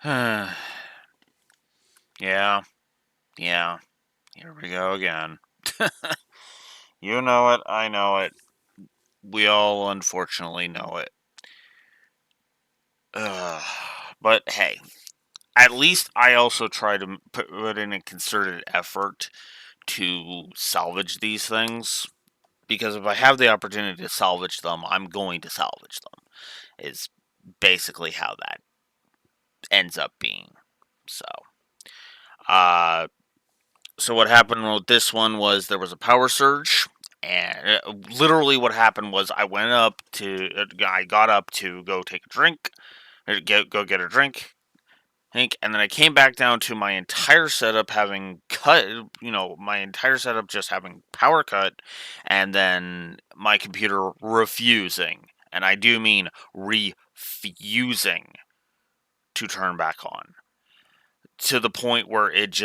Yeah, yeah. Here we go again. You know it, I know it. We all unfortunately know it. Ugh. But hey, at least I also try to put in a concerted effort to salvage these things. Because if I have the opportunity to salvage them, I'm going to salvage them. Is basically how that ends up being. So, uh, so what happened with this one was there was a power surge, and literally what happened was I got up to go take a drink, or go get a drink, and then I came back down to my entire setup having cut, my entire setup just having power cut, and then my computer refusing, and I do mean refusing to turn back on, to the point where it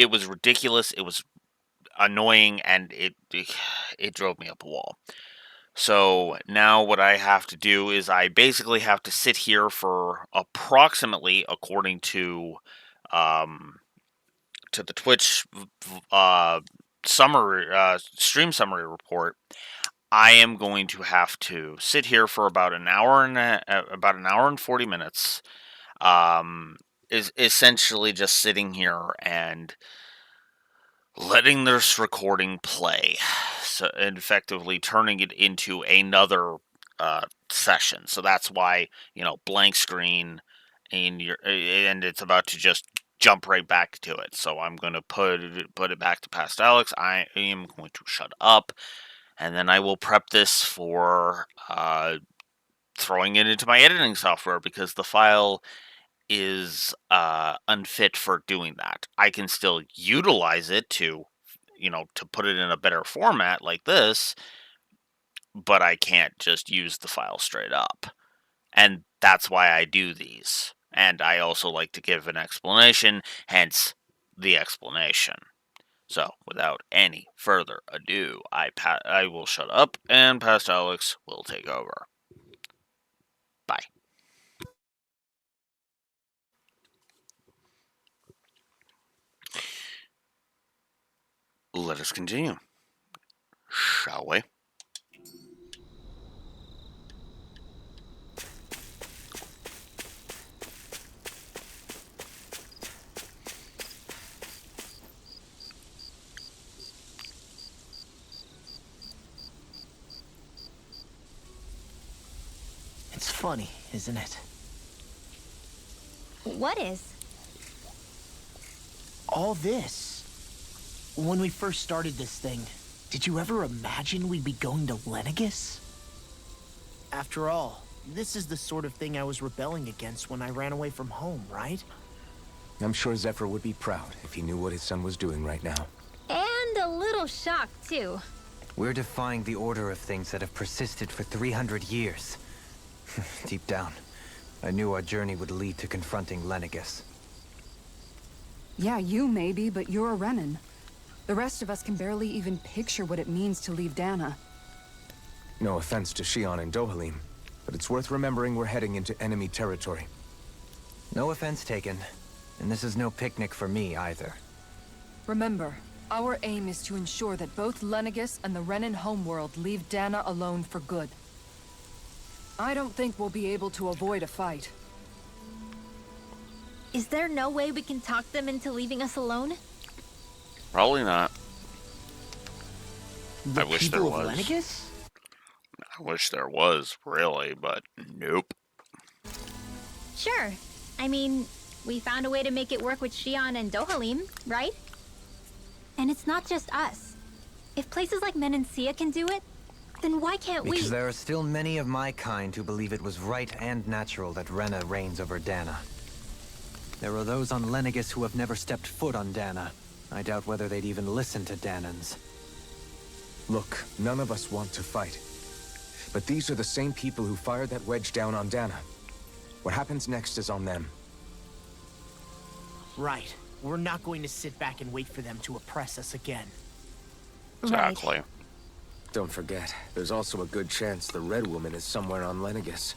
was ridiculous, it was annoying, and it drove me up a wall. So now what I have to do is I basically have to sit here for approximately, according um, to the Twitch summary stream summary report. I am going to have to sit here for about an hour and 40 minutes. Is essentially just sitting here and letting this recording play, so effectively turning it into another session. So that's why blank screen, and it's about to just jump right back to it. So I'm going to put it back to past Alex. I am going to shut up, and then I will prep this for throwing it into my editing software, because the file is unfit for doing that. I can still utilize it to put it in a better format like this, but I can't just use the file straight up. And that's why I do these. And I also like to give an explanation, hence the explanation. So, without any further ado, I will shut up, and past Alex will take over. Bye. Let us continue, shall we? It's funny, isn't it? What is? All this. When we first started this thing, did you ever imagine we'd be going to Lenegis? After all, this is the sort of thing I was rebelling against when I ran away from home, right? I'm sure Zephyr would be proud if he knew what his son was doing right now. And a little shocked, too. We're defying the order of things that have persisted for 300 years. Deep down, I knew our journey would lead to confronting Lenegis. Yeah, you maybe, but you're a Renan. The rest of us can barely even picture what it means to leave Dana. No offense to Shion and Dohalim, but it's worth remembering we're heading into enemy territory. No offense taken, and this is no picnic for me either. Remember, our aim is to ensure that both Lenegis and the Renan homeworld leave Dana alone for good. I don't think we'll be able to avoid a fight. Is there no way we can talk them into leaving us alone? Probably not. The I wish there people of was. Lenegis? I wish there was, really, but nope. Sure. I mean, we found a way to make it work with Shion and Dohalim, right? And it's not just us. If places like Menancia can do it, then why can't we? Because there are still many of my kind who believe it was right and natural that Rena reigns over Dana. There are those on Lenegis who have never stepped foot on Dana. I doubt whether they'd even listen to Danans. Look, none of us want to fight. But these are the same people who fired that wedge down on Dana. What happens next is on them. Right. We're not going to sit back and wait for them to oppress us again. Exactly. Right. Don't forget, there's also a good chance the Red Woman is somewhere on Lenegis.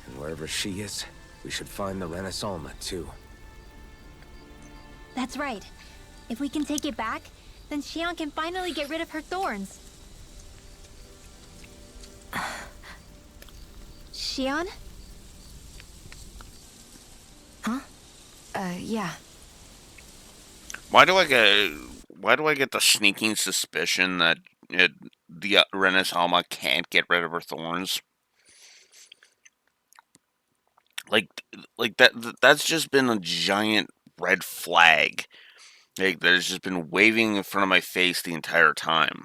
And wherever she is, we should find the Renaissance too. That's right. If we can take it back, then Xion can finally get rid of her thorns. Xion? Huh? Yeah. Why do I get the sneaking suspicion that the Renaissance can't get rid of her thorns? Like, that's just been a giant red flag. Like, that has just been waving in front of my face the entire time.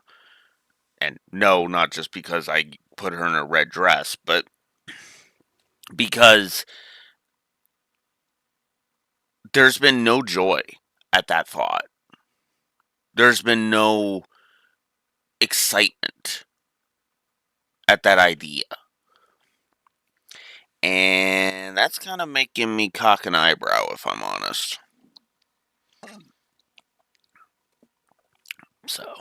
And no, not just because I put her in a red dress, but because there's been no joy at that thought. There's been no excitement at that idea. And that's kind of making me cock an eyebrow, if I'm honest. So.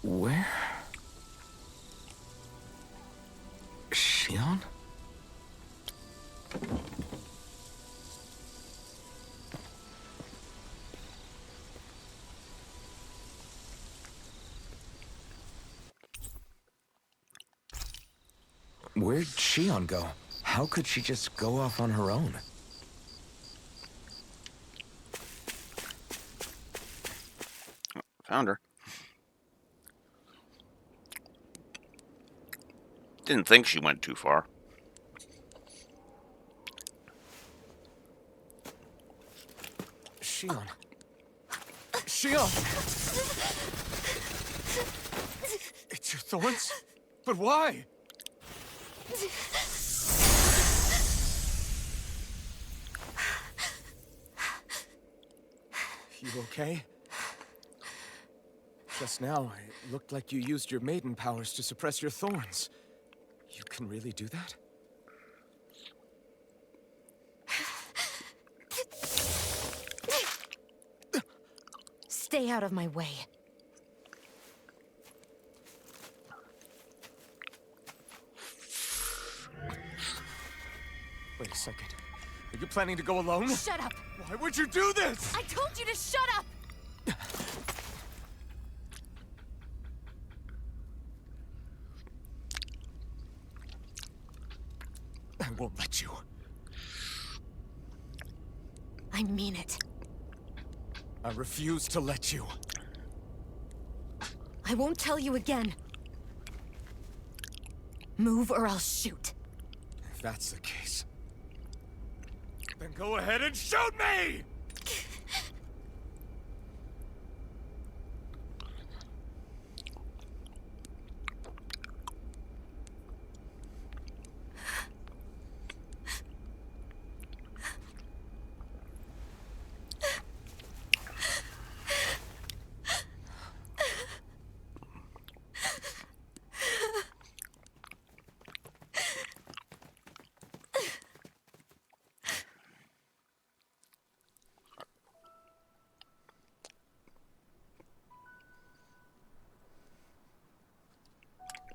Where? Xion? Where'd Xion go? How could she just go off on her own? Found her. Didn't think she went too far. Xion. Xion! It's your thorns? But why? You okay? Just now, it looked like you used your maiden powers to suppress your thorns. You can really do that? Stay out of my way. Wait a second. Are you planning to go alone? Shut up! Why would you do this? I told you to shut up! I won't let you. I mean it. I refuse to let you. I won't tell you again. Move or I'll shoot. If that's the case, then go ahead and shoot me!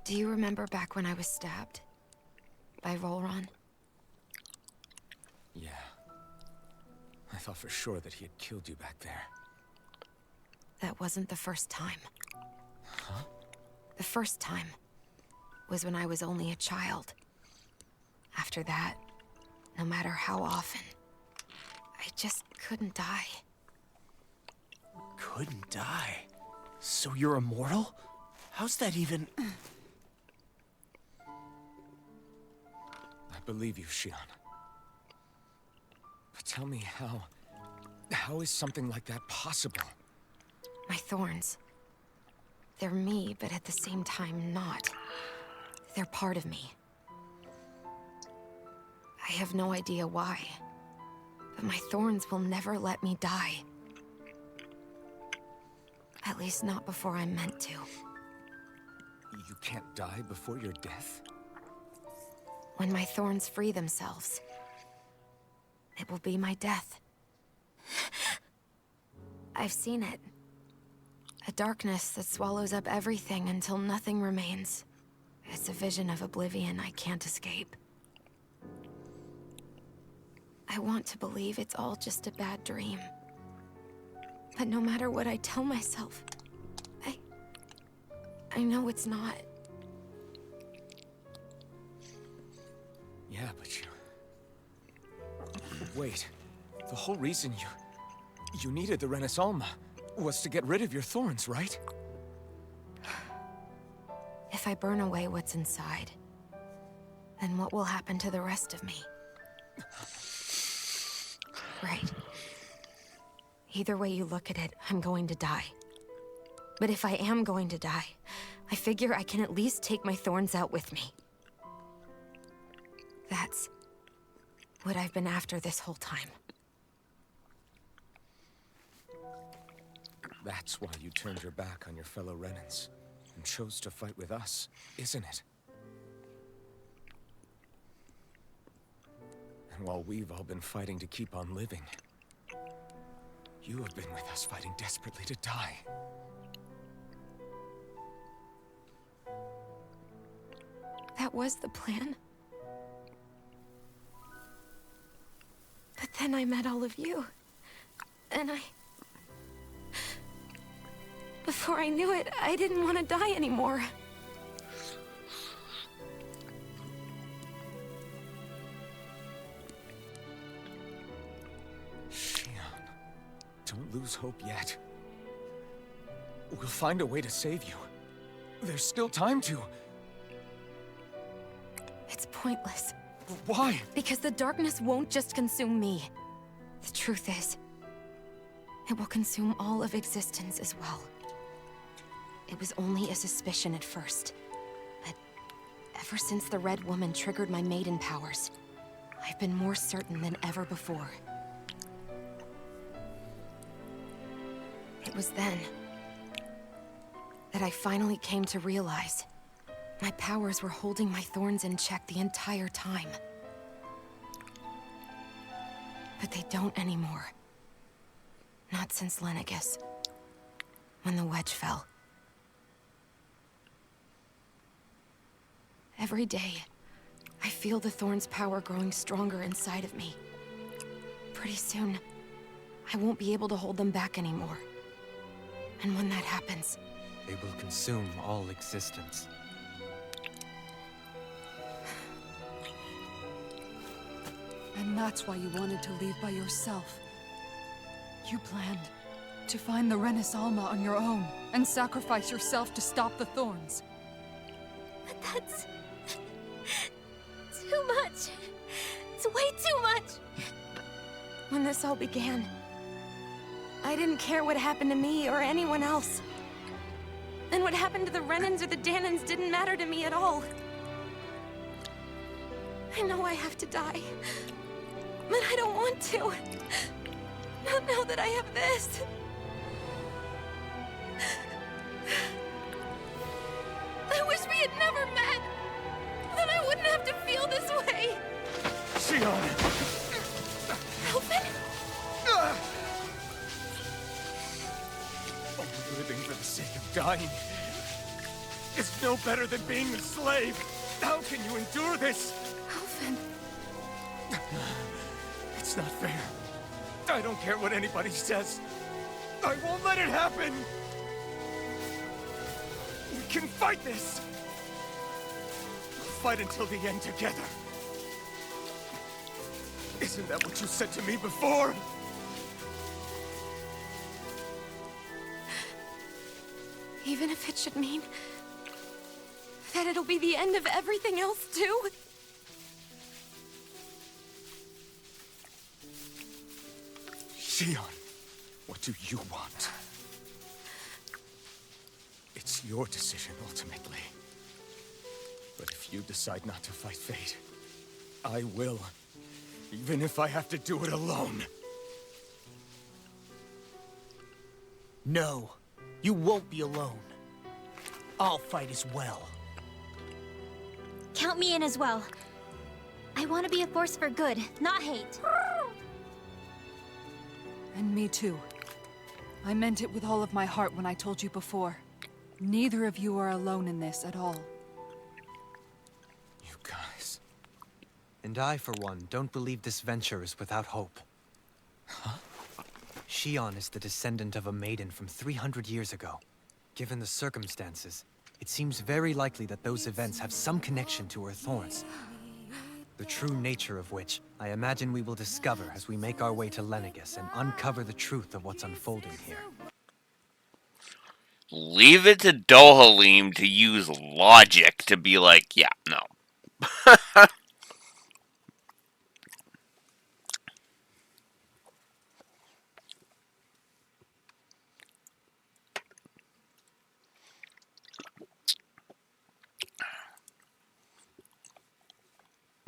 Do you remember back when I was stabbed? By Volron? Yeah. I thought for sure that he had killed you back there. That wasn't the first time. Huh? The first time was when I was only a child. After that, no matter how often, I just couldn't die. Couldn't die? So you're immortal? How's that even... I believe you, Xion. But tell me how... How is something like that possible? My thorns. They're me, but at the same time not. They're part of me. I have no idea why. But my thorns will never let me die. At least not before I'm meant to. You can't die before your death? When my thorns free themselves, it will be my death. I've seen it. A darkness that swallows up everything until nothing remains. It's a vision of oblivion I can't escape. I want to believe it's all just a bad dream. But no matter what I tell myself, I know it's not. Yeah, but you... Wait. The whole reason you needed the Renaissance was to get rid of your thorns, right? If I burn away what's inside, then what will happen to the rest of me? Right. Either way you look at it, I'm going to die. But if I am going to die, I figure I can at least take my thorns out with me. That's what I've been after this whole time. That's why you turned your back on your fellow Renans and chose to fight with us, isn't it? And while we've all been fighting to keep on living, you have been with us fighting desperately to die. That was the plan. But then I met all of you. And before I knew it, I didn't want to die anymore. Shion, don't lose hope yet. We'll find a way to save you. There's still time to. It's pointless. Why? Because the darkness won't just consume me. The truth is, it will consume all of existence as well. It was only a suspicion at first, but ever since the Red Woman triggered my maiden powers, I've been more certain than ever before. It was then that I finally came to realize my powers were holding my thorns in check the entire time. But they don't anymore. Not since Lenegis, when the wedge fell. Every day, I feel the thorn's power growing stronger inside of me. Pretty soon, I won't be able to hold them back anymore. And when that happens, They will consume all existence. And that's why you wanted to leave by yourself. You planned to find the Renaissance on your own and sacrifice yourself to stop the thorns. But that's too much. It's way too much. when this all began, I didn't care what happened to me or anyone else. And what happened to the Renans or the Danans didn't matter to me at all. I know I have to die, but I don't want to. Not now that I have this. I wish we had never met. Then I wouldn't have to feel this way. Shion! Elfin? Only living for the sake of dying is no better than being a slave. How can you endure this? Elfin. It's not fair. I don't care what anybody says. I won't let it happen! We can fight this! We'll fight until the end together. Isn't that what you said to me before? Even if it should mean that it'll be the end of everything else, too? Shion, what do you want? It's your decision, ultimately. But if you decide not to fight fate, I will. Even if I have to do it alone. No. You won't be alone. I'll fight as well. Count me in as well. I want to be a force for good, not hate. And me too. I meant it with all of my heart when I told you before. Neither of you are alone in this at all. You guys... And I, for one, don't believe this venture is without hope. Huh? Shion is the descendant of a maiden from 300 years ago. Given the circumstances, it seems very likely that those events have some connection to her thorns. The true nature of which, I imagine we will discover as we make our way to Lenegis and uncover the truth of what's unfolding here. Leave it to Dohalim to use logic to be like, yeah, no.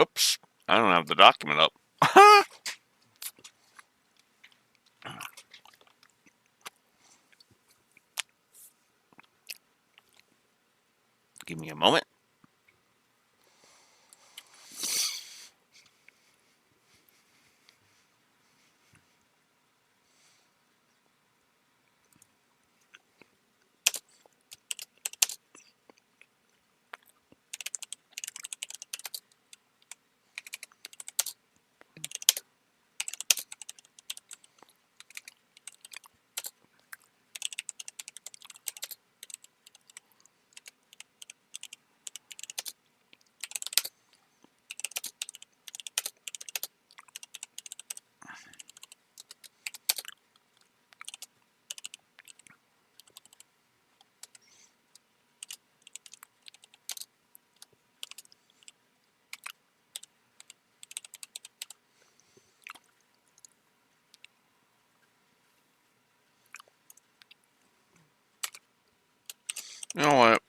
Oops, I don't have the document up. Give me a moment. You know what?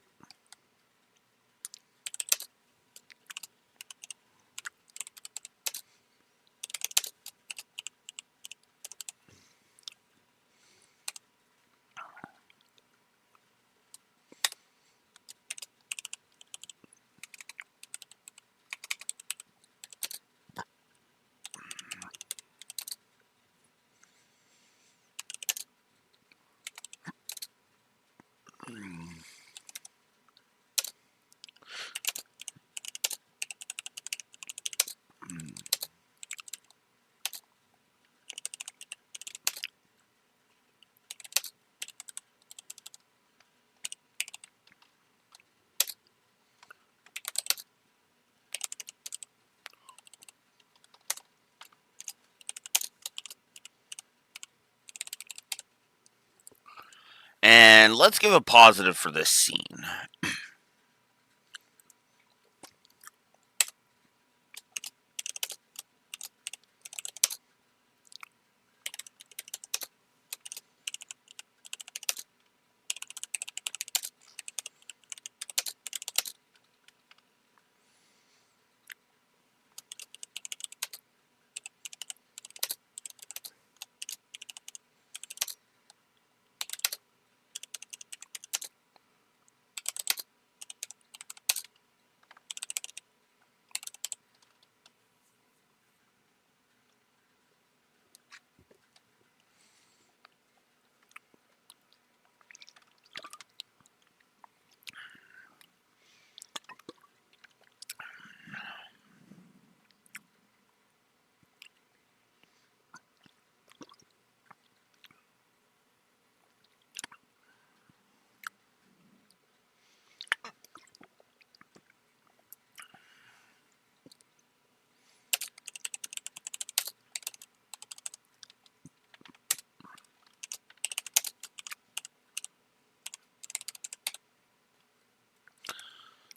And let's give a positive for this scene.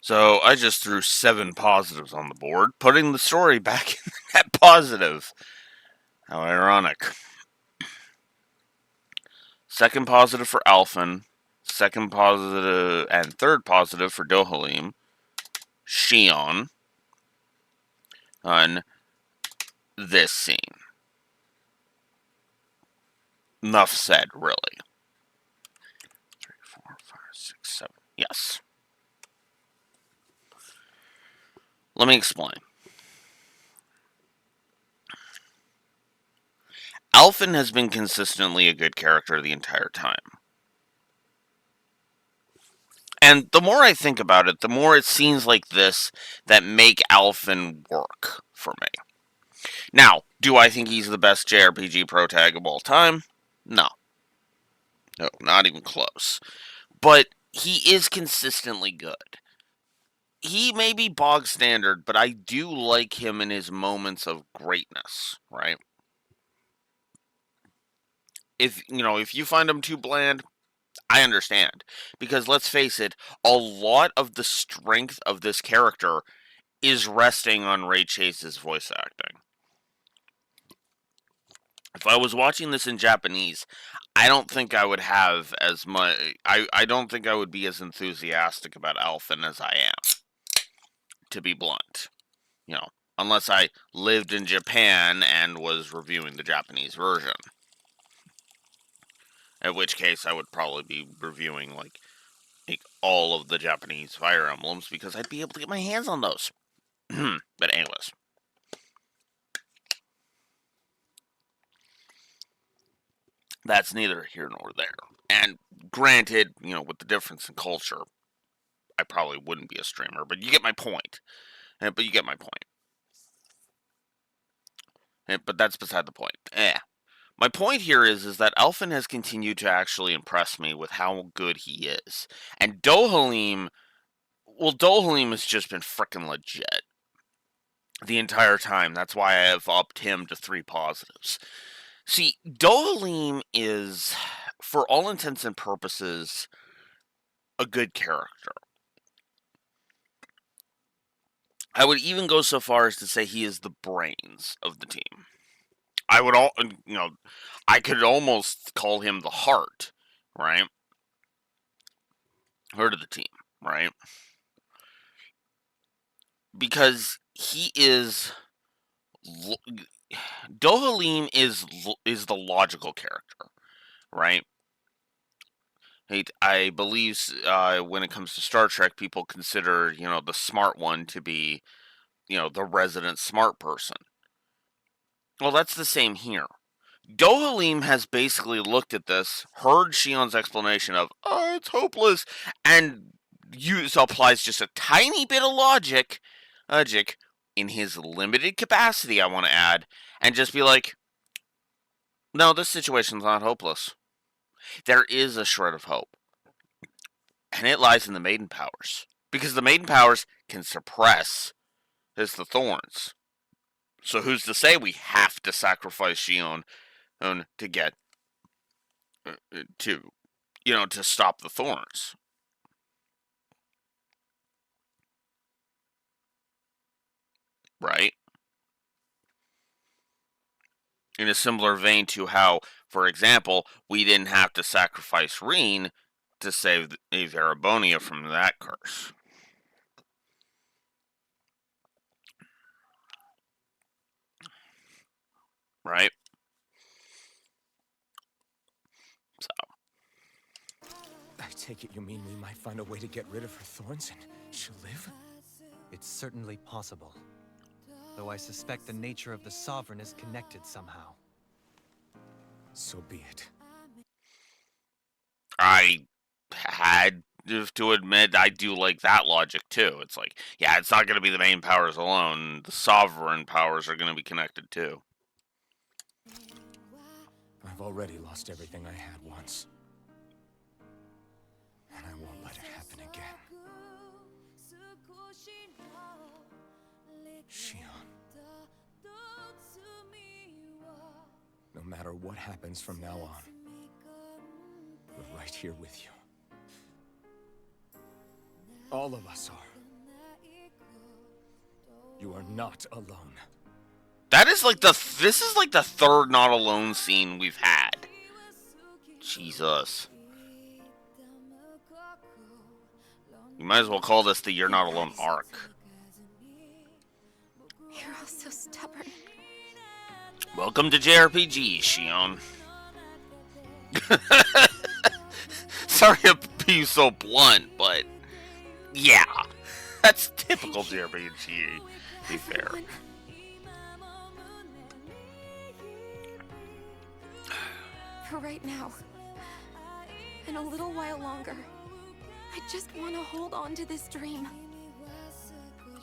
So I just threw 7 positives on the board, putting the story back in that positive. How ironic. Second positive for Alphen. Second positive and third positive for Dohalim. Shion. On this scene. Enough said, really. Yes. Let me explain. Alphen has been consistently a good character the entire time. And the more I think about it, the more it seems like this that make Alphen work for me. Now, do I think he's the best JRPG protag of all time? No. No, not even close. But he is consistently good. He may be bog standard, but I do like him in his moments of greatness, right? If you find him too bland, I understand. Because let's face it, a lot of the strength of this character is resting on Ray Chase's voice acting. If I was watching this in Japanese, I don't think I would have as much. I don't think I would be as enthusiastic about Alphen as I am, to be blunt. Unless I lived in Japan and was reviewing the Japanese version. In which case, I would probably be reviewing like all of the Japanese Fire Emblems because I'd be able to get my hands on those. But anyways. That's neither here nor there. And granted, with the difference in culture, I probably wouldn't be a streamer, but you get my point. But that's beside the point. My point here is that Alphen has continued to actually impress me with how good he is. And Dohalim has just been frickin' legit the entire time. That's why I have upped him to 3 positives. See, Dohalim is, for all intents and purposes, a good character. I would even go so far as to say he is the brains of the team. I could almost call him the heart, right? Heart of the team, right? Because he is... Dohalim is the logical character, right? I believe when it comes to Star Trek, people consider, the smart one to be, the resident smart person. Well, that's the same here. Dohalim has basically looked at this, heard Shion's explanation of, oh, it's hopeless, and applies just a tiny bit of logic in his limited capacity, I want to add, and just be like, no, this situation's not hopeless. There is a shred of hope. And it lies in the Maiden Powers. Because the Maiden Powers can suppress the thorns. So who's to say we have to sacrifice Shion to get to stop the thorns? Right? In a similar vein to how, for example, we didn't have to sacrifice Reen to save Averabonia from that curse. Right? So. I take it you mean we might find a way to get rid of her thorns and she'll live? It's certainly possible. Though I suspect the nature of the Sovereign is connected somehow. So be it. I had to admit I do like that logic too. It's like, yeah, it's not going to be the main powers alone. The sovereign powers are going to be connected too. I've already lost everything I had once. And I won't let it happen again. Shion. No matter what happens from now on, we're right here with you. All of us are. You are not alone. That is like this is like the third not alone scene we've had. Jesus. You might as well call this the You're Not Alone arc. You're all so stubborn. Welcome to JRPG, Shion. Sorry, be so blunt, but yeah, that's typical JRPG. To be fair. Everyone. For right now, and a little while longer, I just want to hold on to this dream.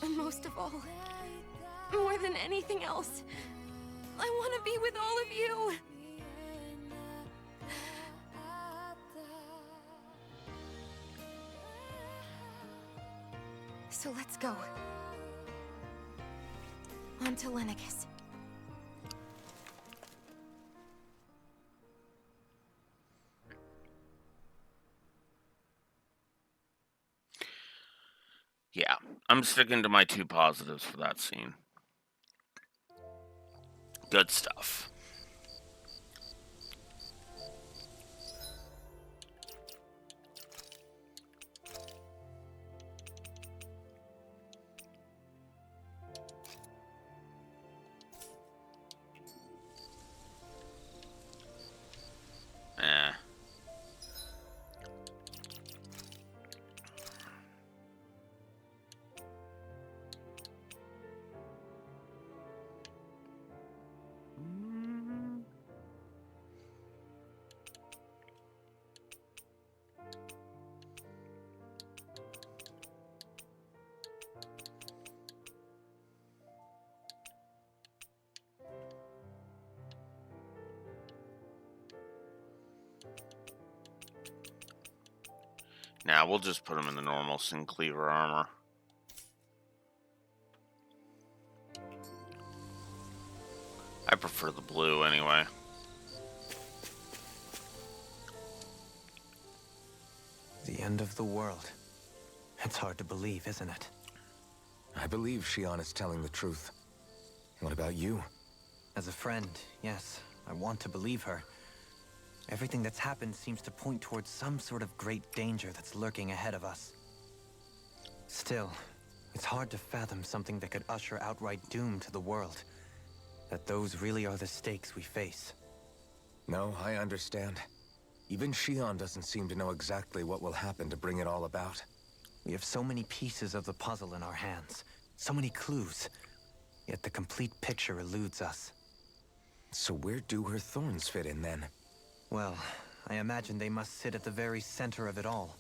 And most of all, more than anything else, I want to be with all of you. So let's go. On to Lenegis. Yeah, I'm sticking to my 2 positives for that scene. Good stuff. Eh. Now we'll just put him in the normal Syncleaver armor. I prefer the blue anyway. The end of the world. It's hard to believe, isn't it? I believe Shion is telling the truth. What about you? As a friend, yes, I want to believe her. Everything that's happened seems to point towards some sort of great danger that's lurking ahead of us. Still, it's hard to fathom something that could usher outright doom to the world. That those really are the stakes we face. No, I understand. Even Shion doesn't seem to know exactly what will happen to bring it all about. We have so many pieces of the puzzle in our hands, so many clues, yet the complete picture eludes us. So where do her thorns fit in then? Well, I imagine they must sit at the very center of it all.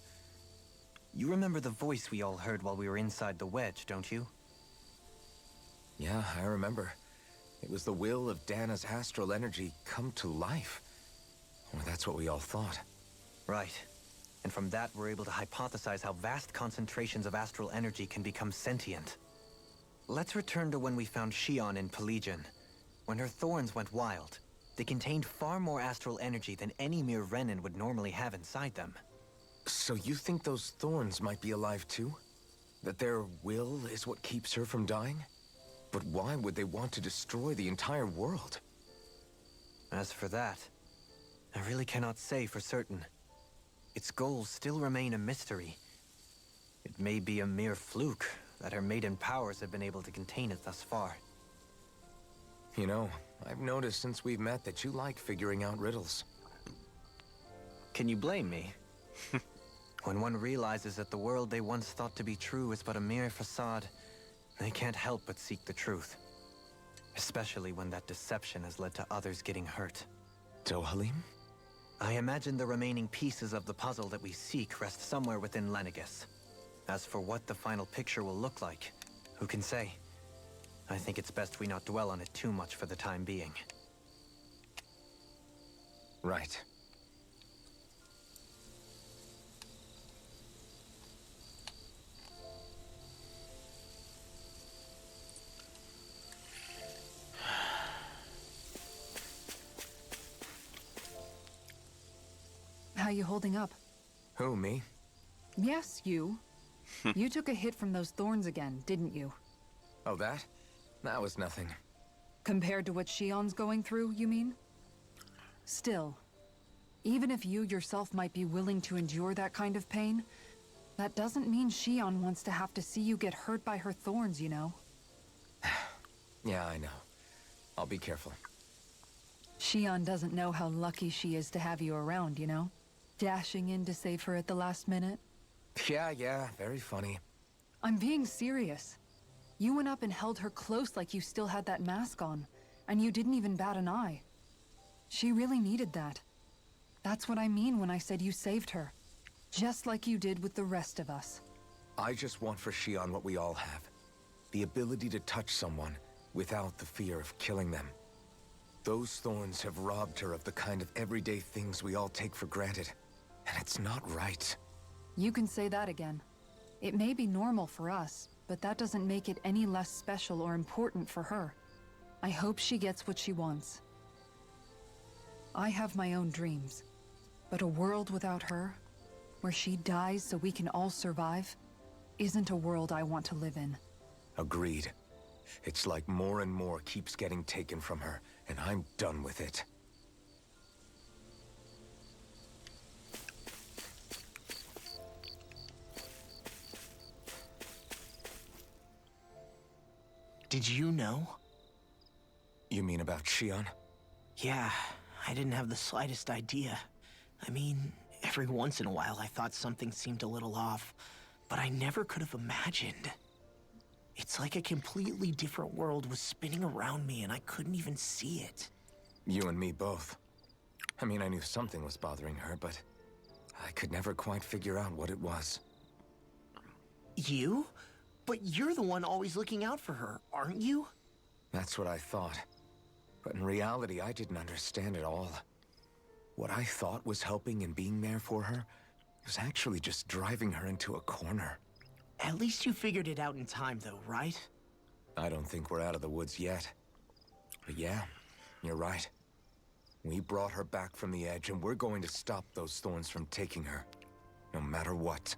You remember the voice we all heard while we were inside the wedge, don't you? Yeah, I remember. It was the will of Dana's astral energy come to life. Well, that's what we all thought. Right. And from that, we're able to hypothesize how vast concentrations of astral energy can become sentient. Let's return to when we found Shion in Pelegion. When her thorns went wild, they contained far more astral energy than any mere Renin would normally have inside them. So you think those thorns might be alive too? That their will is what keeps her from dying? But why would they want to destroy the entire world? As for that, I really cannot say for certain. Its goals still remain a mystery. It may be a mere fluke that her maiden powers have been able to contain it thus far. You know, I've noticed since we've met that you like figuring out riddles. Can you blame me? When one realizes that the world they once thought to be true is but a mere facade, they can't help but seek the truth. Especially when that deception has led to others getting hurt. Dohalim? I imagine the remaining pieces of the puzzle that we seek rest somewhere within Lenegis. As for what the final picture will look like, who can say? I think it's best we not dwell on it too much for the time being. Right. How you holding up? Who, me? Yes, you. You took a hit from those thorns again, didn't you? Oh, that? That was nothing. Compared to what Shion's going through, you mean? Still, even if you yourself might be willing to endure that kind of pain, that doesn't mean Shion wants to have to see you get hurt by her thorns, you know? Yeah, I know. I'll be careful. Shion doesn't know how lucky she is to have you around, you know? dashing in to save her at the last minute. Yeah, very funny. I'm being serious. You went up and held her close like you still had that mask on, and you didn't even bat an eye. She really needed that. That's what I mean when I said you saved her. Just like you did with the rest of us. I just want for Shion what we all have. The ability to touch someone without the fear of killing them. Those thorns have robbed her of the kind of everyday things we all take for granted. And it's not right. You can say that again. It may be normal for us, but that doesn't make it any less special or important for her. I hope she gets what she wants. I have my own dreams, but a world without her, where she dies so we can all survive, isn't a world I want to live in. Agreed. It's like more and more keeps getting taken from her, and I'm done with it. Did you know? You mean about Shion? Yeah, I didn't have the slightest idea. I mean, every once in a while I thought something seemed a little off, but I never could have imagined. It's like a completely different world was spinning around me and I couldn't even see it. You and me both. I mean, I knew something was bothering her, but I could never quite figure out what it was. You? But you're the one always looking out for her, aren't you? That's what I thought. But in reality, I didn't understand it all. What I thought was helping and being there for her was actually just driving her into a corner. At least you figured it out in time, though, right? I don't think we're out of the woods yet. But yeah, you're right. We brought her back from the edge, and we're going to stop those thorns from taking her. No matter what.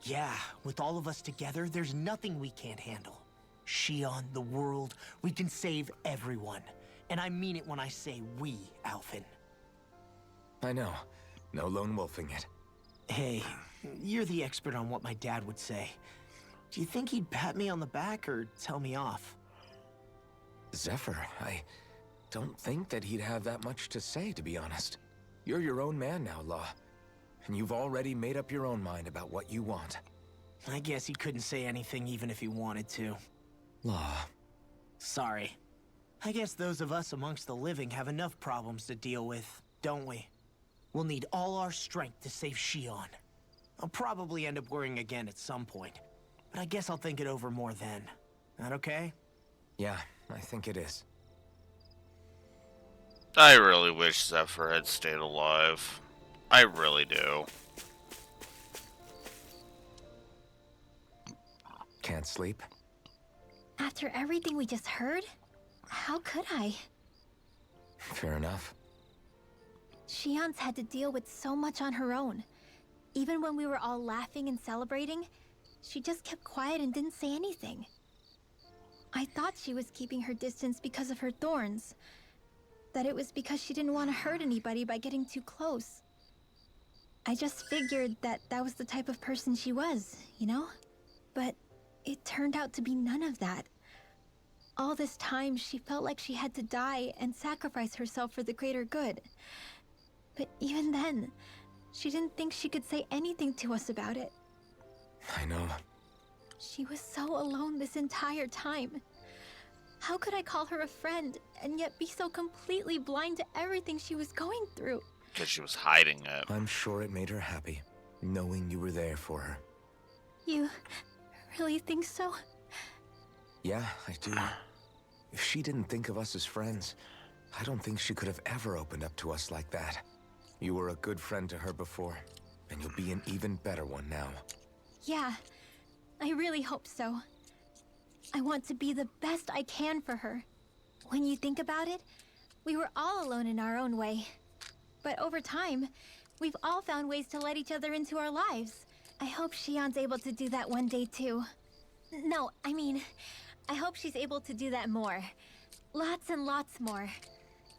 Yeah, with all of us together, there's nothing we can't handle. Shion, the world, we can save everyone. And I mean it when I say we, Alphen. I know. No lone wolfing it. Hey, you're the expert on what my dad would say. Do you think he'd pat me on the back or tell me off? Zephyr, I don't think that he'd have that much to say, to be honest. You're your own man now, Law. And you've already made up your own mind about what you want. I guess he couldn't say anything even if he wanted to. Law. Sorry. I guess those of us amongst the living have enough problems to deal with, don't we? We'll need all our strength to save Shion. I'll probably end up worrying again at some point, but I guess I'll think it over more then. That okay? Yeah, I think it is. I really wish Zephyr had stayed alive. I really do. Can't sleep? After everything we just heard, how could I? Fair enough. Shion's had to deal with so much on her own. Even when we were all laughing and celebrating, she just kept quiet and didn't say anything. I thought she was keeping her distance because of her thorns. That it was because she didn't want to hurt anybody by getting too close. I just figured that that was the type of person she was, you know? But it turned out to be none of that. All this time, she felt like she had to die and sacrifice herself for the greater good. But even then, she didn't think she could say anything to us about it. I know. She was so alone this entire time. How could I call her a friend and yet be so completely blind to everything she was going through? Because she was hiding it. I'm sure it made her happy, knowing you were there for her. You really think so? Yeah, I do. If she didn't think of us as friends, I don't think she could have ever opened up to us like that. You were a good friend to her before, and you'll be an even better one now. Yeah, I really hope so. I want to be the best I can for her. When you think about it, we were all alone in our own way. But over time, we've all found ways to let each other into our lives. I hope Shion's able to do that one day too. No, I mean, I hope she's able to do that more. Lots and lots more.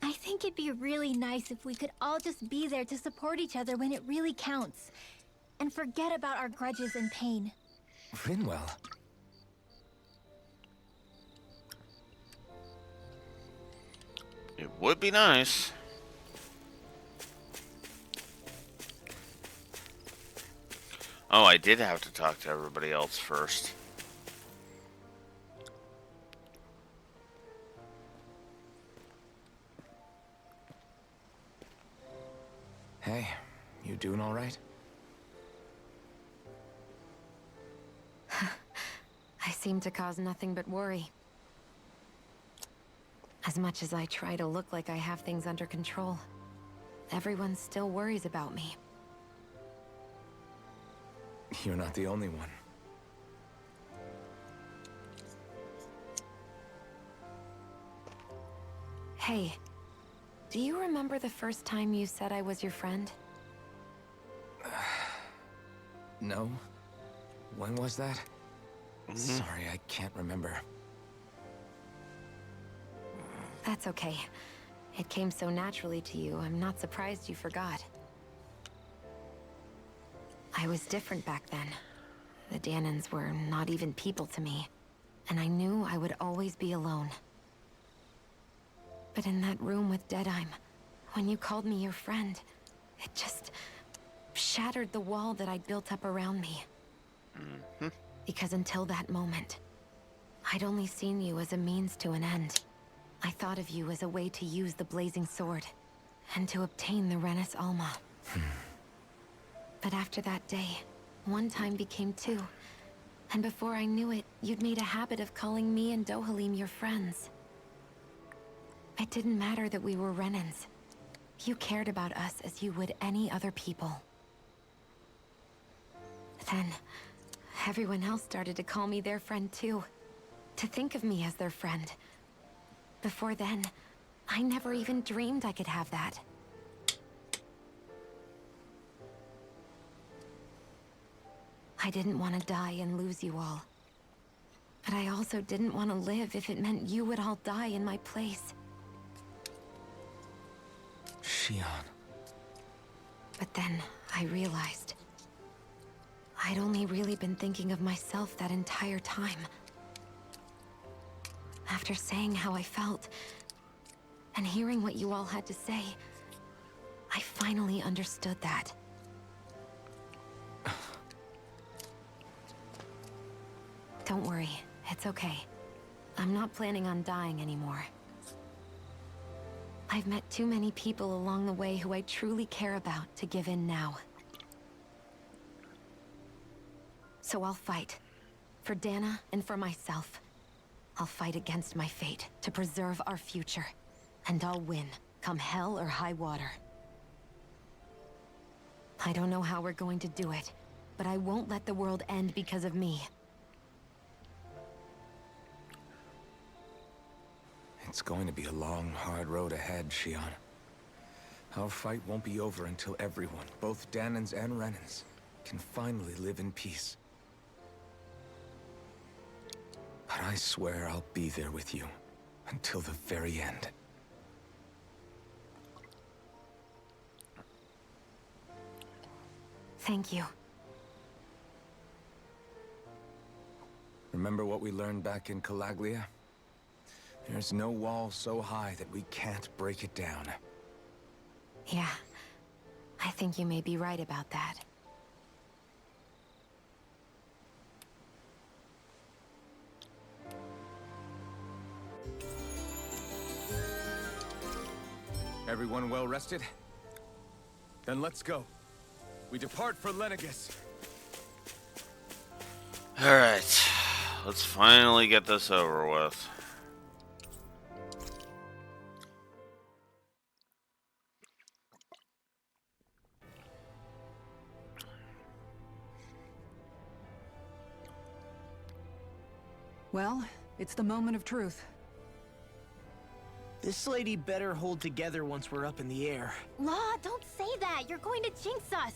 I think it'd be really nice if we could all just be there to support each other when it really counts. And forget about our grudges and pain. Rinwell. It would be nice. Oh, I did have to talk to everybody else first. Hey, you doing all right? I seem to cause nothing but worry. As much as I try to look like I have things under control, everyone still worries about me. You're not the only one. Hey, do you remember the first time you said I was your friend? No? When was that? Sorry, I can't remember. That's okay. It came so naturally to you, I'm not surprised you forgot. I was different back then. The Dahnans were not even people to me, and I knew I would always be alone. But in that room with Deadheim, when you called me your friend, it just shattered the wall that I'd built up around me. Because until that moment, I'd only seen you as a means to an end. I thought of you as a way to use the Blazing Sword, and to obtain the Renis Alma. But after that day, one time became two, and before I knew it, you'd made a habit of calling me and Dohalim your friends. It didn't matter that we were Renans. You cared about us as you would any other people. Then, everyone else started to call me their friend too. To think of me as their friend. Before then, I never even dreamed I could have that. I didn't want to die and lose you all. But I also didn't want to live if it meant you would all die in my place. Shion. But then, I realized I'd only really been thinking of myself that entire time. After saying how I felt, and hearing what you all had to say, I finally understood that. Don't worry, it's okay. I'm not planning on dying anymore. I've met too many people along the way who I truly care about to give in now. So I'll fight. For Dana and for myself. I'll fight against my fate to preserve our future. And I'll win, come hell or high water. I don't know how we're going to do it, but I won't let the world end because of me. It's going to be a long, hard road ahead, Shion. Our fight won't be over until everyone, both Dahnans and Renans, can finally live in peace. But I swear I'll be there with you until the very end. Thank you. Remember what we learned back in Calaglia? There's no wall so high that we can't break it down. Yeah, I think you may be right about that. Everyone well rested? Then let's go. We depart for Lenegis. Alright, let's finally get this over with. Well, it's the moment of truth. This lady better hold together once we're up in the air. Law, don't say that. You're going to jinx us.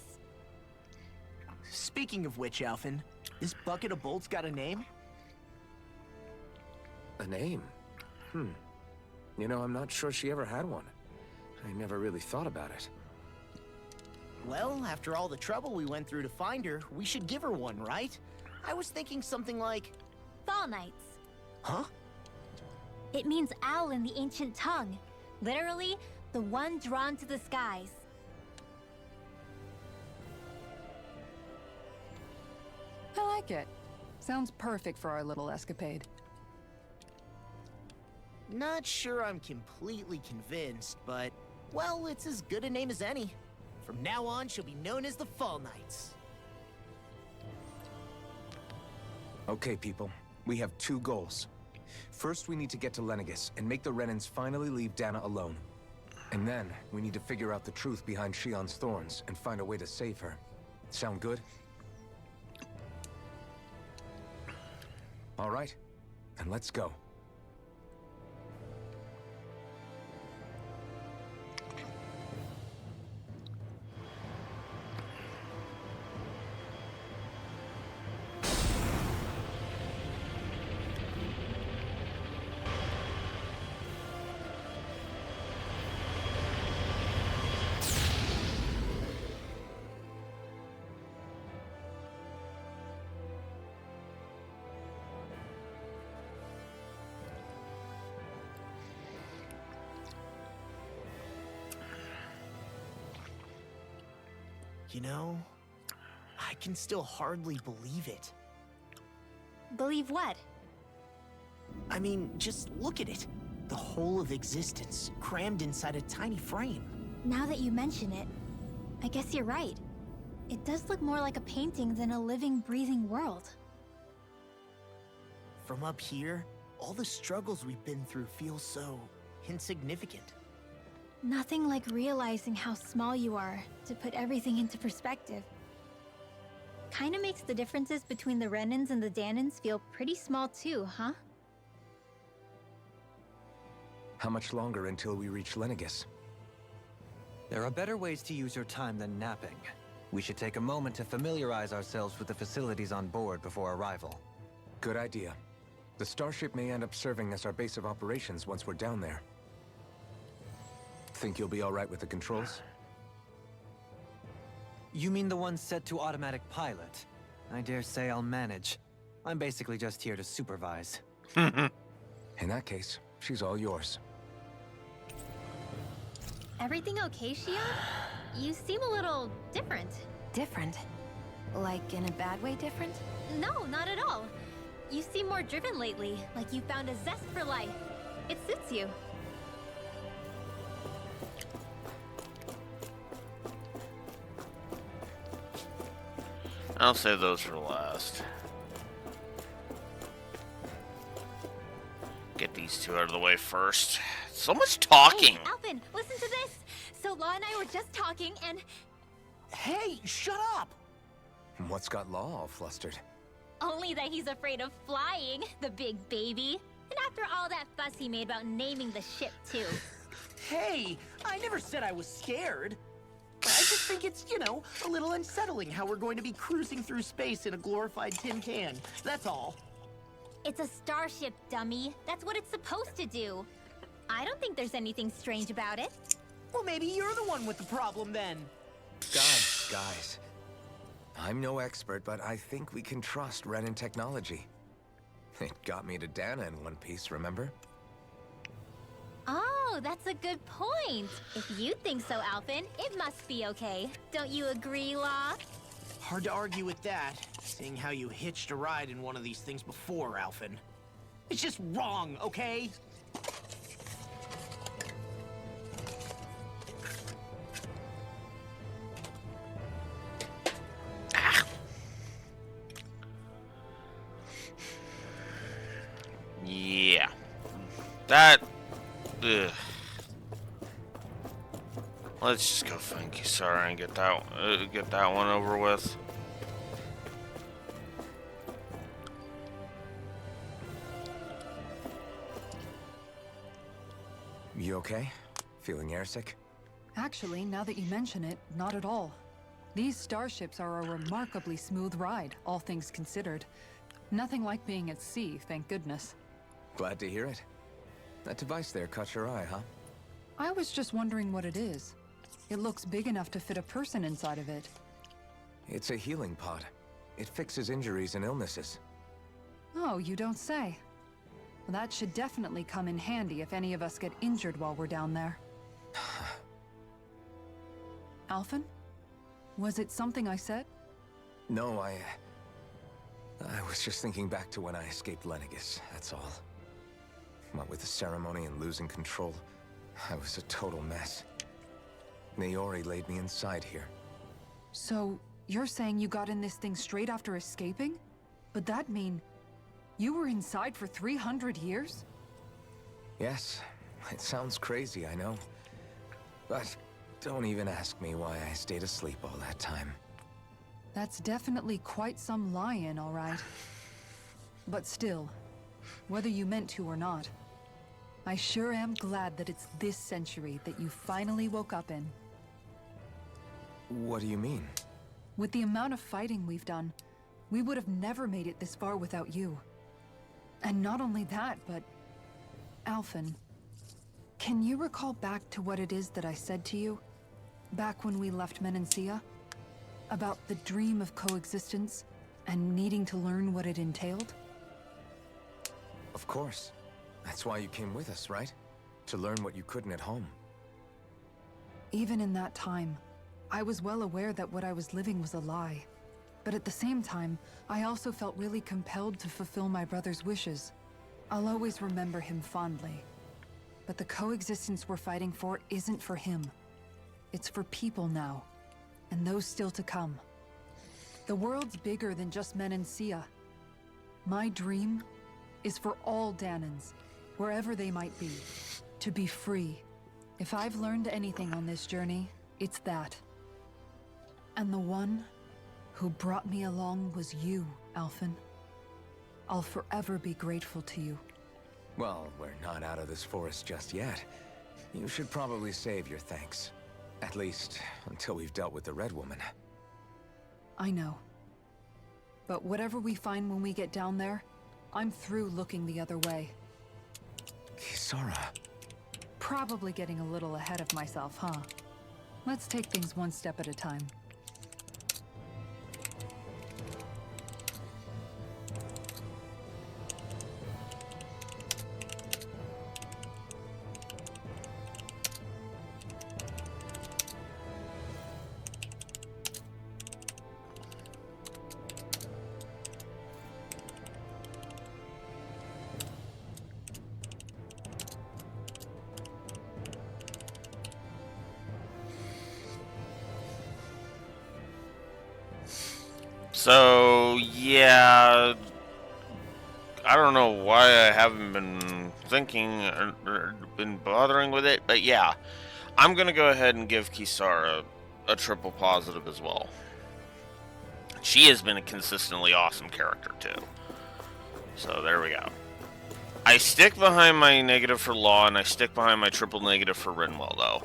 Speaking of which, Alphen, this bucket of bolts got a name? A name? You know, I'm not sure she ever had one. I never really thought about it. Well, after all the trouble we went through to find her, we should give her one, right? I was thinking something like... Fall Knights. Huh? It means owl in the ancient tongue. Literally, the one drawn to the skies. like it. Sounds perfect for our little escapade. Not sure I'm completely convinced, but, well, it's as good a name as any. From now on, she'll be known as the Fall Knights. Okay, people. We have two goals. First, we need to get to Lenegis and make the Renans finally leave Dana alone. And then, we need to figure out the truth behind Shion's thorns and find a way to save her. Sound good? All right, then let's go. You know, I can still hardly believe it. Believe what? I mean, just look at it. The whole of existence, crammed inside a tiny frame. Now that you mention it, I guess you're right. It does look more like a painting than a living, breathing world. From up here, all the struggles we've been through feel so insignificant. Nothing like realizing how small you are to put everything into perspective. Kinda makes the differences between the Renans and the Danans feel pretty small too, huh? How much longer until we reach Lenegis? There are better ways to use your time than napping. We should take a moment to familiarize ourselves with the facilities on board before arrival. Good idea. The starship may end up serving as our base of operations once we're down there. Think you'll be all right with the controls? You mean the one set to automatic pilot? I dare say I'll manage. I'm basically just here to supervise. In that case, she's all yours. Everything okay, Shion? You seem a little different. Different? Like in a bad way different? No, not at all. You seem more driven lately, like you found a zest for life. It suits you. I'll save those for last. Get these two out of the way first. So much talking. Hey, Alphen, listen to this. So Law and I were just talking, and Hey, shut up! What's got Law all flustered? only that he's afraid of flying, the big baby. And after all that fuss he made about naming the ship too. Hey, I never said I was scared. I just think it's, you know, a little unsettling how we're going to be cruising through space in a glorified tin can. That's all. It's a starship, dummy. That's what it's supposed to do. I don't think there's anything strange about it. Well, maybe you're the one with the problem then. Guys. I'm no expert, but I think we can trust Renan technology. It got me to Dana in one piece, remember? Oh, that's a good point. If you think so, Alphen, it must be okay. Don't you agree, Law? Hard to argue with that, seeing how you hitched a ride in one of these things before, Alphen. It's just wrong, okay? Yeah. That... Ugh. Let's just go thank you, sorry, and get that one over with. You okay? Feeling airsick? Actually, now that you mention it, not at all. These starships are a remarkably smooth ride, all things considered. Nothing like being at sea, thank goodness. Glad to hear it. That device there caught your eye, huh? I was just wondering what it is. It looks big enough to fit a person inside of it. It's a healing pod. It fixes injuries and illnesses. Oh, you don't say. Well, that should definitely come in handy if any of us get injured while we're down there. Alphen? Was it something I said? No, I was just thinking back to when I escaped Lenegis, that's all. What with the ceremony and losing control, I was a total mess. Naori laid me inside here. So, you're saying you got in this thing straight after escaping? But that mean you were inside for 300 years? Yes, it sounds crazy, I know. But don't even ask me why I stayed asleep all that time. That's definitely quite some lie-in, all right. But still, whether you meant to or not, I sure am glad that it's this century that you finally woke up in. What do you mean? With the amount of fighting we've done, we would have never made it this far without you. And not only that, but... Alphen, can you recall back to what it is that I said to you? Back when we left Menancia? About the dream of coexistence, and needing to learn what it entailed? Of course. That's why you came with us, right? To learn what you couldn't at home. Even in that time, I was well aware that what I was living was a lie. But at the same time, I also felt really compelled to fulfill my brother's wishes. I'll always remember him fondly. But the coexistence we're fighting for isn't for him. It's for people now, and those still to come. The world's bigger than just Menancia. My dream is for all Dahnans, wherever they might be, to be free. If I've learned anything on this journey, it's that. And the one who brought me along was you, Alphen. I'll forever be grateful to you. Well, we're not out of this forest just yet. You should probably save your thanks. At least, until we've dealt with the Red Woman. I know. But whatever we find when we get down there, I'm through looking the other way. Kisara. Probably getting a little ahead of myself, huh? Let's take things one step at a time. So, yeah, I don't know why I haven't been thinking or been bothering with it, but yeah, I'm going to go ahead and give Kisara a triple positive as well. She has been a consistently awesome character, too. So, there we go. I stick behind my negative for Law, and I stick behind my triple negative for Rinwell, though.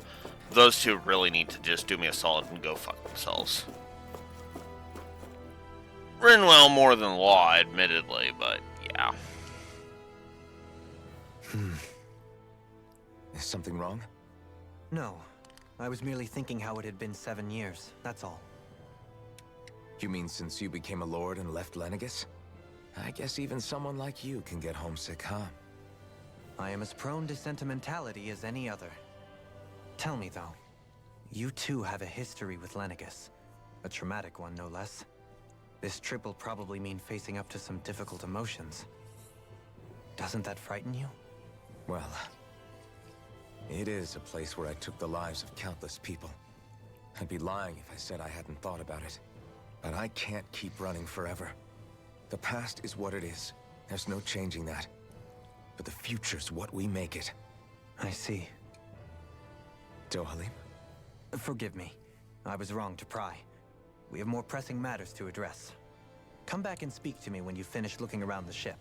Those two really need to just do me a solid and go fuck themselves. Rinwell more than Law, admittedly, but yeah. Is something wrong? No. I was merely thinking how it had been 7 years, that's all. You mean since you became a lord and left Lenegis? I guess even someone like you can get homesick, huh? I am as prone to sentimentality as any other. Tell me, though, you too have a history with Lenegis. A traumatic one, no less. This trip will probably mean facing up to some difficult emotions. Doesn't that frighten you? Well, it is a place where I took the lives of countless people. I'd be lying if I said I hadn't thought about it. But I can't keep running forever. The past is what it is. There's no changing that. But the future's what we make it. I see. Dohalim? Forgive me. I was wrong to pry. We have more pressing matters to address. Come back and speak to me when you finish looking around the ship.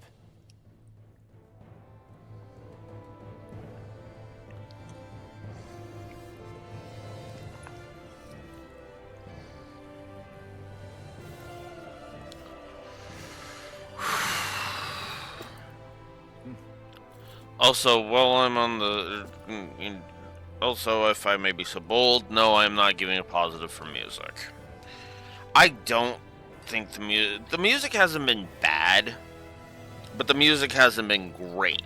Also, while I'm on the... Also, if I may be so bold, no, I'm not giving a positive for music. I don't think the music hasn't been bad, but the music hasn't been great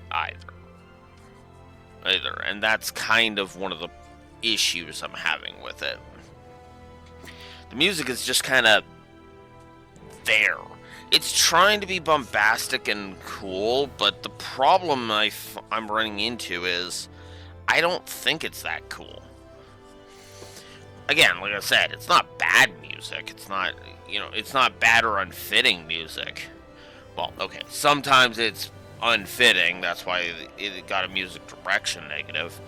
either. And that's kind of one of the issues I'm having with it. The music is just kind of there. it's trying to be bombastic and cool, but the problem I'm running into is I don't think it's that cool. Again, like I said, it's not bad music. It's not, it's not bad or unfitting music. Well, okay, sometimes it's unfitting. That's why it got a music direction negative.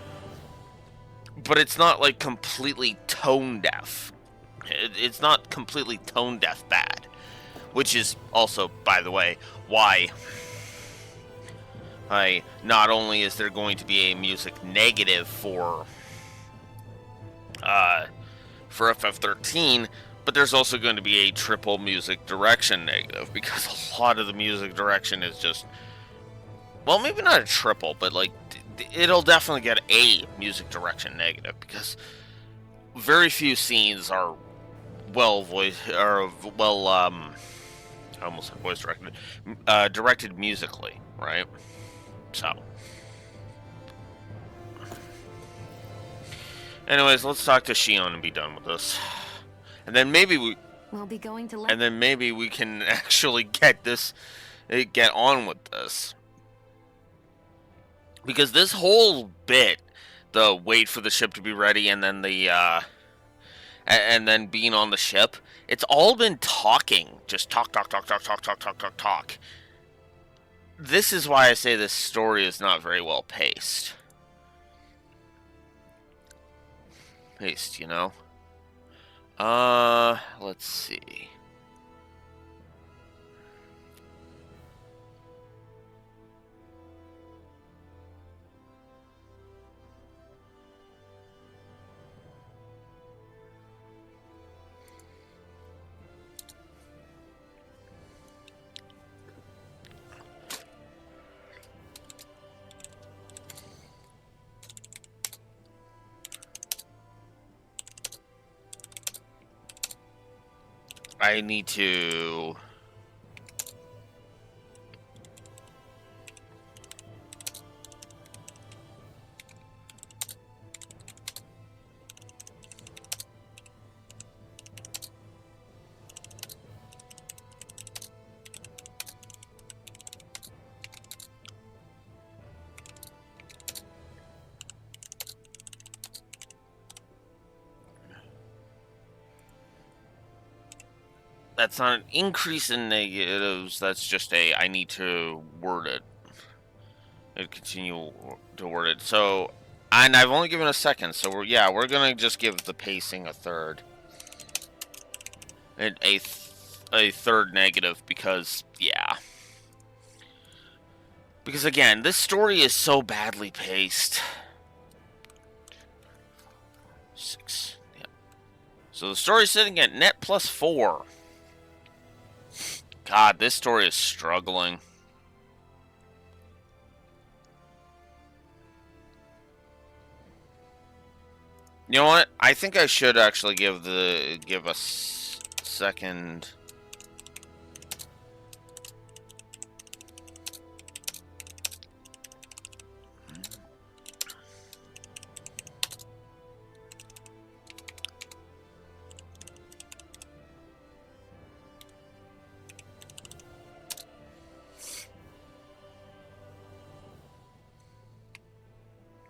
But it's not like completely tone deaf. It's not completely tone deaf bad. Which is also, by the way, why not only is there going to be a music negative for FF13, but there's also going to be a triple music direction negative, because a lot of the music direction is just, well, maybe not a triple, but like it'll definitely get a music direction negative, because very few scenes are well voiced, or well, I almost said voice directed, directed musically, right? So, anyways, let's talk to Shion and be done with this, and then maybe We'll be going to and then maybe we can actually get on with this. Because this whole bit, the wait for the ship to be ready, and then and then being on the ship, it's all been talking. Just talk. This is why I say this story is not very well paced. Let's see. I need to... That's not an increase in negatives, that's just I need to word it. And continue to word it. So, and I've only given a second, so we're gonna just give the pacing a third. And a third negative, because, yeah. Because again, this story is so badly paced. 6, yeah. So the story's sitting at net +4. God, this story is struggling. You know what? I think I should actually give a second.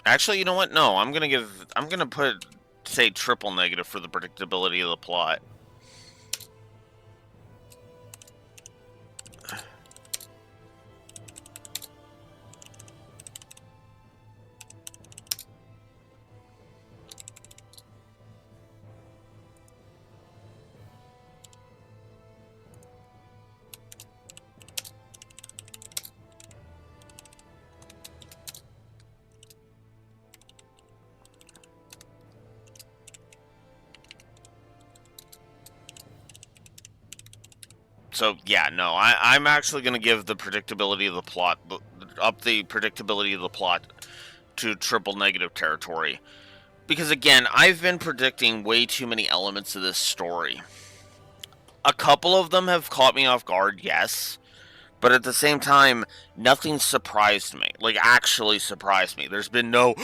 Actually, you know what? No, I'm gonna put, say, triple negative for the predictability of the plot. So, yeah, no, I'm actually going to give the predictability of the plot, up the predictability of the plot to triple negative territory. Because, again, I've been predicting way too many elements of this story. A couple of them have caught me off guard, yes. But at the same time, nothing surprised me. Like, actually surprised me. There's been no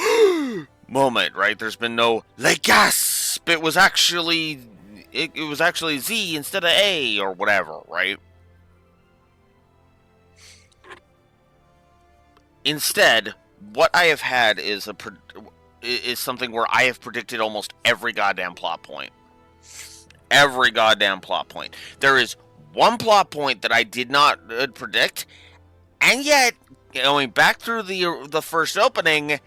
moment, right? There's been no, like, gasp! It was actually Z instead of A, or whatever, right? Instead, what I have had is is something where I have predicted almost every goddamn plot point. Every goddamn plot point. There is one plot point that I did not predict, and yet, going back through the first opening,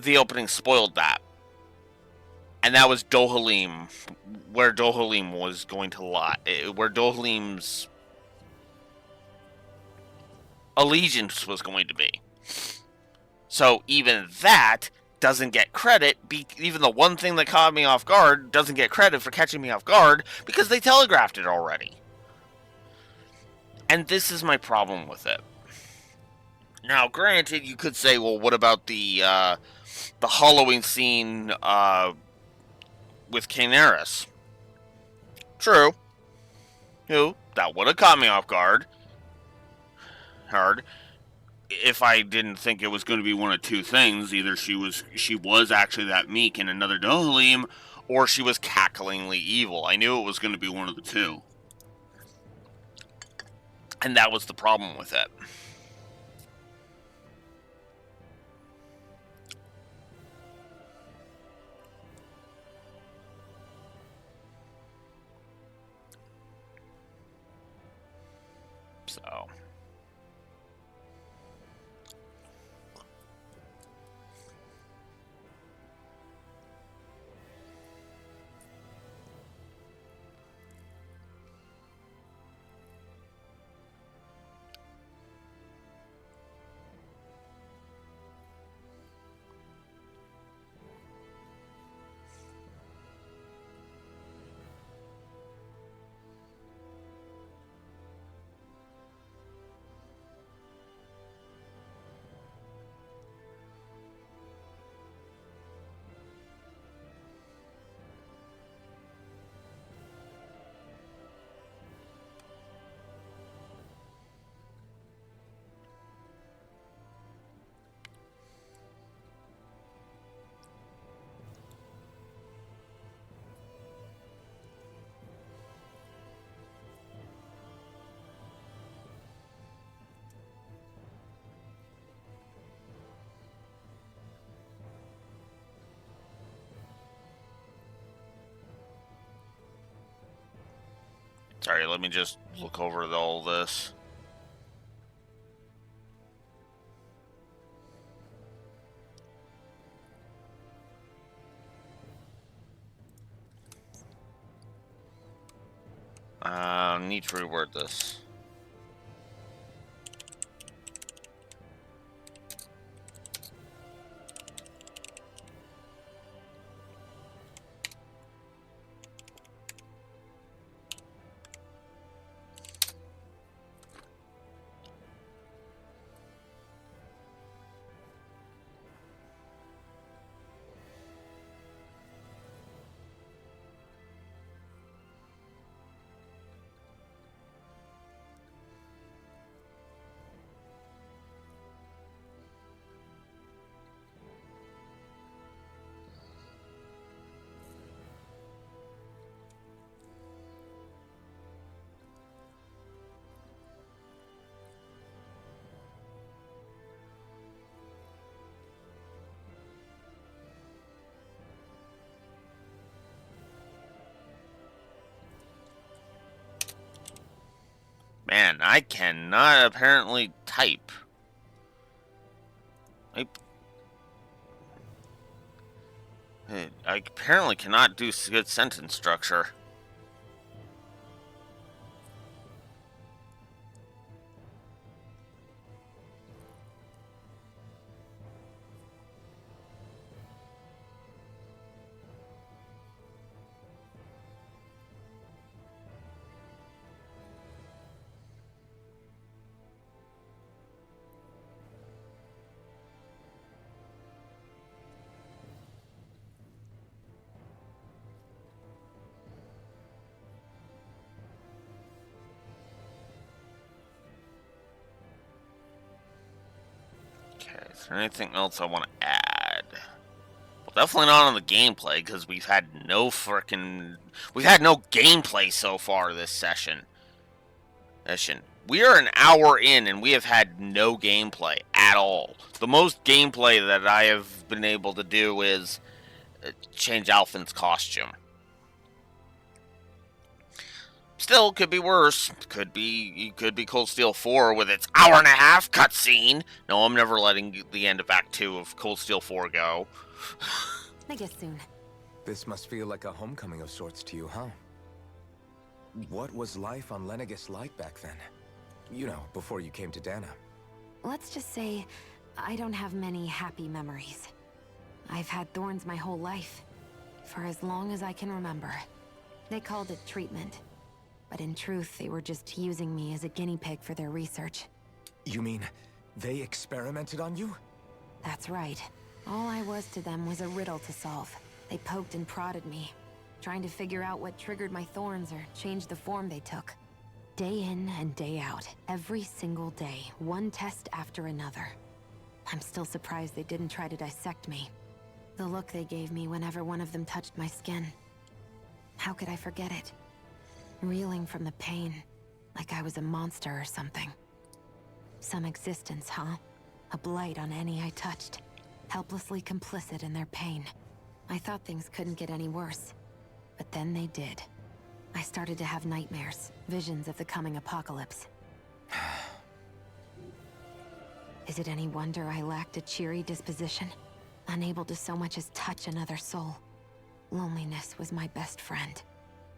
the opening spoiled that. And that was Dohalim, where Dohalim was going to lie, where Dohalim's allegiance was going to be. So even that doesn't get credit, even the one thing that caught me off guard doesn't get credit for catching me off guard because they telegraphed it already. And this is my problem with it. Now, granted, you could say, well, what about the hollowing scene with Kaenerys? True. That would have caught me off guard. Hard. If I didn't think it was going to be one of two things, either she was actually that meek in another Dohalim, or she was cacklingly evil. I knew it was going to be one of the two. And that was the problem with it. So... Sorry, let me just look over all this. Need to reword this. Man, I cannot apparently type. I apparently cannot do good sentence structure. Is there anything else I want to add? Well, definitely not on the gameplay, because we've had no gameplay so far this session. We are an hour in and we have had no gameplay at all. The most gameplay that I have been able to do is change Alphen's costume. Still, could be worse. Could be Cold Steel 4 with its hour and a half cutscene. No, I'm never letting the end of Act 2 of Cold Steel 4 go. I guess soon. This must feel like a homecoming of sorts to you, huh? What was life on Lenegis like back then? You know, before you came to Dana. Let's just say I don't have many happy memories. I've had thorns my whole life, for as long as I can remember. They called it treatment, but in truth, they were just using me as a guinea pig for their research. You mean, they experimented on you? That's right. All I was to them was a riddle to solve. They poked and prodded me, trying to figure out what triggered my thorns or changed the form they took. Day in and day out, every single day, one test after another. I'm still surprised they didn't try to dissect me. The look they gave me whenever one of them touched my skin. How could I forget it? Reeling from the pain, like I was a monster or something. Some existence, huh? A blight on any I touched. Helplessly complicit in their pain. I thought things couldn't get any worse. But then they did. I started to have nightmares, visions of the coming apocalypse. Is it any wonder I lacked a cheery disposition? Unable to so much as touch another soul. Loneliness was my best friend.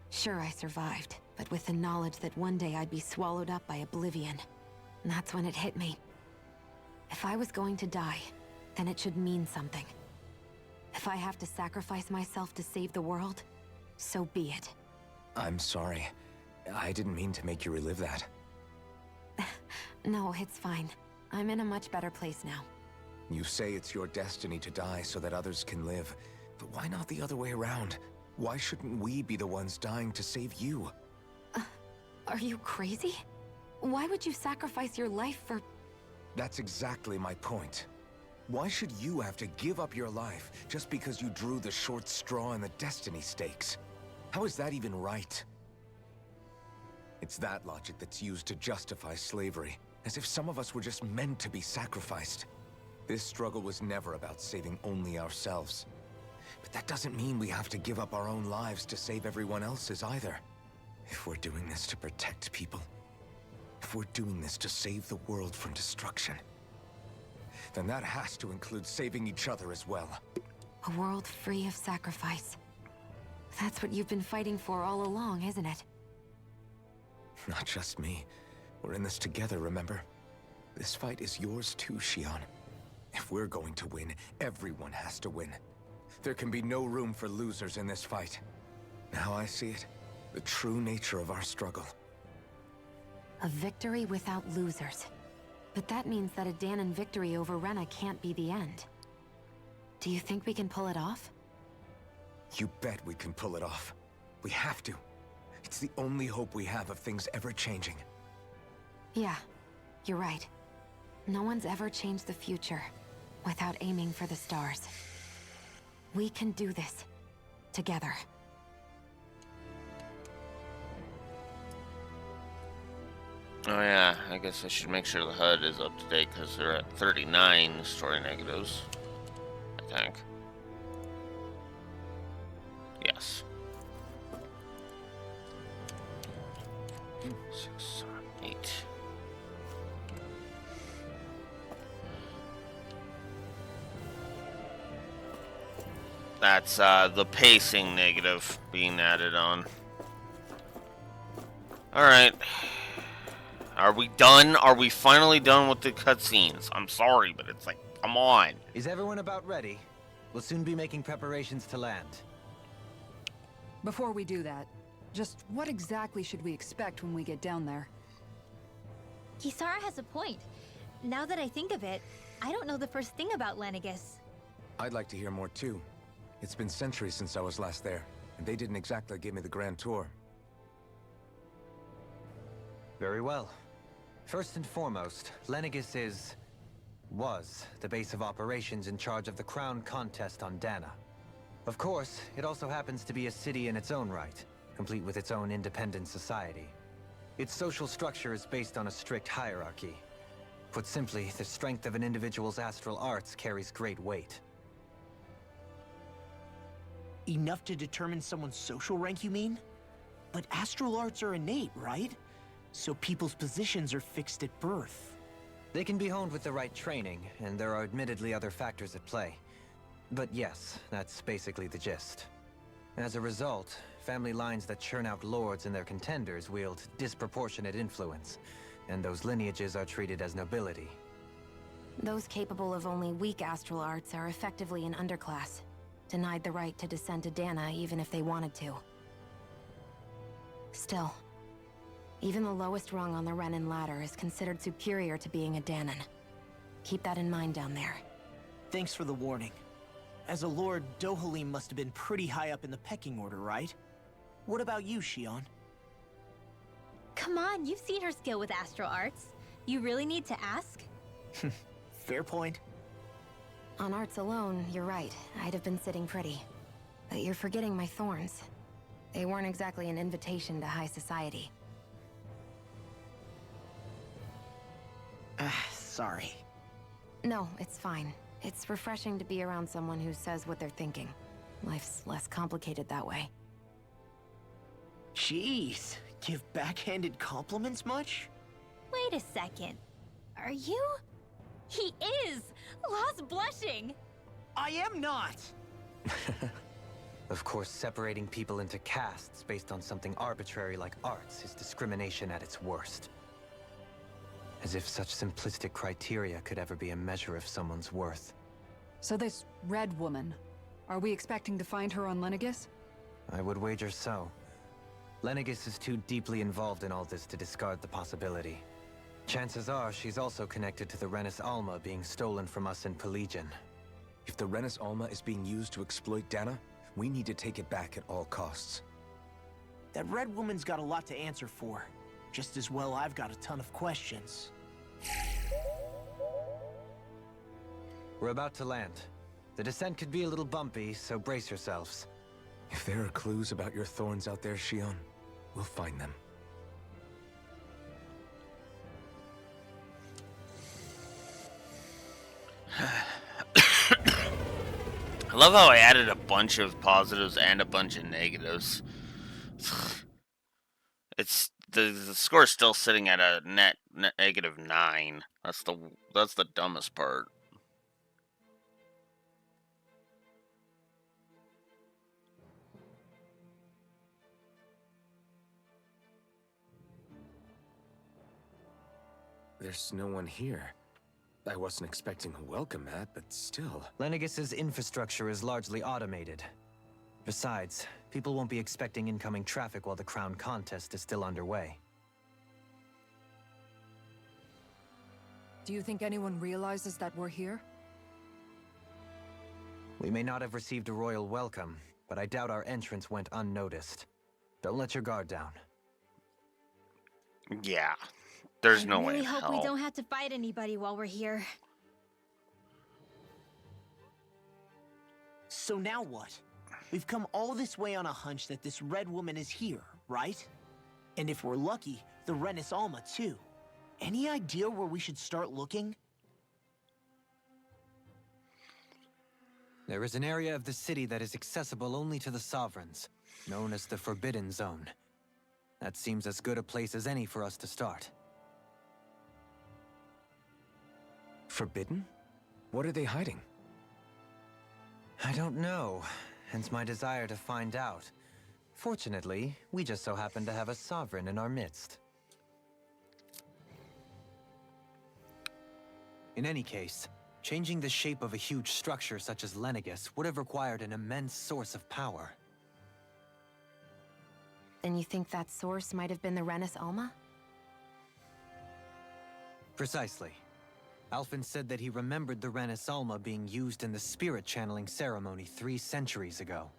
Sure, I survived, but with the knowledge that one day I'd be swallowed up by oblivion. And that's when it hit me. If I was going to die, then it should mean something. If I have to sacrifice myself to save the world, so be it. I'm sorry. I didn't mean to make you relive that. No, it's fine. I'm in a much better place now. You say it's your destiny to die so that others can live. But why not the other way around? Why shouldn't we be the ones dying to save you? Are you crazy? Why would you sacrifice your life for... That's exactly my point. Why should you have to give up your life just because you drew the short straw in the destiny stakes? How is that even right? It's that logic that's used to justify slavery, as if some of us were just meant to be sacrificed. This struggle was never about saving only ourselves. But that doesn't mean we have to give up our own lives to save everyone else's either. If we're doing this to protect people, if we're doing this to save the world from destruction, then that has to include saving each other as well. A world free of sacrifice. That's what you've been fighting for all along, isn't it? Not just me. We're in this together, remember? This fight is yours too, Shion. If we're going to win, everyone has to win. There can be no room for losers in this fight. Now I see it. The true nature of our struggle. A victory without losers. But that means that a Dahnan victory over Rena can't be the end. Do you think we can pull it off? You bet we can pull it off. We have to. It's the only hope we have of things ever changing. Yeah, you're right. No one's ever changed the future without aiming for the stars. We can do this. Together. Oh yeah, I guess I should make sure the HUD is up to date because they're at 39 story negatives, I think. Yes. 6, 7, 8. That's the pacing negative being added on. Alright. Are we done? Are we finally done with the cutscenes? I'm sorry, but it's like, come on. Is everyone about ready? We'll soon be making preparations to land. Before we do that, just what exactly should we expect when we get down there? Kisara has a point. Now that I think of it, I don't know the first thing about Lenegis. I'd like to hear more too. It's been centuries since I was last there, and they didn't exactly give me the grand tour. Very well. First and foremost, Lenegis was the base of operations in charge of the crown contest on Dana. Of course, it also happens to be a city in its own right, complete with its own independent society. Its social structure is based on a strict hierarchy. Put simply, the strength of an individual's astral arts carries great weight. Enough to determine someone's social rank, you mean? But astral arts are innate, right? So people's positions are fixed at birth. They can be honed with the right training, and there are admittedly other factors at play. But yes, that's basically the gist. As a result, family lines that churn out lords and their contenders wield disproportionate influence, and those lineages are treated as nobility. Those capable of only weak astral arts are effectively an underclass, denied the right to descend to Dana even if they wanted to. Still, even the lowest rung on the Renan ladder is considered superior to being a Danan. Keep that in mind down there. Thanks for the warning. As a lord, Dohalim must have been pretty high up in the pecking order, right? What about you, Shion? Come on, you've seen her skill with astral arts. You really need to ask? Fair point. On arts alone, you're right. I'd have been sitting pretty. But you're forgetting my thorns. They weren't exactly an invitation to high society. Sorry. No, it's fine. It's refreshing to be around someone who says what they're thinking. Life's less complicated that way. Jeez, give backhanded compliments much? Wait a second. Are you? He is! Lost blushing! I am not! Of course, separating people into castes based on something arbitrary like arts is discrimination at its worst. As if such simplistic criteria could ever be a measure of someone's worth. So this Red Woman, are we expecting to find her on Lenegis? I would wager so. Lenegis is too deeply involved in all this to discard the possibility. Chances are she's also connected to the Renis Alma being stolen from us in Pelegion. If the Renis Alma is being used to exploit Dana, we need to take it back at all costs. That red woman's got a lot to answer for. Just as well I've got a ton of questions. We're about to land. The descent could be a little bumpy, so brace yourselves. If there are clues about your thorns out there, Shion, we'll find them. I love how I added a bunch of positives and a bunch of negatives. It's the score's still sitting at a net -9. That's the dumbest part. There's no one here. I wasn't expecting a welcome mat, but still. Lenegis's infrastructure is largely automated. Besides, people won't be expecting incoming traffic while the crown contest is still underway. Do you think anyone realizes that we're here? We may not have received a royal welcome, but I doubt our entrance went unnoticed. Don't let your guard down. Yeah. There's no way I really in hope hell. we don't have to fight anybody while we're here. So now what? We've come all this way on a hunch that this red woman is here, right? And if we're lucky, the Renis Alma too. Any idea where we should start looking? There is an area of the city that is accessible only to the Sovereigns, known as the Forbidden Zone. That seems as good a place as any for us to start. Forbidden? What are they hiding? I don't know, hence my desire to find out. Fortunately, we just so happen to have a Sovereign in our midst. In any case, changing the shape of a huge structure such as Lenegis would have required an immense source of power. Then you think that source might have been the Renis Alma? Precisely. Alphen said that he remembered the Renis Alma being used in the spirit channeling ceremony 3 centuries ago.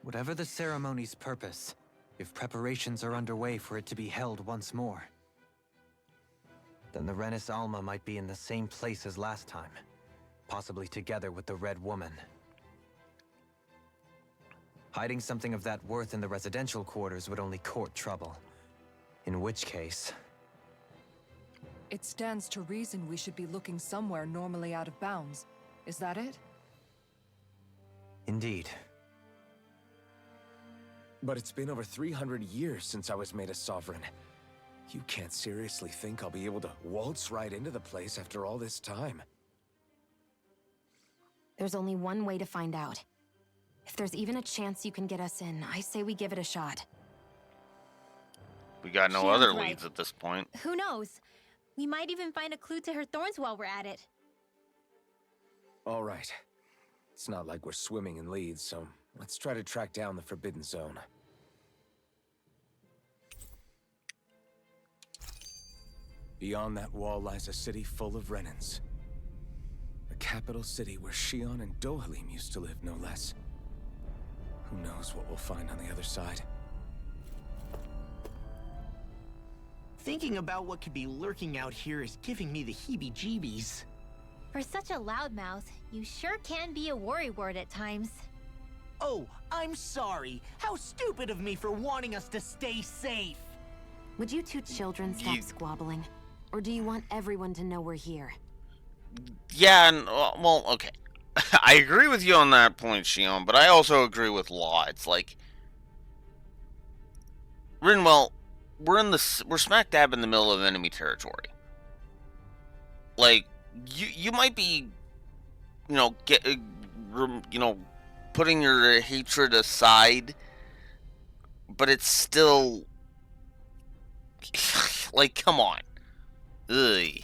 Whatever the ceremony's purpose, if preparations are underway for it to be held once more, then the Renis Alma might be in the same place as last time, possibly together with the Red Woman. Hiding something of that worth in the residential quarters would only court trouble. In which case... It stands to reason we should be looking somewhere normally out of bounds. Is that it? Indeed. But it's been over 300 years since I was made a sovereign. You can't seriously think I'll be able to waltz right into the place after all this time. There's only one way to find out. If there's even a chance you can get us in, I say we give it a shot. We got no Shion's other right. leads at this point. Who knows? We might even find a clue to her thorns while we're at it. All right. It's not like we're swimming in leads, so let's try to track down the Forbidden Zone. Beyond that wall lies a city full of Renans. A capital city where Shion and Dohalim used to live, no less. Who knows what we'll find on the other side? Thinking about what could be lurking out here is giving me the heebie-jeebies. For such a loudmouth, you sure can be a worrywart at times. Oh, I'm sorry. How stupid of me for wanting us to stay safe. Would you two children stop squabbling? Or do you want everyone to know we're here? Yeah, and, well, okay. I agree with you on that point, Shion, but I also agree with Law. It's like... Rinwell, we're smack dab in the middle of enemy territory. Like, you might be, putting your hatred aside, but it's still... like, come on. Ugh.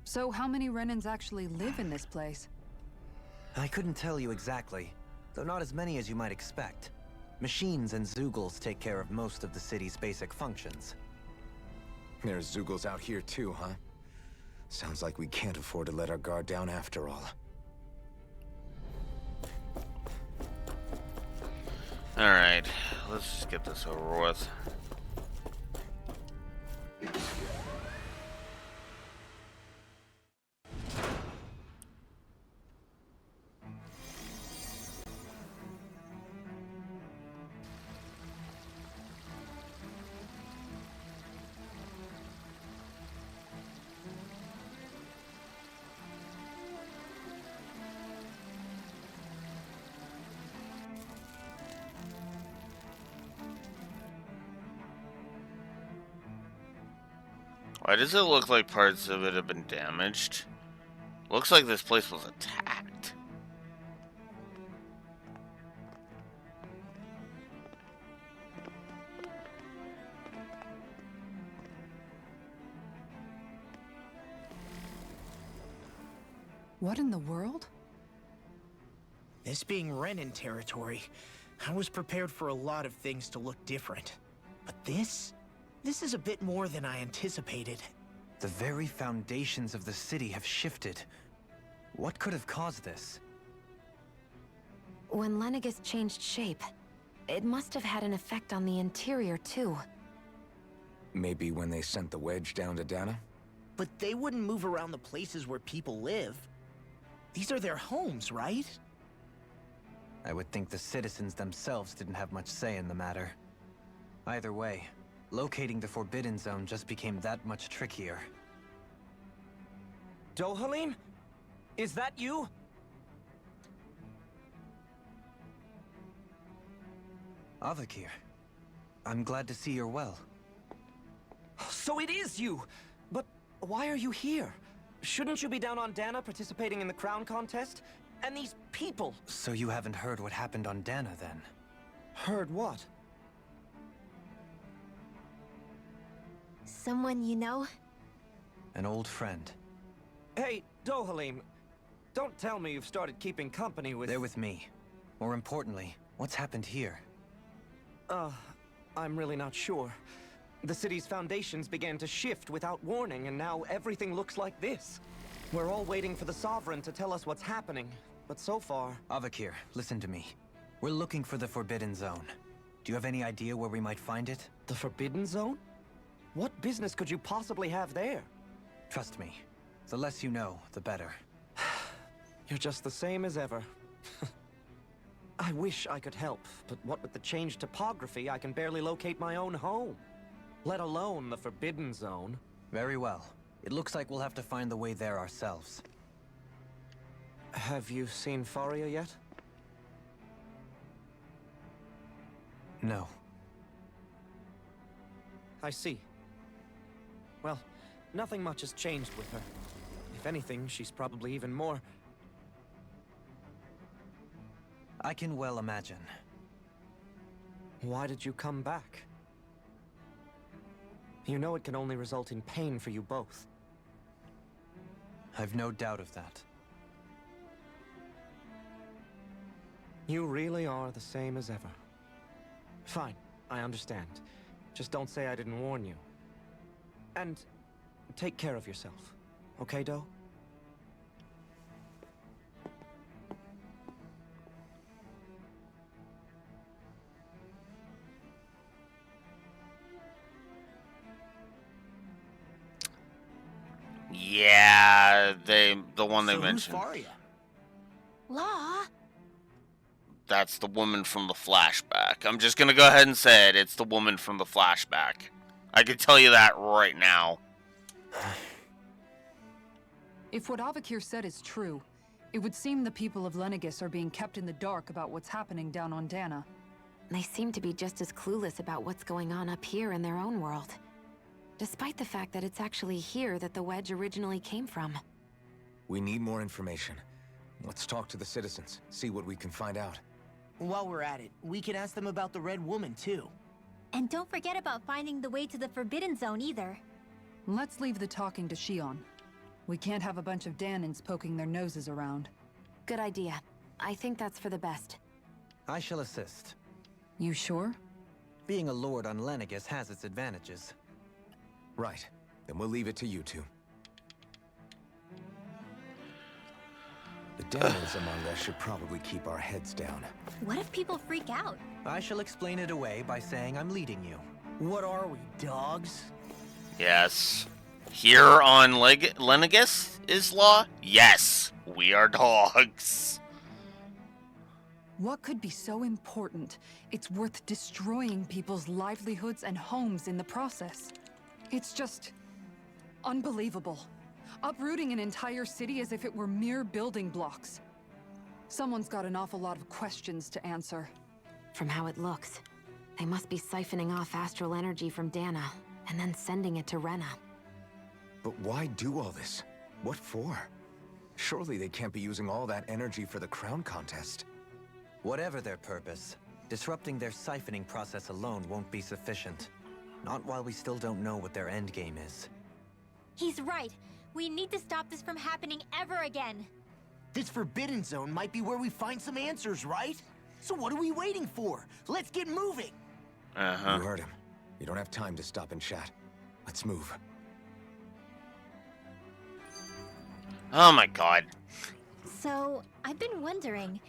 So how many Renans actually live in this place? I couldn't tell you exactly, though not as many as you might expect. Machines and Zeugles take care of most of the city's basic functions. There's Zeugles out here too, huh? Sounds like we can't afford to let our guard down after all. Alright, let's just get this over with. Why does it look like parts of it have been damaged? Looks like this place was attacked. What in the world? This being Renan territory, I was prepared for a lot of things to look different. But this is a bit more than I anticipated. The very foundations of the city have shifted. What could have caused this? When Lenegis changed shape, it must have had an effect on the interior too. Maybe when they sent the wedge down to Dana? But they wouldn't move around the places where people live. These are their homes, right? I would think the citizens themselves didn't have much say in the matter. Either way, locating the Forbidden Zone just became that much trickier. Dohalim? Is that you? Avakir, I'm glad to see you're well. So it is you! But why are you here? Shouldn't you be down on Dana participating in the crown contest? And these people! So you haven't heard what happened on Dana, then? Heard what? Someone you know? An old friend. Hey, Dohalim, don't tell me you've started keeping company with... They're with me. More importantly, what's happened here? I'm really not sure. The city's foundations began to shift without warning, and now everything looks like this. We're all waiting for the Sovereign to tell us what's happening, but so far... Avakir, listen to me. We're looking for the Forbidden Zone. Do you have any idea where we might find it? The Forbidden Zone? What business could you possibly have there? Trust me. The less you know, the better. You're just the same as ever. I wish I could help, but what with the changed topography, I can barely locate my own home. Let alone the Forbidden Zone. Very well. It looks like we'll have to find the way there ourselves. Have you seen Faria yet? No. I see. Well, nothing much has changed with her. If anything, she's probably even more... I can well imagine. Why did you come back? You know it can only result in pain for you both. I've no doubt of that. You really are the same as ever. Fine, I understand. Just don't say I didn't warn you. And take care of yourself, okay, Doe? Yeah, the one they So who's mentioned. Faria? Law? That's the woman from the flashback. I'm just gonna go ahead and say it. It's the woman from the flashback. I can tell you that right now. If what Avakir said is true, it would seem the people of Lenegis are being kept in the dark about what's happening down on Dana. They seem to be just as clueless about what's going on up here in their own world. Despite the fact that it's actually here that the wedge originally came from. We need more information. Let's talk to the citizens, see what we can find out. While we're at it, we can ask them about the Red Woman, too. And don't forget about finding the way to the Forbidden Zone either. Let's leave the talking to Shion. We can't have a bunch of Danins poking their noses around. Good idea. I think that's for the best. I shall assist. You sure? Being a lord on Lenegis has its advantages. Right. Then we'll leave it to you two. The Daemons among us should probably keep our heads down. What if people freak out? I shall explain it away by saying I'm leading you. What are we, dogs? Yes. Here on Lenegis is law? Yes, we are dogs. What could be so important? It's worth destroying people's livelihoods and homes in the process. It's just... unbelievable. Uprooting an entire city as if it were mere building blocks. Someone's got an awful lot of questions to answer. From how it looks, they must be siphoning off astral energy from Dana, and then sending it to Rena. But why do all this? What for? Surely they can't be using all that energy for the crown contest. Whatever their purpose, disrupting their siphoning process alone won't be sufficient. Not while we still don't know what their endgame is. He's right. We need to stop this from happening ever again. This Forbidden Zone might be where we find some answers, right? So what are we waiting for? Let's get moving! Uh-huh. You heard him. You don't have time to stop and chat. Let's move. Oh my god. So, I've been wondering,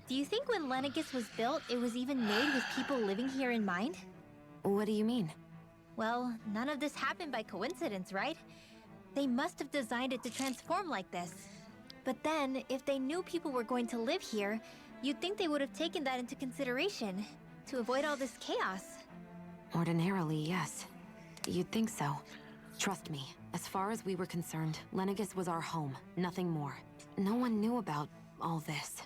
do you think when Lenegis was built, it was even made with people living here in mind? What do you mean? Well, none of this happened by coincidence, right? They must have designed it to transform like this. But then, if they knew people were going to live here, you'd think they would have taken that into consideration to avoid all this chaos. Ordinarily, yes. You'd think so. Trust me, as far as we were concerned, Lenegis was our home, nothing more. No one knew about all this.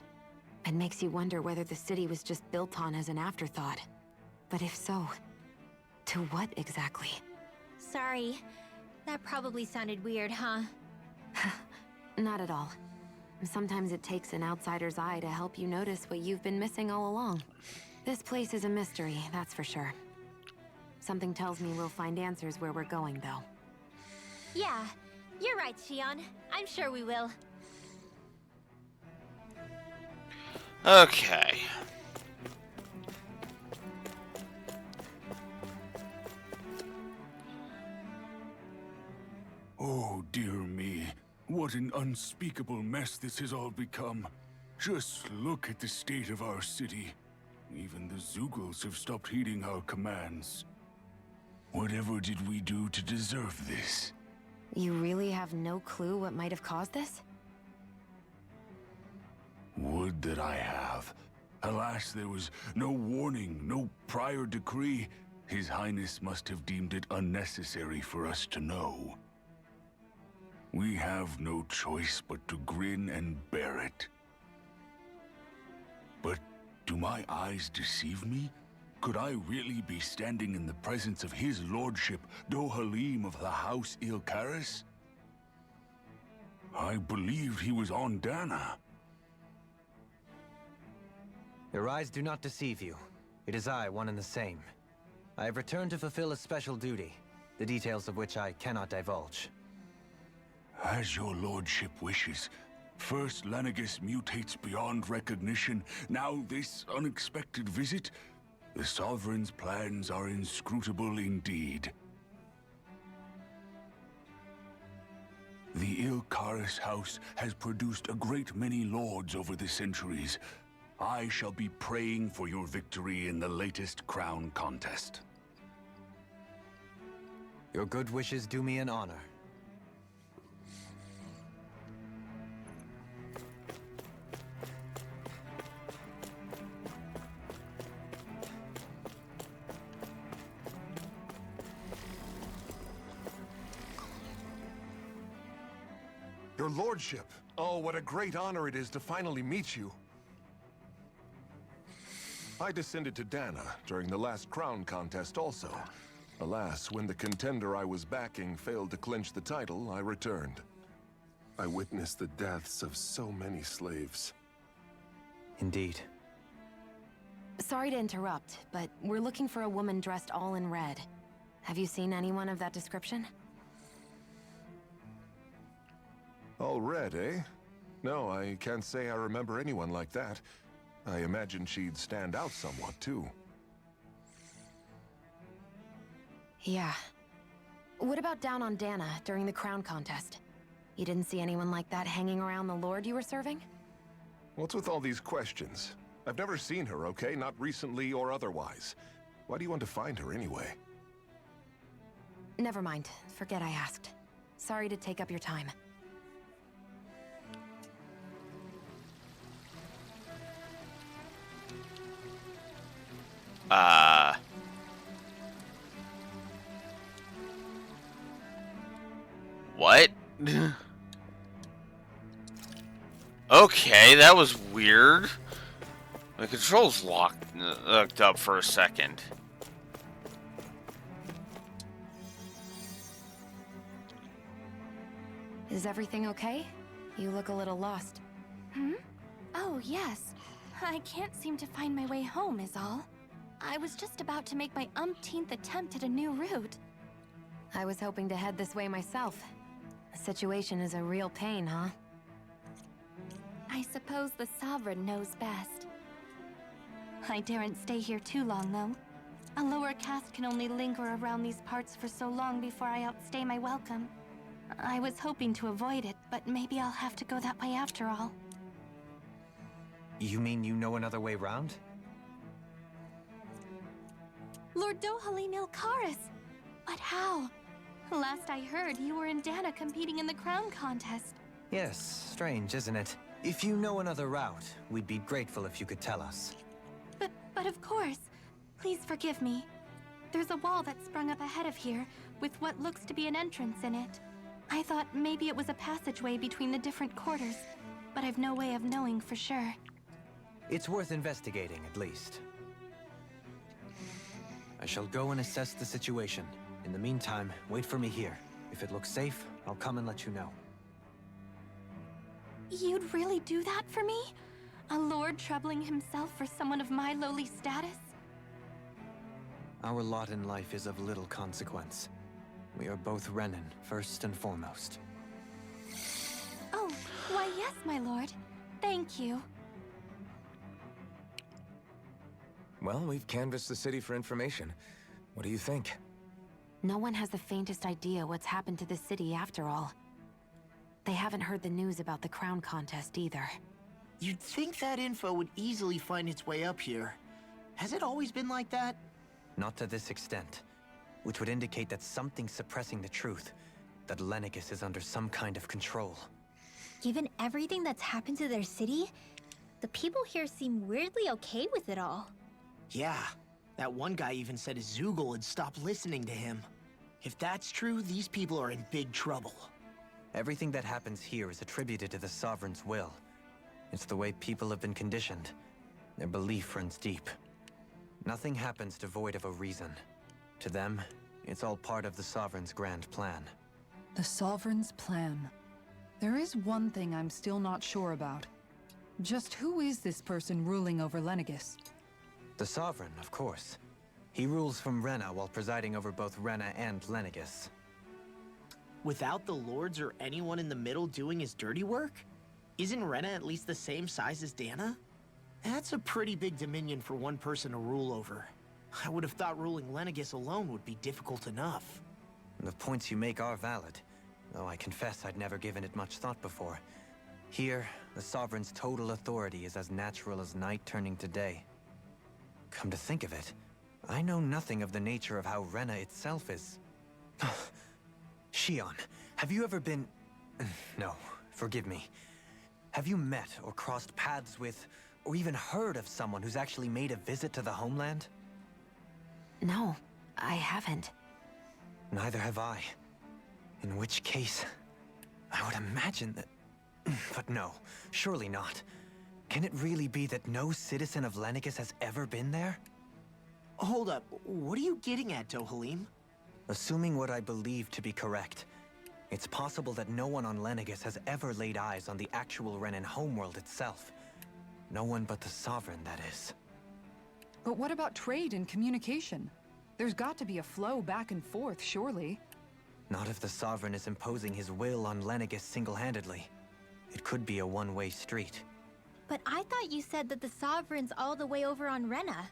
It makes you wonder whether the city was just built on as an afterthought. But if so, to what exactly? Sorry. That probably sounded weird, huh? Not at all. Sometimes it takes an outsider's eye to help you notice what you've been missing all along. This place is a mystery, that's for sure. Something tells me we'll find answers where we're going, though. Yeah, you're right, Shion. I'm sure we will. Okay. Oh, dear me. What an unspeakable mess this has all become. Just look at the state of our city. Even the Zeugles have stopped heeding our commands. Whatever did we do to deserve this? You really have no clue what might have caused this? Would that I have. Alas, there was no warning, no prior decree. His Highness must have deemed it unnecessary for us to know. We have no choice but to grin and bear it. But do my eyes deceive me? Could I really be standing in the presence of his lordship, Dohalim of the House Ilkaris? I believed he was on Dana. Your eyes do not deceive you. It is I, one and the same. I have returned to fulfill a special duty, the details of which I cannot divulge. As your lordship wishes. First Lenegis mutates beyond recognition, now this unexpected visit. The Sovereign's plans are inscrutable indeed. The Ilkaris house has produced a great many lords over the centuries. I shall be praying for your victory in the latest crown contest. Your good wishes do me an honor. Your lordship! Oh, what a great honor it is to finally meet you. I descended to Dana during the last crown contest also. Alas, when the contender I was backing failed to clinch the title, I returned. I witnessed the deaths of so many slaves. Indeed. Sorry to interrupt, but we're looking for a woman dressed all in red. Have you seen anyone of that description? All red, eh? No, I can't say I remember anyone like that. I imagine she'd stand out somewhat, too. Yeah. What about down on Dana during the crown contest? You didn't see anyone like that hanging around the lord you were serving? What's with all these questions? I've never seen her, okay? Not recently or otherwise. Why do you want to find her anyway? Never mind. Forget I asked. Sorry to take up your time. What? Okay, that was weird. The controls locked up for a second. Is everything okay? You look a little lost. Oh, yes. I can't seem to find my way home, is all. I was just about to make my umpteenth attempt at a new route. I was hoping to head this way myself. The situation is a real pain, huh? I suppose the Sovereign knows best. I daren't stay here too long, though. A lower caste can only linger around these parts for so long before I outstay my welcome. I was hoping to avoid it, but maybe I'll have to go that way after all. You mean you know another way round? Lord Dohalim Ilkaris! But how? Last I heard, you were in Dana competing in the crown contest. Yes, strange, isn't it? If you know another route, we'd be grateful if you could tell us. But of course. Please forgive me. There's a wall that sprung up ahead of here, with what looks to be an entrance in it. I thought maybe it was a passageway between the different quarters, but I've no way of knowing for sure. It's worth investigating, at least. I shall go and assess the situation. In the meantime, wait for me here. If it looks safe, I'll come and let you know. You'd really do that for me? A lord troubling himself for someone of my lowly status? Our lot in life is of little consequence. We are both Renan, first and foremost. Oh, why yes, my lord. Thank you. Well, we've canvassed the city for information. What do you think? No one has the faintest idea what's happened to the city after all. They haven't heard the news about the crown contest either. You'd think that info would easily find its way up here. Has it always been like that? Not to this extent, which would indicate that something's suppressing the truth, that Lenegis is under some kind of control. Given everything that's happened to their city, The people here seem weirdly okay with it all. Yeah, that one guy even said his Zoogle had stopped listening to him. If that's true, these people are in big trouble. Everything that happens here is attributed to the Sovereign's will. It's the way people have been conditioned. Their belief runs deep. Nothing happens devoid of a reason. To them, it's all part of the Sovereign's grand plan. The Sovereign's plan. There is one thing I'm still not sure about. Just who is this person ruling over Lenegis? The Sovereign, of course. He rules from Rena while presiding over both Rena and Lenegis. Without the lords or anyone in the middle doing his dirty work? Isn't Rena at least the same size as Dana? That's a pretty big dominion for one person to rule over. I would have thought ruling Lenegis alone would be difficult enough. The points you make are valid, though I confess I'd never given it much thought before. Here, the Sovereign's total authority is as natural as night turning to day. Come to think of it, I know nothing of the nature of how Rena itself is. Shion, have you ever been... No, forgive me. Have you met or crossed paths with, or even heard of someone who's actually made a visit to the homeland? No, I haven't. Neither have I. In which case, I would imagine that... But no, surely not. Can it really be that no citizen of Lenegis has ever been there? Hold up, what are you getting at, Dohalim? Assuming what I believe to be correct, it's possible that no one on Lenegis has ever laid eyes on the actual Renan homeworld itself. No one but the Sovereign, that is. But what about trade and communication? There's got to be a flow back and forth, surely. Not if the Sovereign is imposing his will on Lenegis single-handedly. It could be a one-way street. But I thought you said that the Sovereign's all the way over on Rena.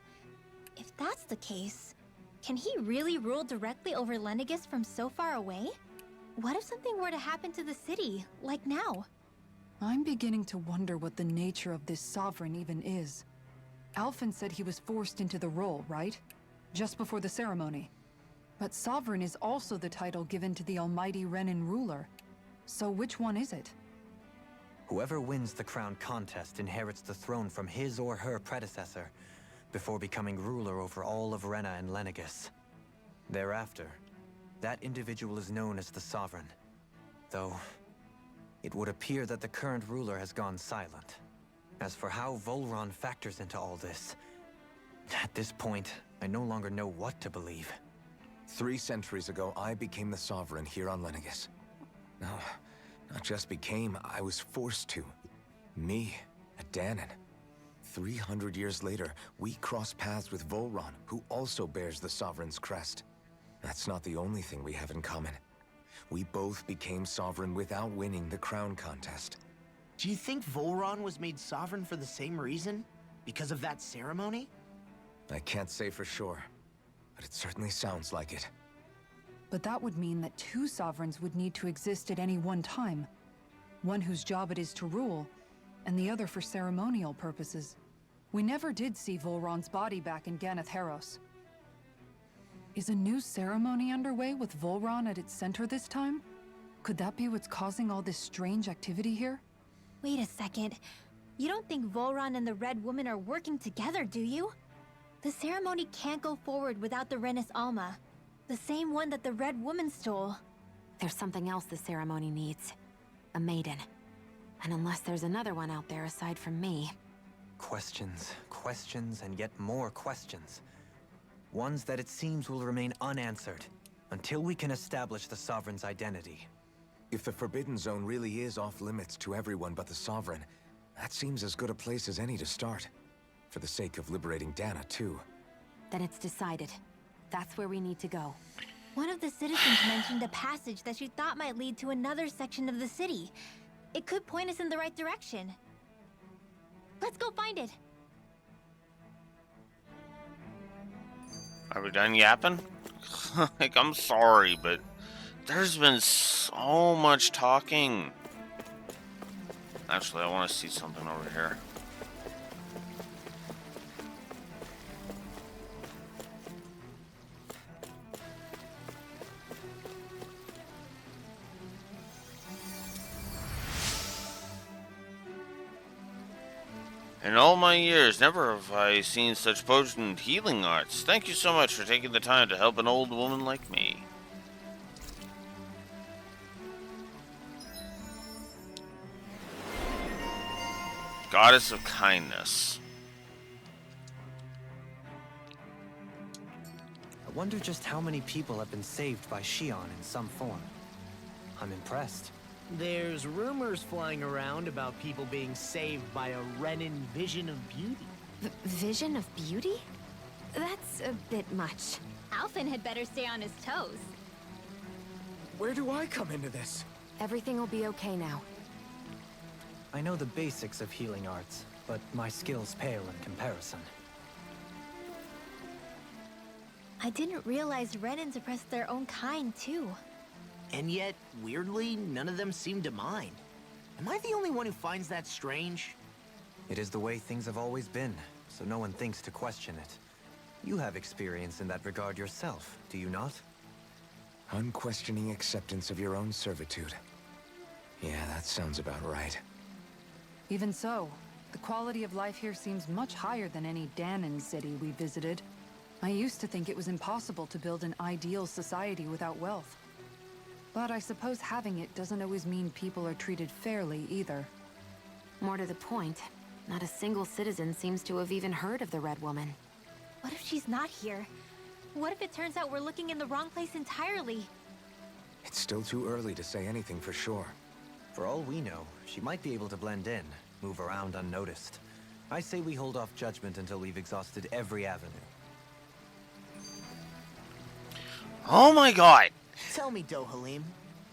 If that's the case, can he really rule directly over Lenegis from so far away? What if something were to happen to the city, like now? I'm beginning to wonder what the nature of this Sovereign even is. Alphen said he was forced into the role, right? Just before the ceremony. But Sovereign is also the title given to the almighty Renan ruler. So which one is it? Whoever wins the crown contest inherits the throne from his or her predecessor, before becoming ruler over all of Rena and Lenegis. Thereafter, that individual is known as the Sovereign. Though, it would appear that the current ruler has gone silent. As for how Volron factors into all this, at this point, I no longer know what to believe. 3 centuries ago, I became the Sovereign here on Lenegis. No, not just became, I was forced to. Me, a Danon. 300 years later, we cross paths with Volron, who also bears the Sovereign's crest. That's not the only thing we have in common. We both became Sovereign without winning the crown contest. Do you think Volron was made Sovereign for the same reason? Because of that ceremony? I can't say for sure, but it certainly sounds like it. But that would mean that 2 Sovereigns would need to exist at any one time. One whose job it is to rule, and the other for ceremonial purposes. We never did see Volron's body back in Ganeth Haros. Is a new ceremony underway with Volron at its center this time? Could that be what's causing all this strange activity here? Wait a second. You don't think Volron and the Red Woman are working together, do you? The ceremony can't go forward without the Renis Alma. The same one that the Red Woman stole. There's something else the ceremony needs. A maiden. And unless there's another one out there aside from me... Questions, questions, and yet more questions. Ones that it seems will remain unanswered, until we can establish the Sovereign's identity. If the Forbidden Zone really is off-limits to everyone but the Sovereign, that seems as good a place as any to start. For the sake of liberating Dana, too. Then it's decided. That's where we need to go. One of the citizens mentioned a passage that she thought might lead to another section of the city. It could point us in the right direction. Let's go find it. Are we done yapping? Like, I'm sorry, but there's been so much talking. Actually, I want to see something over here. In all my years, never have I seen such potent healing arts. Thank you so much for taking the time to help an old woman like me. Goddess of Kindness. I wonder just how many people have been saved by Shion in some form. I'm impressed. There's rumors flying around about people being saved by a Renan vision of beauty. Vision of beauty? That's a bit much. Alphen had better stay on his toes. Where do I come into this? Everything will be okay now. I know the basics of healing arts, but my skills pale in comparison. I didn't realize Renans oppressed their own kind, too. And yet, weirdly, none of them seem to mind. Am I the only one who finds that strange? It is the way things have always been, so no one thinks to question it. You have experience in that regard yourself, do you not? Unquestioning acceptance of your own servitude. Yeah, that sounds about right. Even so, the quality of life here seems much higher than any Dahnan city we visited. I used to think it was impossible to build an ideal society without wealth. But I suppose having it doesn't always mean people are treated fairly either. More to the point, not a single citizen seems to have even heard of the Red Woman. What if she's not here? What if it turns out we're looking in the wrong place entirely? It's still too early to say anything for sure. For all we know, she might be able to blend in, move around unnoticed. I say we hold off judgment until we've exhausted every avenue. Oh my god! Tell me, Dohalim,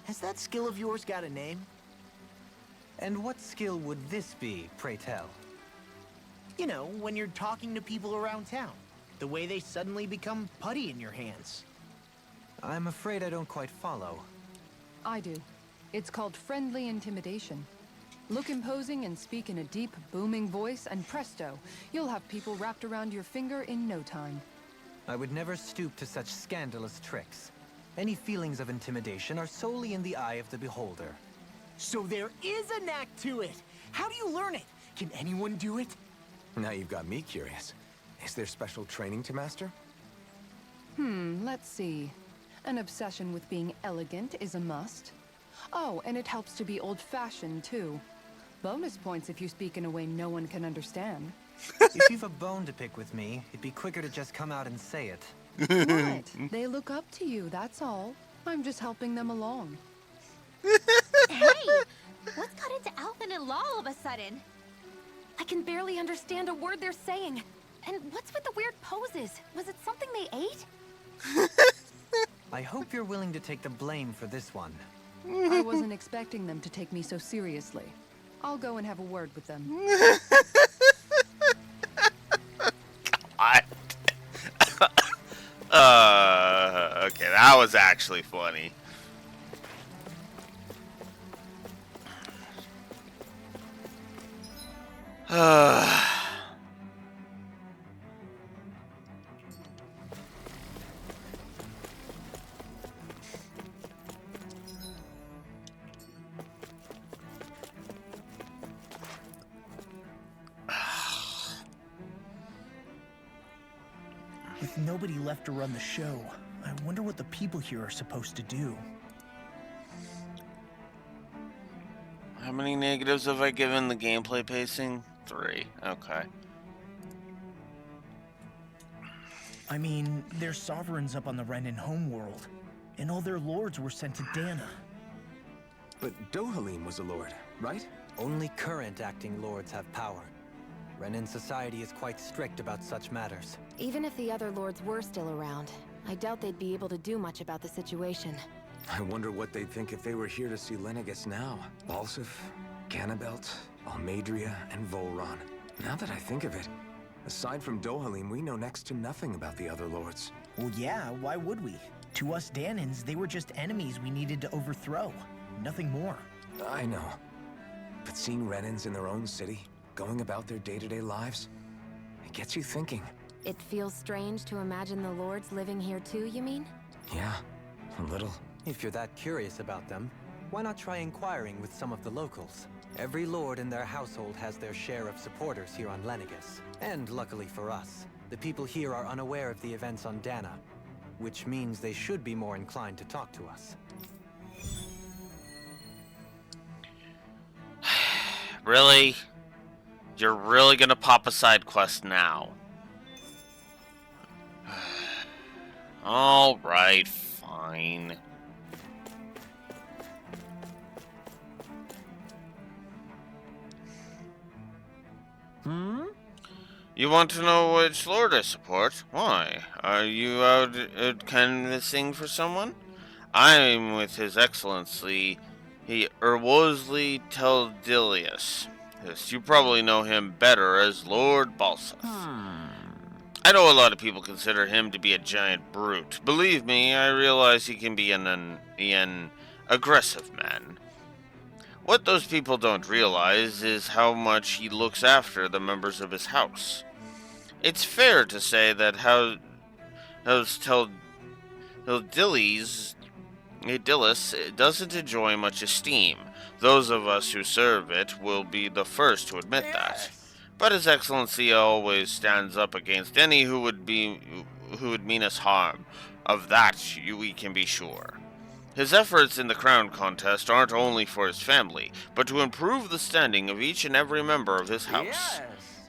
has that skill of yours got a name? And what skill would this be, pray tell? You know, when you're talking to people around town. The way they suddenly become putty in your hands. I'm afraid I don't quite follow. I do. It's called friendly intimidation. Look imposing and speak in a deep, booming voice, and presto, you'll have people wrapped around your finger in no time. I would never stoop to such scandalous tricks. Any feelings of intimidation are solely in the eye of the beholder. So there is a knack to it. How do you learn it? Can anyone do it? Now you've got me curious. Is there special training to master? Let's see. An obsession with being elegant is a must. Oh, and it helps to be old-fashioned, too. Bonus points if you speak in a way no one can understand. If you've a bone to pick with me, it'd be quicker to just come out and say it. What? They look up to you, that's all. I'm just helping them along. Hey! What's got into Alphen and Law all of a sudden? I can barely understand a word they're saying. And what's with the weird poses? Was it something they ate? I hope you're willing to take the blame for this one. I wasn't expecting them to take me so seriously. I'll go and have a word with them. Okay, that was actually funny. With nobody left to run the show, I wonder what the people here are supposed to do. How many negatives have I given the gameplay pacing? 3. Okay. I mean, there's sovereigns up on the Renan homeworld, and all their lords were sent to Dana. But Dohalim was a lord, right? Only current acting lords have power. Renan society is quite strict about such matters. Even if the other lords were still around, I doubt they'd be able to do much about the situation. I wonder what they'd think if they were here to see Lenegis now. Balsif, Ganabelt, Almadria, and Volron. Now that I think of it, aside from Dohalim, we know next to nothing about the other lords. Well, yeah, why would we? To us Danans, they were just enemies we needed to overthrow. Nothing more. I know. But seeing Renans in their own city, going about their day-to-day lives, it gets you thinking. It feels strange to imagine the lords living here too, you mean? Yeah, a little. If you're that curious about them, why not try inquiring with some of the locals? Every lord in their household has their share of supporters here on Lenegis. And luckily for us, the people here are unaware of the events on Dana, which means they should be more inclined to talk to us. Really? You're really gonna pop a side quest now? Alright, fine. You want to know which lord I support? Why? Are you out canvassing for someone? I'm with His Excellency, Erwosley Teldilius. Yes, you probably know him better as Lord Balseth. I know a lot of people consider him to be a giant brute. Believe me, I realize he can be an aggressive man. What those people don't realize is how much he looks after the members of his house. It's fair to say that House Teldilius doesn't enjoy much esteem. Those of us who serve it will be the first to admit that. But His Excellency always stands up against any who would mean us harm. Of that we can be sure. His efforts in the crown contest aren't only for his family, but to improve the standing of each and every member of his house.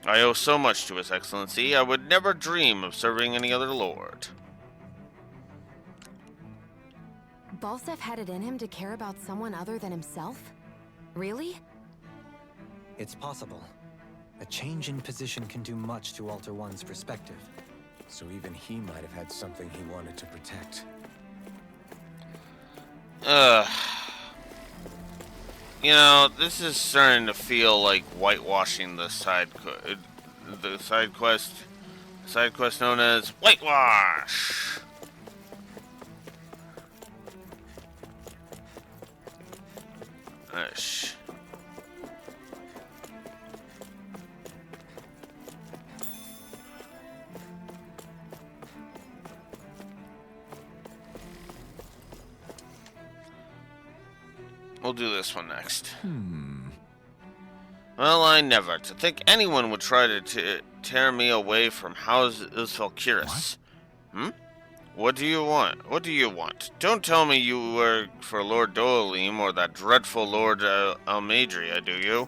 I owe so much to His Excellency, I would never dream of serving any other lord. Balseth had it in him to care about someone other than himself? Really? It's possible. A change in position can do much to alter one's perspective. So even he might have had something he wanted to protect. You know, this is starting to feel like whitewashing the side quest known as Whitewash. Ish. We'll do this one next. Well, I never. To think anyone would try to tear me away from House Valkyris. What do you want? What do you want? Don't tell me you work for Lord Dohalim or that dreadful Lord Almadria, do you?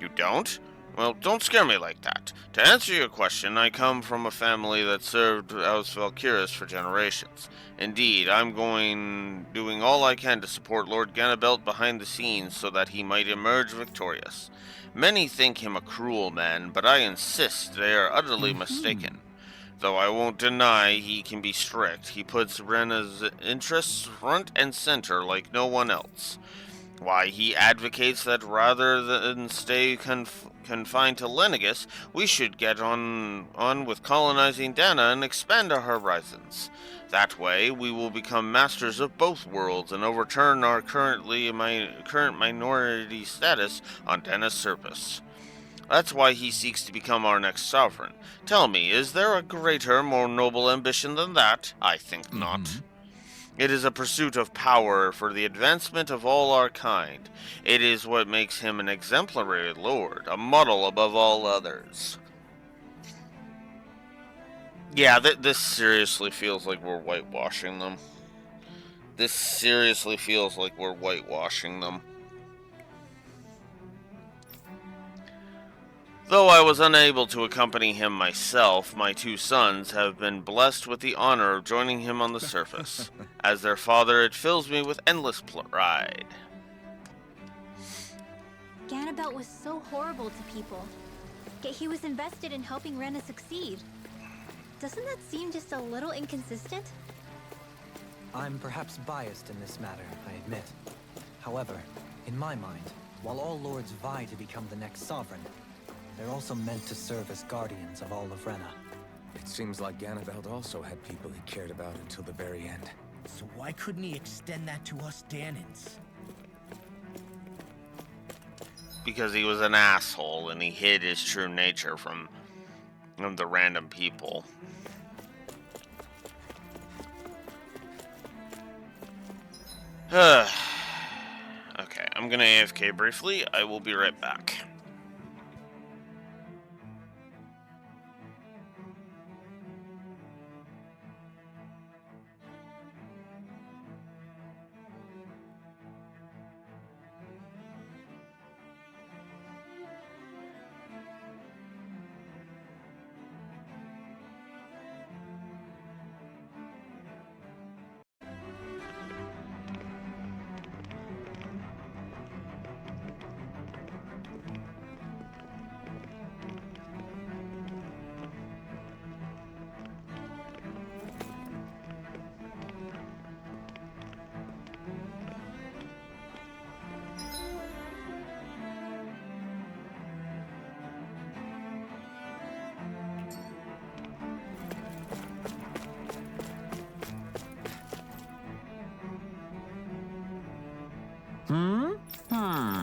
You don't? Well, don't scare me like that. To answer your question, I come from a family that served House Valkyris for generations. Indeed, I'm doing all I can to support Lord Ganabelt behind the scenes so that he might emerge victorious. Many think him a cruel man, but I insist they are utterly mistaken. Though I won't deny he can be strict, he puts Rena's interests front and center like no one else. Why, he advocates that rather than stay confined to Lenegis, we should get on with colonizing Dana and expand our horizons. That way, we will become masters of both worlds and overturn our current minority status on Dana's surface. That's why he seeks to become our next sovereign. Tell me, is there a greater, more noble ambition than that? I think not. It is a pursuit of power for the advancement of all our kind. It is what makes him an exemplary lord, a model above all others. Yeah, this seriously feels like we're whitewashing them. This seriously feels like we're whitewashing them. Though I was unable to accompany him myself, my two sons have been blessed with the honor of joining him on the surface. As their father, it fills me with endless pride. Ganabelt was so horrible to people, yet he was invested in helping Rena succeed. Doesn't that seem just a little inconsistent? I'm perhaps biased in this matter, I admit. However, in my mind, while all lords vie to become the next sovereign, they're also meant to serve as guardians of all of Rena. It seems like Ganabelt also had people he cared about until the very end. So why couldn't he extend that to us Danans? Because he was an asshole and he hid his true nature from the random people. Okay, I'm gonna AFK briefly. I will be right back.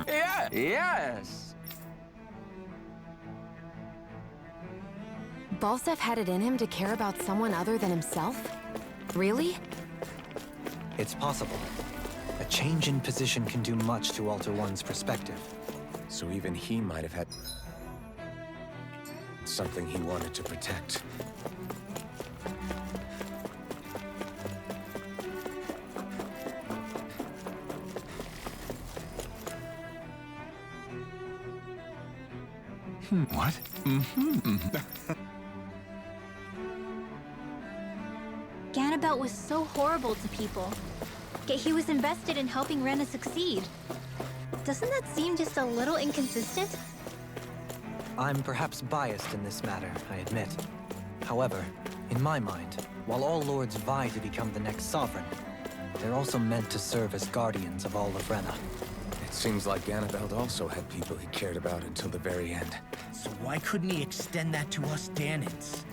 Yeah. Yes. Balsef had it in him to care about someone other than himself? Really? It's possible. A change in position can do much to alter one's perspective. So even he might have had something he wanted to protect. What? Ganabelt was so horrible to people. Yet he was invested in helping Rena succeed. Doesn't that seem just a little inconsistent? I'm perhaps biased in this matter, I admit. However, in my mind, while all lords vie to become the next sovereign, they're also meant to serve as guardians of all of Rena. It seems like Ganabelt also had people he cared about until the very end. So why couldn't he extend that to us Danans?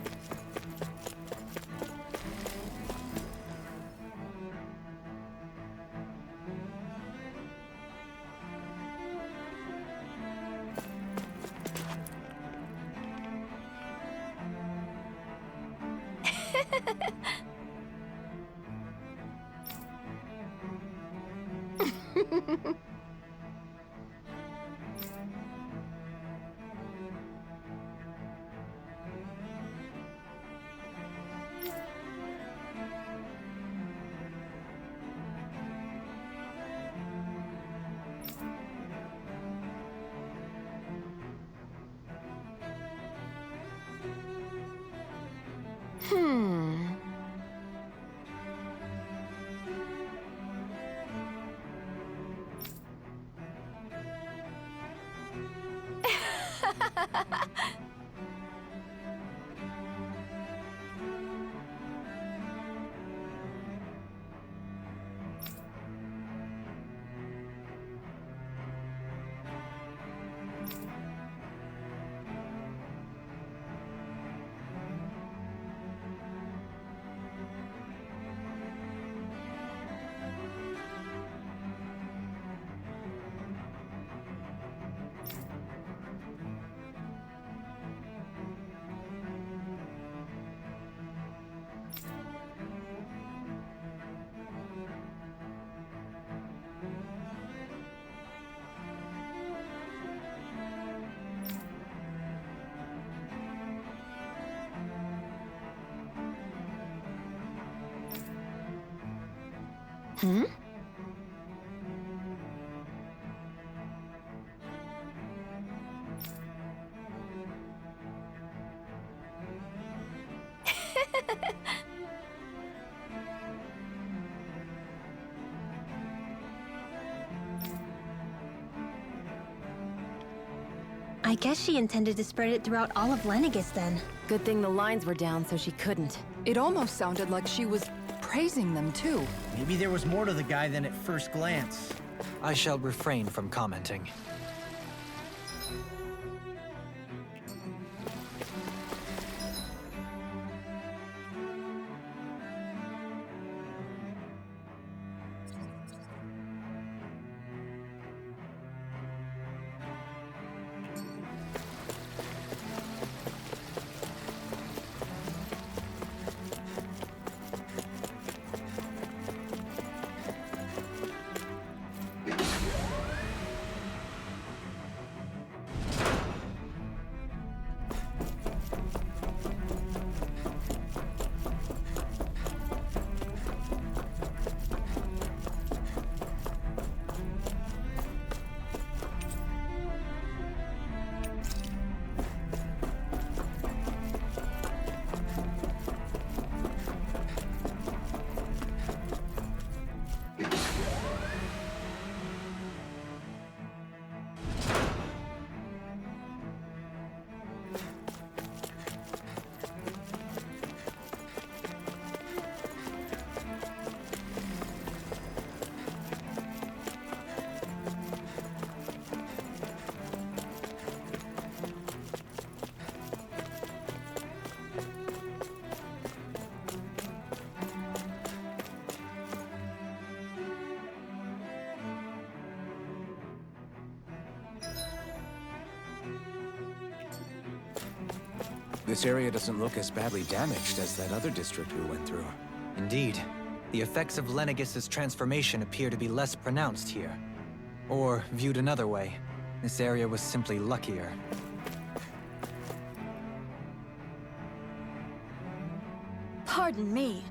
Hmm? I guess she intended to spread it throughout all of Lenegis then. Good thing the lines were down so she couldn't. It almost sounded like she was praising them too. Maybe there was more to the guy than at first glance. I shall refrain from commenting. This area doesn't look as badly damaged as that other district we went through. Indeed. The effects of Lenegis' transformation appear to be less pronounced here. Or, viewed another way, this area was simply luckier. Pardon me.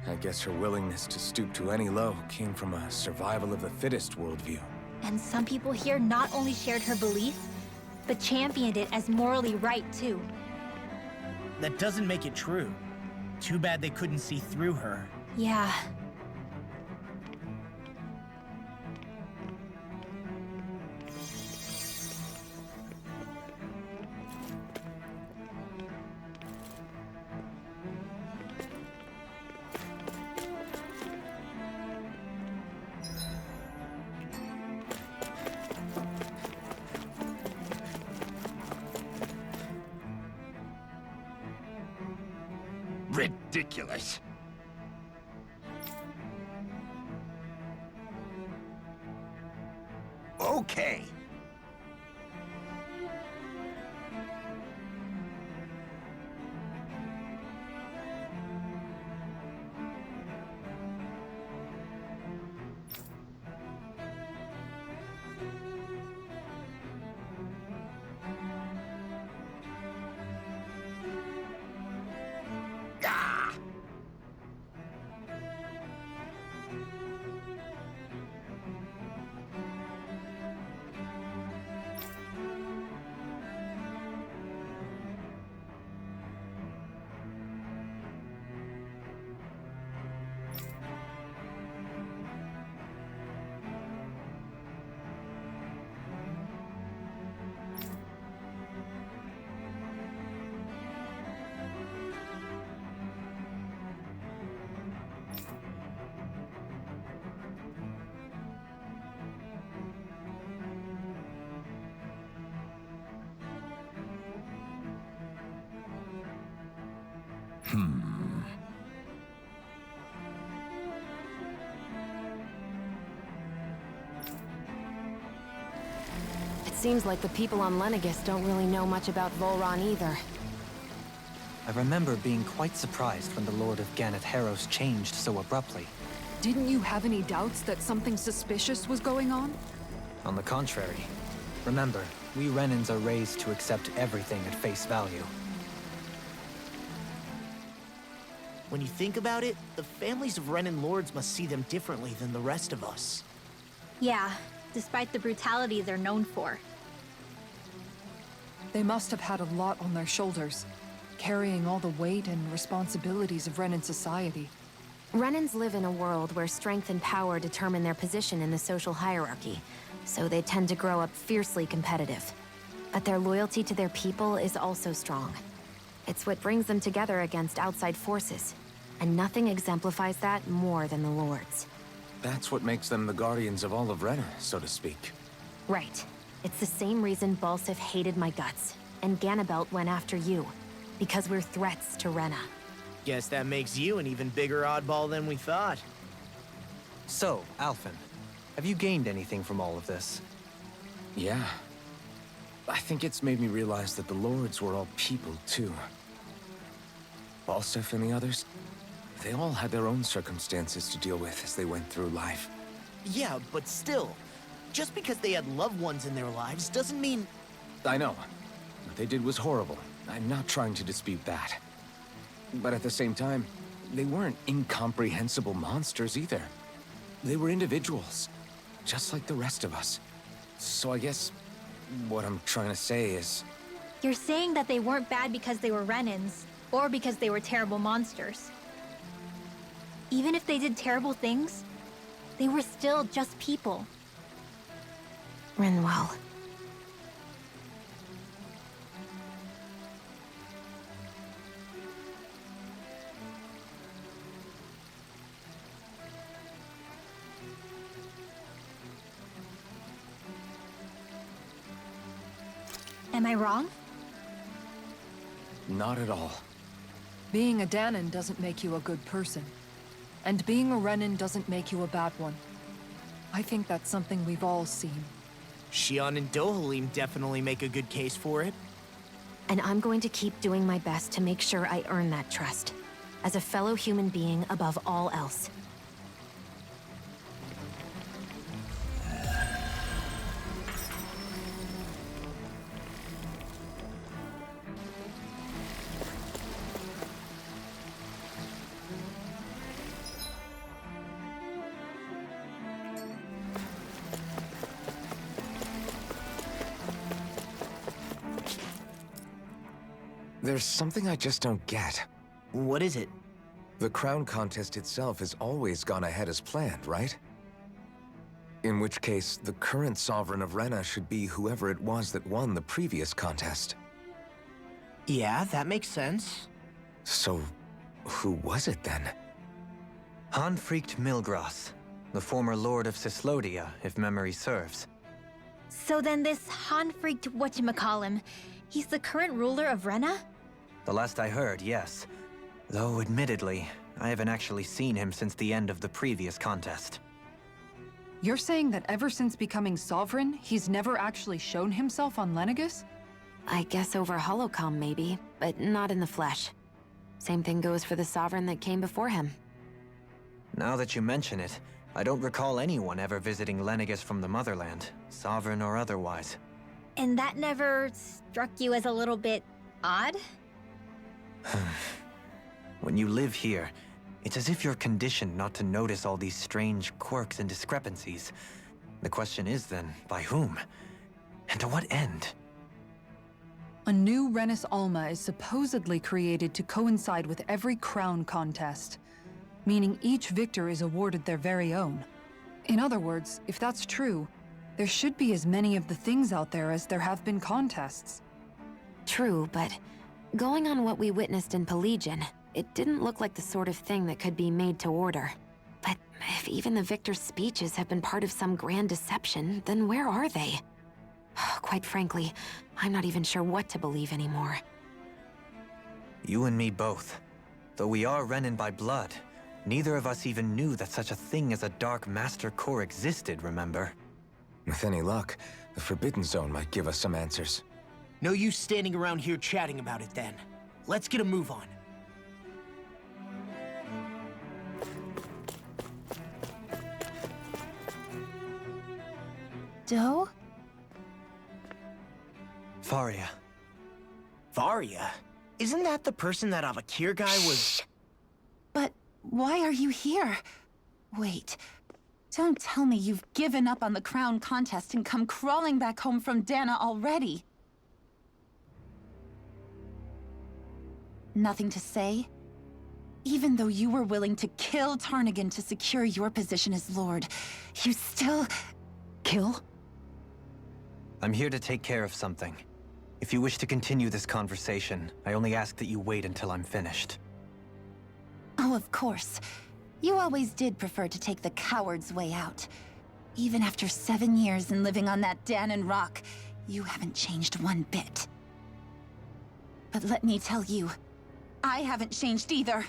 I guess her willingness to stoop to any low came from a survival of the fittest worldview. And some people here not only shared her belief, but championed it as morally right, too. That doesn't make it true. Too bad they couldn't see through her. Yeah. Ridiculous. Okay. It seems like the people on Lenegis don't really know much about Volron either. I remember being quite surprised when the Lord of Ganath Haros changed so abruptly. Didn't you have any doubts that something suspicious was going on? On the contrary. Remember, we Renans are raised to accept everything at face value. When you think about it, the families of Renan lords must see them differently than the rest of us. Yeah, despite the brutality they're known for. They must have had a lot on their shoulders, carrying all the weight and responsibilities of Renan society. Renans live in a world where strength and power determine their position in the social hierarchy, so they tend to grow up fiercely competitive. But their loyalty to their people is also strong. It's what brings them together against outside forces, and nothing exemplifies that more than the Lords. That's what makes them the guardians of all of Rena, so to speak. Right. It's the same reason Balsif hated my guts, and Ganabelt went after you. Because we're threats to Rena. Guess that makes you an even bigger oddball than we thought. So, Alphen, Have you gained anything from all of this? Yeah. I think it's made me realize that the Lords were all people, too. Falstaff and the others, they all had their own circumstances to deal with as they went through life. Yeah, but still, just because they had loved ones in their lives doesn't mean... I know. What they did was horrible. I'm not trying to dispute that. But at the same time, they weren't incomprehensible monsters either. They were individuals, just like the rest of us. So I guess what I'm trying to say is... You're saying that they weren't bad because they were Renans, or because they were terrible monsters. Even if they did terrible things, they were still just people. Rinwell. Am I wrong? Not at all. Being a Dahnan doesn't make you a good person. And being a Renan doesn't make you a bad one. I think that's something we've all seen. Shion and Dohalim definitely make a good case for it. And I'm going to keep doing my best to make sure I earn that trust. As a fellow human being above all else. There's something I just don't get. What is it? The crown contest itself has always gone ahead as planned, right? In which case, the current Sovereign of Rena should be whoever it was that won the previous contest. Yeah, that makes sense. So, who was it then? Hanfrikt Milgras, the former Lord of Cyslodia, if memory serves. So then this Hanfrikt whatchamacallem, he's the current ruler of Rena? The last I heard, yes. Though, admittedly, I haven't actually seen him since the end of the previous contest. You're saying that ever since becoming Sovereign, he's never actually shown himself on Lenegis? I guess over Holocom maybe, but not in the flesh. Same thing goes for the Sovereign that came before him. Now that you mention it, I don't recall anyone ever visiting Lenegis from the Motherland, Sovereign or otherwise. And that never struck you as a little bit odd? When you live here, it's as if you're conditioned not to notice all these strange quirks and discrepancies. The question is then, by whom? And to what end? A new Renis Alma is supposedly created to coincide with every crown contest, meaning each victor is awarded their very own. In other words, if that's true, there should be as many of the things out there as there have been contests. True, but going on what we witnessed in Pelagian, it didn't look like the sort of thing that could be made to order. But if even the victor's speeches have been part of some grand deception, then where are they? Quite frankly, I'm not even sure what to believe anymore. You and me both. Though we are Renan by blood, neither of us even knew that such a thing as a Dark Master Corps existed, remember? With any luck, the Forbidden Zone might give us some answers. No use standing around here chatting about it then. Let's get a move on. Doe? Faria. Varia? Isn't that the person that Avakir guy was... But why are you here? Wait. Don't tell me you've given up on the crown contest and come crawling back home from Dana already. Nothing to say? Even though you were willing to kill Tarnigan to secure your position as Lord, you still... kill? I'm here to take care of something. If you wish to continue this conversation, I only ask that you wait until I'm finished. Oh, of course. You always did prefer to take the coward's way out. Even after 7 years and living on that Dahnan rock, you haven't changed one bit. But let me tell you, I haven't changed either.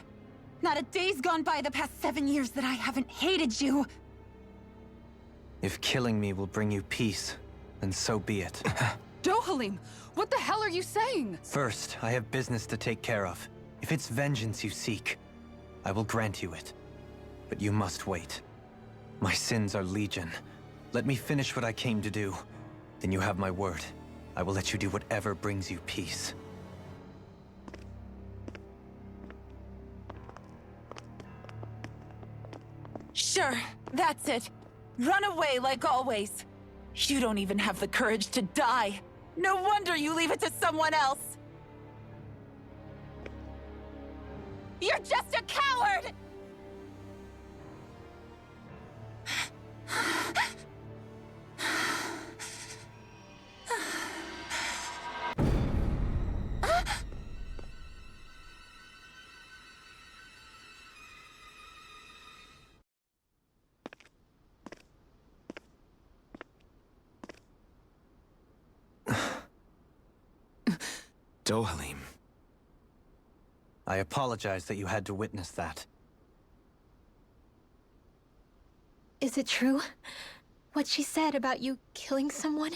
Not a day's gone by the past 7 years that I haven't hated you. If killing me will bring you peace, then so be it. Dohalim, what the hell are you saying? First, I have business to take care of. If it's vengeance you seek, I will grant you it. But you must wait. My sins are legion. Let me finish what I came to do. Then you have my word. I will let you do whatever brings you peace. Sure, that's it. Run away like always. You don't even have the courage to die. No wonder you leave it to someone else. You're just a coward! Dohalim. I apologize that you had to witness that. Is it true? What she said about you killing someone?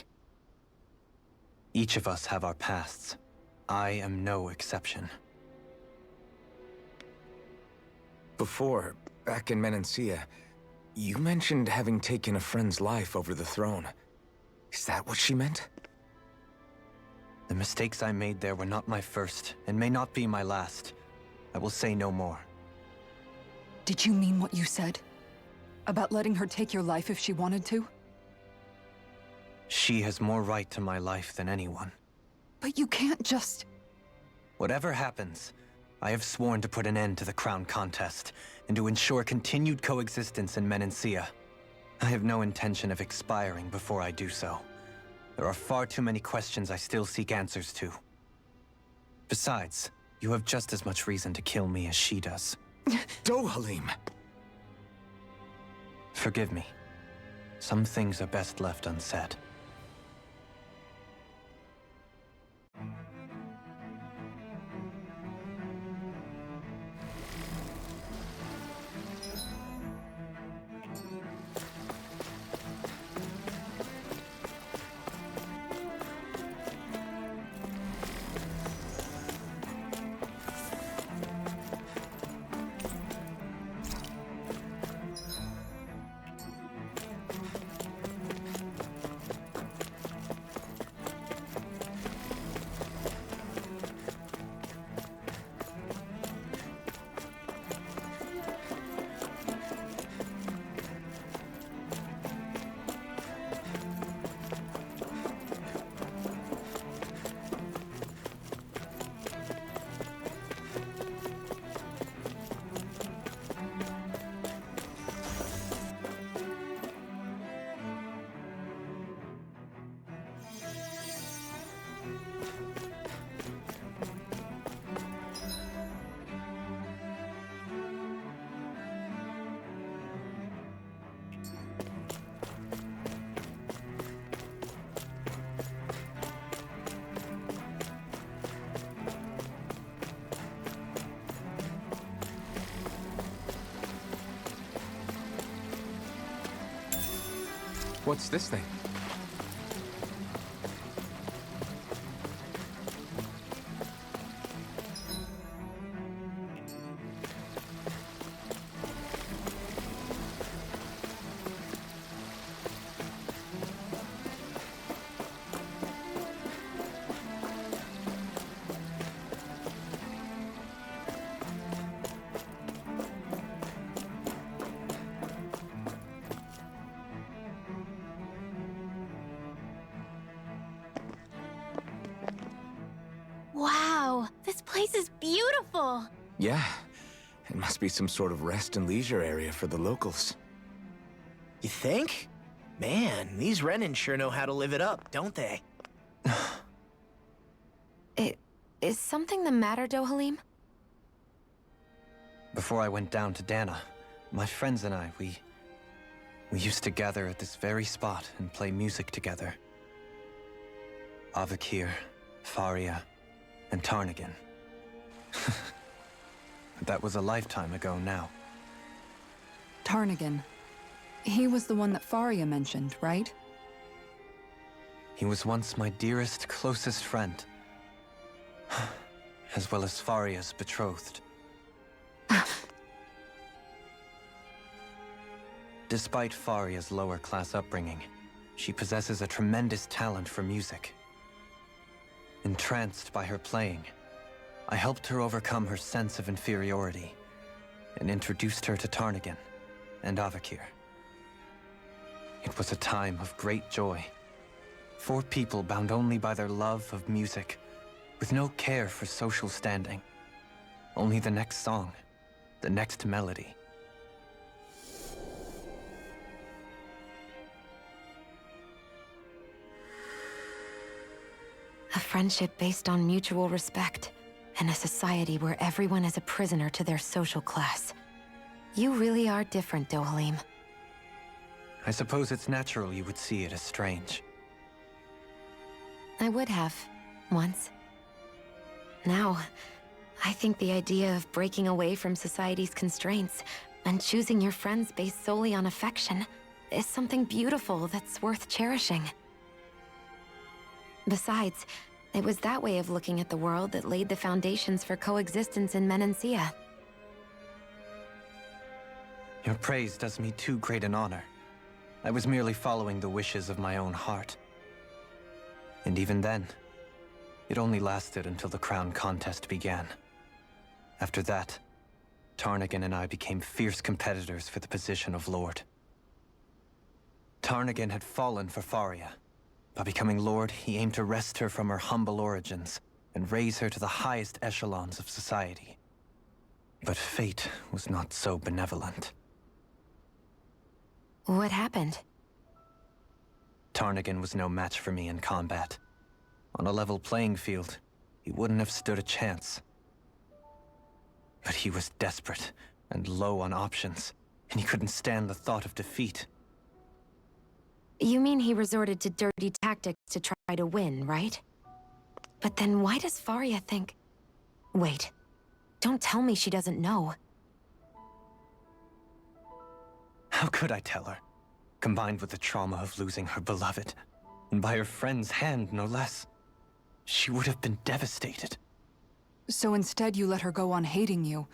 Each of us have our pasts. I am no exception. Before, back in Menancia, you mentioned having taken a friend's life over the throne. Is that what she meant? The mistakes I made there were not my first, and may not be my last. I will say no more. Did you mean what you said? About letting her take your life if she wanted to? She has more right to my life than anyone. But you can't just... Whatever happens, I have sworn to put an end to the crown contest, and to ensure continued coexistence in Menancia. I have no intention of expiring before I do so. There are far too many questions I still seek answers to. Besides, you have just as much reason to kill me as she does. Dohalim! Forgive me. Some things are best left unsaid. What's this thing? Wow, this place is beautiful! Yeah, it must be some sort of rest and leisure area for the locals. You think? Man, these Renan sure know how to live it up, don't they? Is something the matter, Dohalim? Before I went down to Dana, my friends and I, we used to gather at this very spot and play music together. Avakir, Faria, and Tarnigan. But that was a lifetime ago now. Tarnigan. He was the one that Faria mentioned, right? He was once my dearest, closest friend. As well as Faria's betrothed. Despite Faria's lower-class upbringing, she possesses a tremendous talent for music. Entranced by her playing, I helped her overcome her sense of inferiority and introduced her to Tarnagin and Avakir. It was a time of great joy. 4 people bound only by their love of music, with no care for social standing. Only the next song, the next melody. A friendship based on mutual respect, and a society where everyone is a prisoner to their social class. You really are different, Dohalim. I suppose it's natural you would see it as strange. I would have, once. Now, I think the idea of breaking away from society's constraints and choosing your friends based solely on affection is something beautiful that's worth cherishing. Besides, it was that way of looking at the world that laid the foundations for coexistence in Menancia. Your praise does me too great an honor. I was merely following the wishes of my own heart. And even then, it only lasted until the crown contest began. After that, Tarnagin and I became fierce competitors for the position of Lord. Tarnagin had fallen for Faria. By becoming Lord, he aimed to wrest her from her humble origins and raise her to the highest echelons of society. But fate was not so benevolent. What happened? Tarnagin was no match for me in combat. On a level playing field, he wouldn't have stood a chance. But he was desperate and low on options, and he couldn't stand the thought of defeat. You mean he resorted to dirty tactics to try to win, right? But then why does Faria think... Wait, don't tell me she doesn't know. How could I tell her? Combined with the trauma of losing her beloved, and by her friend's hand, no less. She would have been devastated. So instead you let her go on hating you,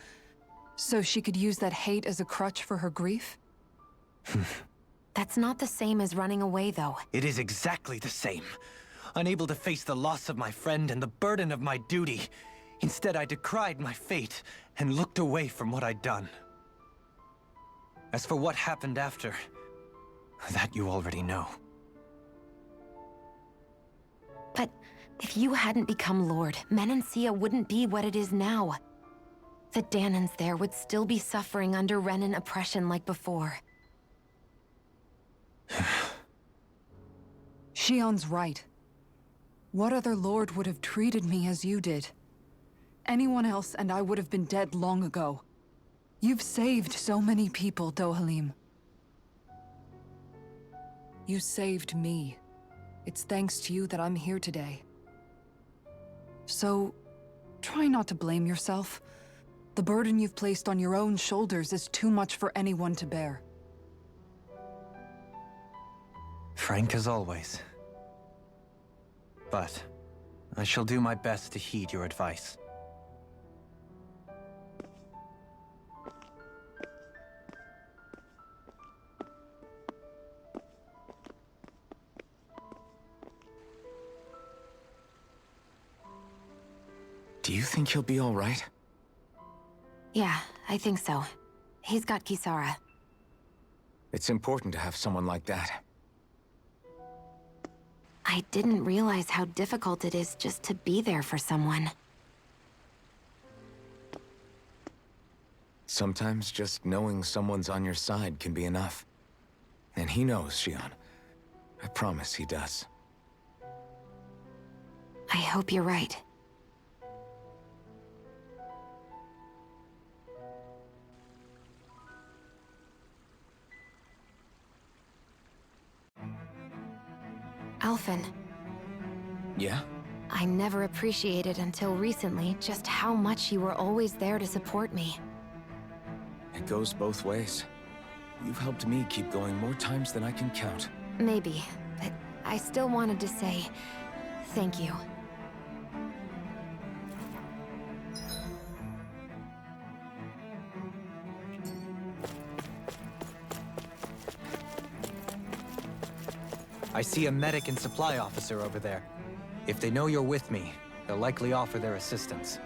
so she could use that hate as a crutch for her grief? That's not the same as running away, though. It is exactly the same. Unable to face the loss of my friend and the burden of my duty. Instead, I decried my fate and looked away from what I'd done. As for what happened after, that you already know. But if you hadn't become Lord, Menancia wouldn't be what it is now. The Dahnans there would still be suffering under Renan oppression like before. Shion's right. What other lord would have treated me as you did? Anyone else and I would have been dead long ago. You've saved so many people, Dohalim. You saved me. It's thanks to you that I'm here today. So, try not to blame yourself. The burden you've placed on your own shoulders is too much for anyone to bear. Frank as always. But I shall do my best to heed your advice. Do you think he'll be all right? Yeah, I think so. He's got Kisara. It's important to have someone like that. I didn't realize how difficult it is just to be there for someone. Sometimes just knowing someone's on your side can be enough. And he knows, Shion. I promise he does. I hope you're right. Alphen. Yeah? I never appreciated until recently just how much you were always there to support me. It goes both ways. You've helped me keep going more times than I can count. Maybe, but I still wanted to say thank you. I see a medic and supply officer over there. If they know you're with me, they'll likely offer their assistance.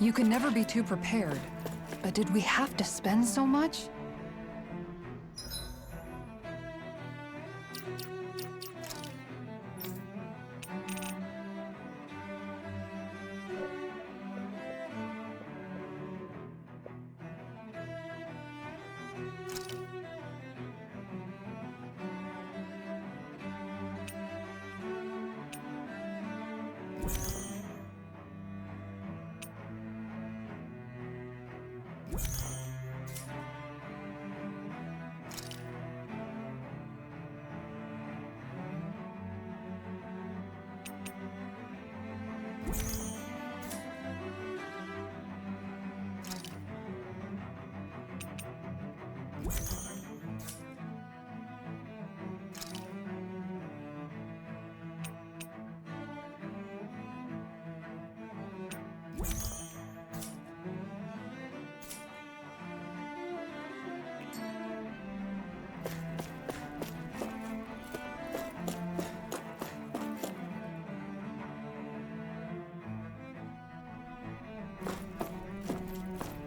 You can never be too prepared. But did we have to spend so much?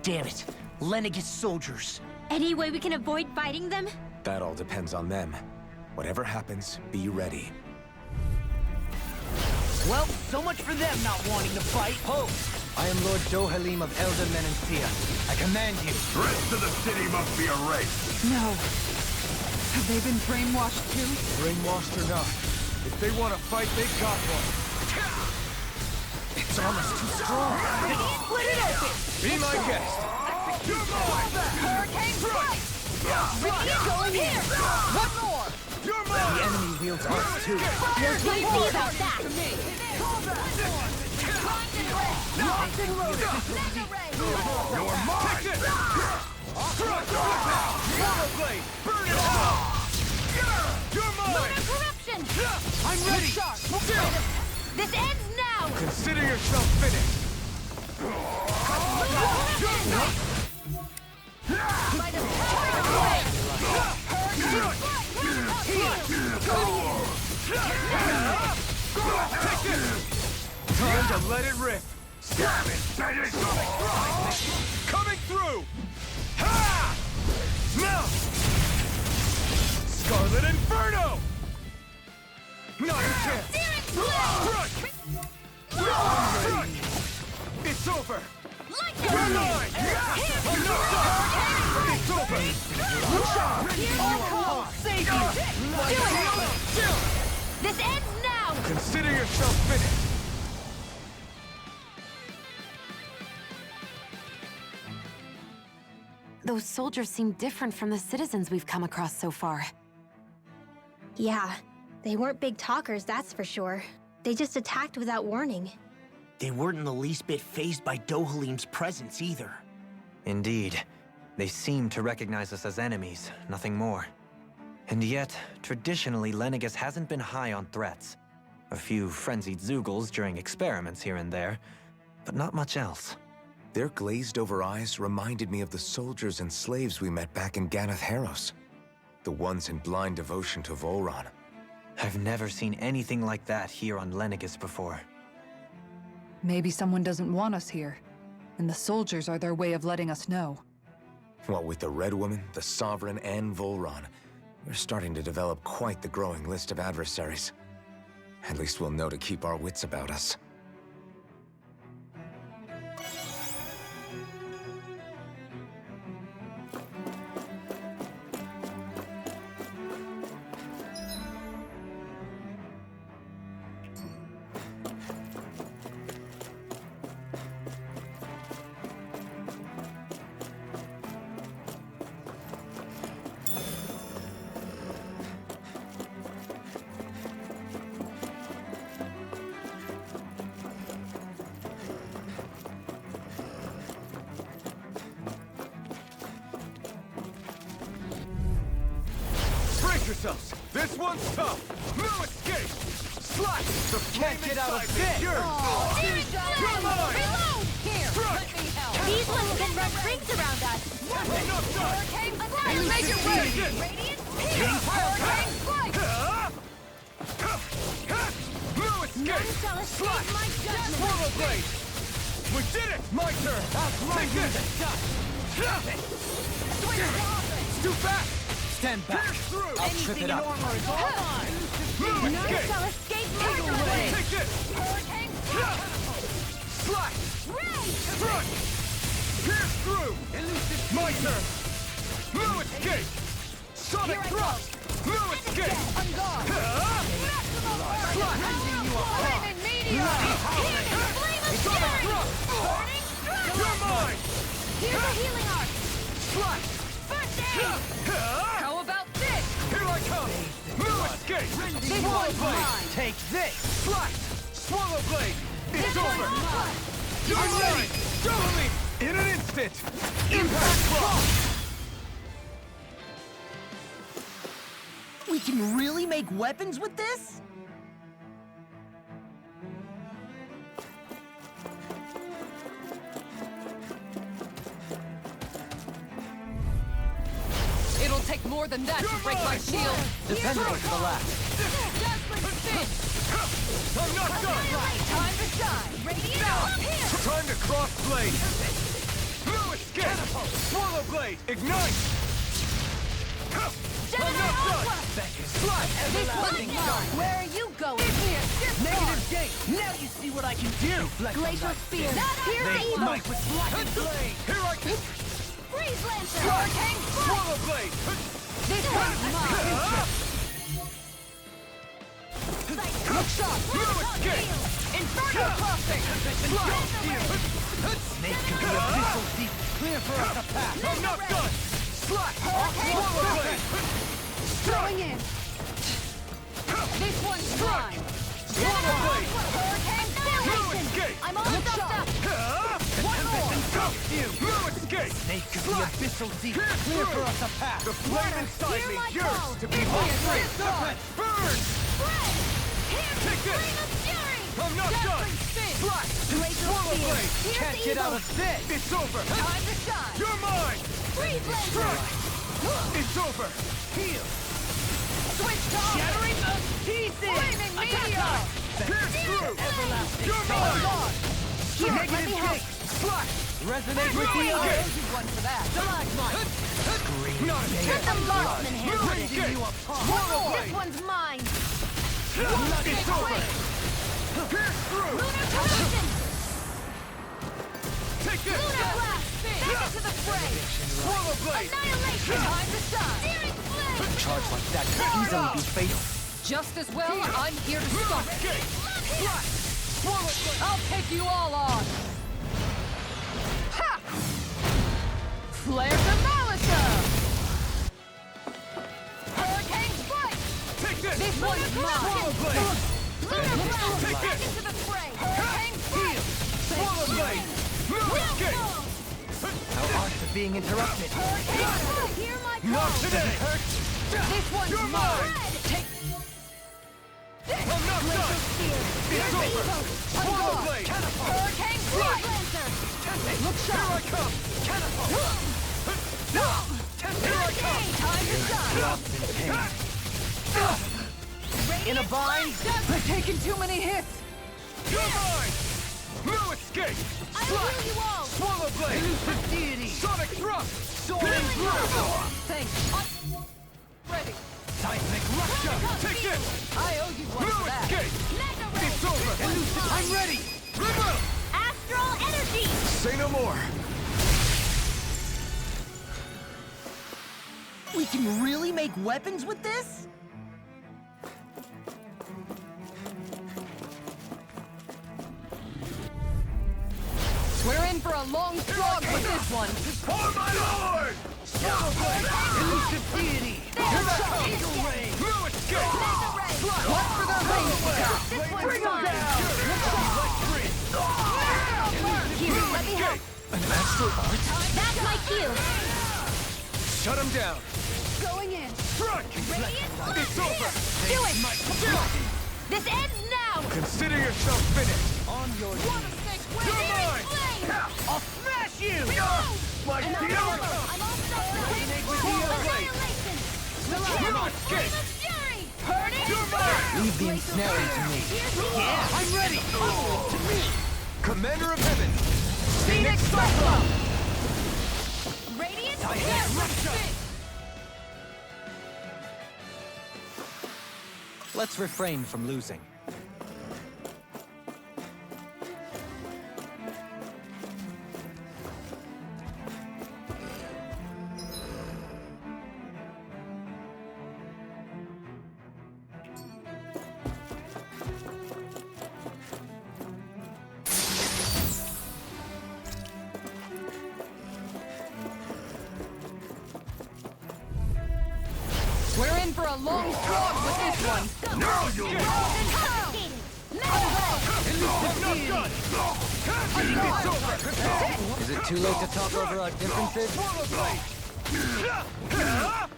Damn it. Lenegis soldiers. Any way we can avoid fighting them? That all depends on them. Whatever happens, be ready. Well, so much for them not wanting to fight. Ho! I am Lord Dohalim of Elder Menancia. I command you. The rest of the city must be erased. No. Have they been brainwashed too? Brainwashed or not, if they want to fight, they got one. Its armor's too strong. Split it open! Be my guest. Hurricane strike! Radiant going here! One more! You're The mine! enemy wields arts too. We'll see about that. Locked and loaded! You're mine! Take it! Swallow blade! Burn it all! You're mine! Corruption! I'm ready! This ends now! Consider yourself finished! Time to let it rip! Damn it! That is Coming through! Ha! Now! Scarlet Inferno! Not a chance! Crush! It's over! You're mine! I'm not done! It's over! Save you! This ends now! Consider yourself finished! Those soldiers seem different from the citizens we've come across so far. Yeah, they weren't big talkers, that's for sure. They just attacked without warning. They weren't in the least bit fazed by Dohalim's presence either. Indeed. They seem to recognize us as enemies, nothing more. And yet, traditionally, Lenegis hasn't been high on threats. A few frenzied Zeugles during experiments here and there, but not much else. Their glazed-over eyes reminded me of the soldiers and slaves we met back in Ganath Haros. The ones in blind devotion to Volron. I've never seen anything like that here on Lenegis before. Maybe someone doesn't want us here, and the soldiers are their way of letting us know. What with the Red Woman, the Sovereign, and Volron, we're starting to develop quite the growing list of adversaries. At least we'll know to keep our wits about us. Brace yourselves! This one's tough! No escape! Slash! The can't get out of this! You're mine! These ones can run rings around us. Enough done! Make it ready! No escape! Slash! Swallow blade! We did it! My turn! Take this! It's too fast! Stand back! I'll trip it up. None shall escape my way. Take this! Slash! Thrust! Pierce through! My turn! No escape! Sonic thrust! No escape! Slash! Sonic thrust! You're mine! Here's a healing arc. Slash! First aid. How about this? Here I come! No escape! Swallow blade! Take this! Slash! Swallow blade! It's over! You're ready! Dohalim! In an instant! Impact block! We can really make weapons with this? It'll take more than that to break my shield. Dependable to the last. I'm not done! Time to shine. Radiant up here. Time to cross blade! No escape! Swallow blade! Ignite! I'm not done! Slash! Where are you going? Negative gate! Now you see what I can do. Glacial Spear. Pierce evil. Knife with blackened blade. Here I come! Freeze Lancer. Hurricane Swallow Blade! This one's mine. Hook shot! No escape! Inferno crossing. Snake could be abyssal deep. Clear for us to pass. I'm not done! Slash! Swallow Blade! Throwing in. This one's mine. Swallow Blade! Hurricane No Annihilation. escape! I'm all stuffed up. One more! No escape! Snake could be abyssal deep. Clear for us to pass. The flame inside Hear me my yearns call. to be hungry! Burn! Spread. Here's the Take this. Flame of Fury. I'm not done! Slash! Glacial Swallow Spear. Blade! Pierce Can't get evil. out of this. It's over! Time to shine. You're mine! Freeze Lancer. Strike! It's over! Heal. Switch target. Shattering the pieces. Flaming Meteor. Pierce through! Everlasting. You're mine! Here, let me help. Slash! Resonate with the Okay. earth. One for that. Stalagmite. Scream. Not Get yet! the Mothman hand. Breaking you apart! This one's mine. It's over! Pierce through! Lunar Collision. Take this! Lunar Blast. Back into the fray. Swallow Blade! Annihilation. Time to shine. Searing Flame. Charge like that could easily be fatal. Just as well, I'm here to No stop it. escape! Slash! Swallow Blade! I'll take you all on. Ha! Flare to Malisa. Hurricane Strike. Take this! This one's Swallow mine. Blade! Lunar Blast. Take Back this! into the fray. Hurricane Strike. Swallow Blade! No escape! Our arts are being interrupted. Hurricane Strike. Hear my call. Not today! This one's You're mine. mine! Take I'm not done! It's over! Swallow Blade! Hurricane Strike. Lancer. Look sharp! Here I come! Catapult! Here I come! Time to shine. In a bind. I've taken too many hits. You're mine! No escape! I will heal you all. Swallow Blade! Elusive deity. Sonic Thrust! Soaring through. Thanks. Ready. Seismic rupture. Take it! I owe you one No for that. escape! Mega Ray. It's over! I'm ready. Remote! Astral Energy. Say no more! We can really make weapons with this? We're in for a long slog with this one. For my lord! Swallow Blade! Elusive deity. Eagle Ray! No escape! One for the race. This one's Bring him mine. down! Here, let me help. An astral art? That's my cue. Shut him down! Going in. Strike! Radiant It's over! Do it. This ends now. Consider yourself finished! On your You're mine! Flame. I'll smash you! My I'm all deal! Renegade with the Annihilation. No escape! Flame of Fury. Burning. You're mine! Leave the ensnaring to me. Yeah, I'm ready. To me. Commander of Heaven! Phoenix Cyclone. Radiant Let's refrain from losing. We're in for a long slog with this one. Now you'll I'm not done! It's over! Is it too late to talk over our differences? Swallow Blade!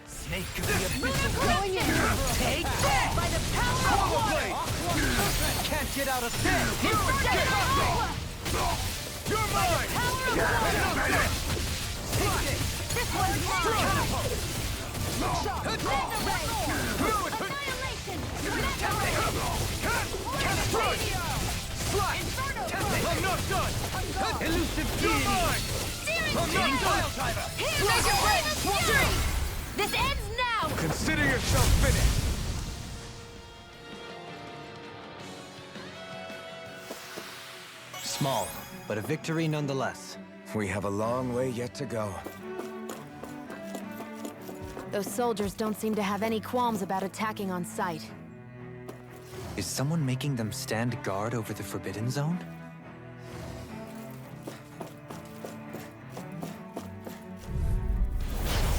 Snake could be abyssal. going in. Take that! By the power of Swallow water. Blade! Can't get out of this. You're mine! This one's mine. Annihilation. I'm not done! Elusive You're deity. mine! I'm not done! This ends now. Consider yourself finished! Small, but a victory nonetheless. We have a long way yet to go. Those soldiers don't seem to have any qualms about attacking on sight. Is someone making them stand guard over the Forbidden Zone?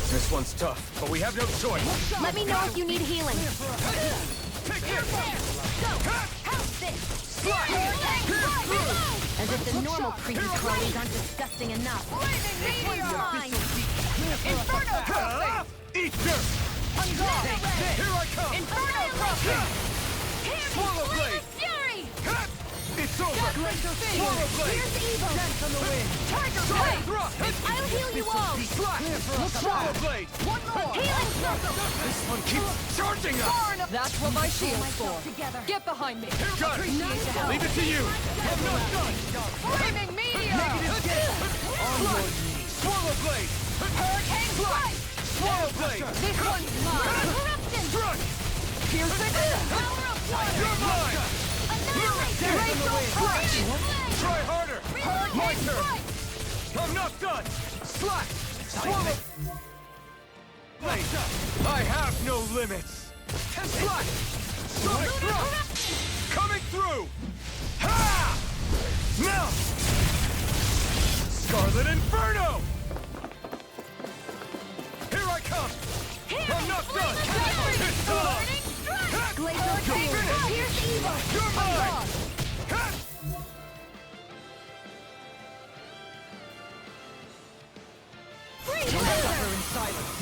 This one's tough, but we have no choice. Let me know if you need healing. As if the normal creepy crawlies aren't disgusting enough. This one's mine! Inferno crossing! Eat dirt! Here I come! Inferno crossing! Swallow blade! Fury! It's over! Swallow blade! Here's evil! Dance on the wind! Tiger Swallow blade! thrust! I'll heal you all! Swallow blade! One more! Healing circle! This one keeps charging us! That's what my shield's for. Get behind me. Got it! Leave it to you! I'm not done! Flaming meteor! Negative gain! On your knees! Swallow blade! Hurricane strike! Swallow blade! This one's mine! Corruption! Thrust! Piercing! Power of water! You're mine! Annihilation! Racial crush! Try harder! My Hurricane turn! strike! I'm not done! Slash! Swallow! Blade! I have no limits! Slash! Sonic thrust! Coming through! Ha! Now! Scarlet Inferno! Here I come! I'm not done! It's on! Glacial King! Here's evil! You're mine! Ha!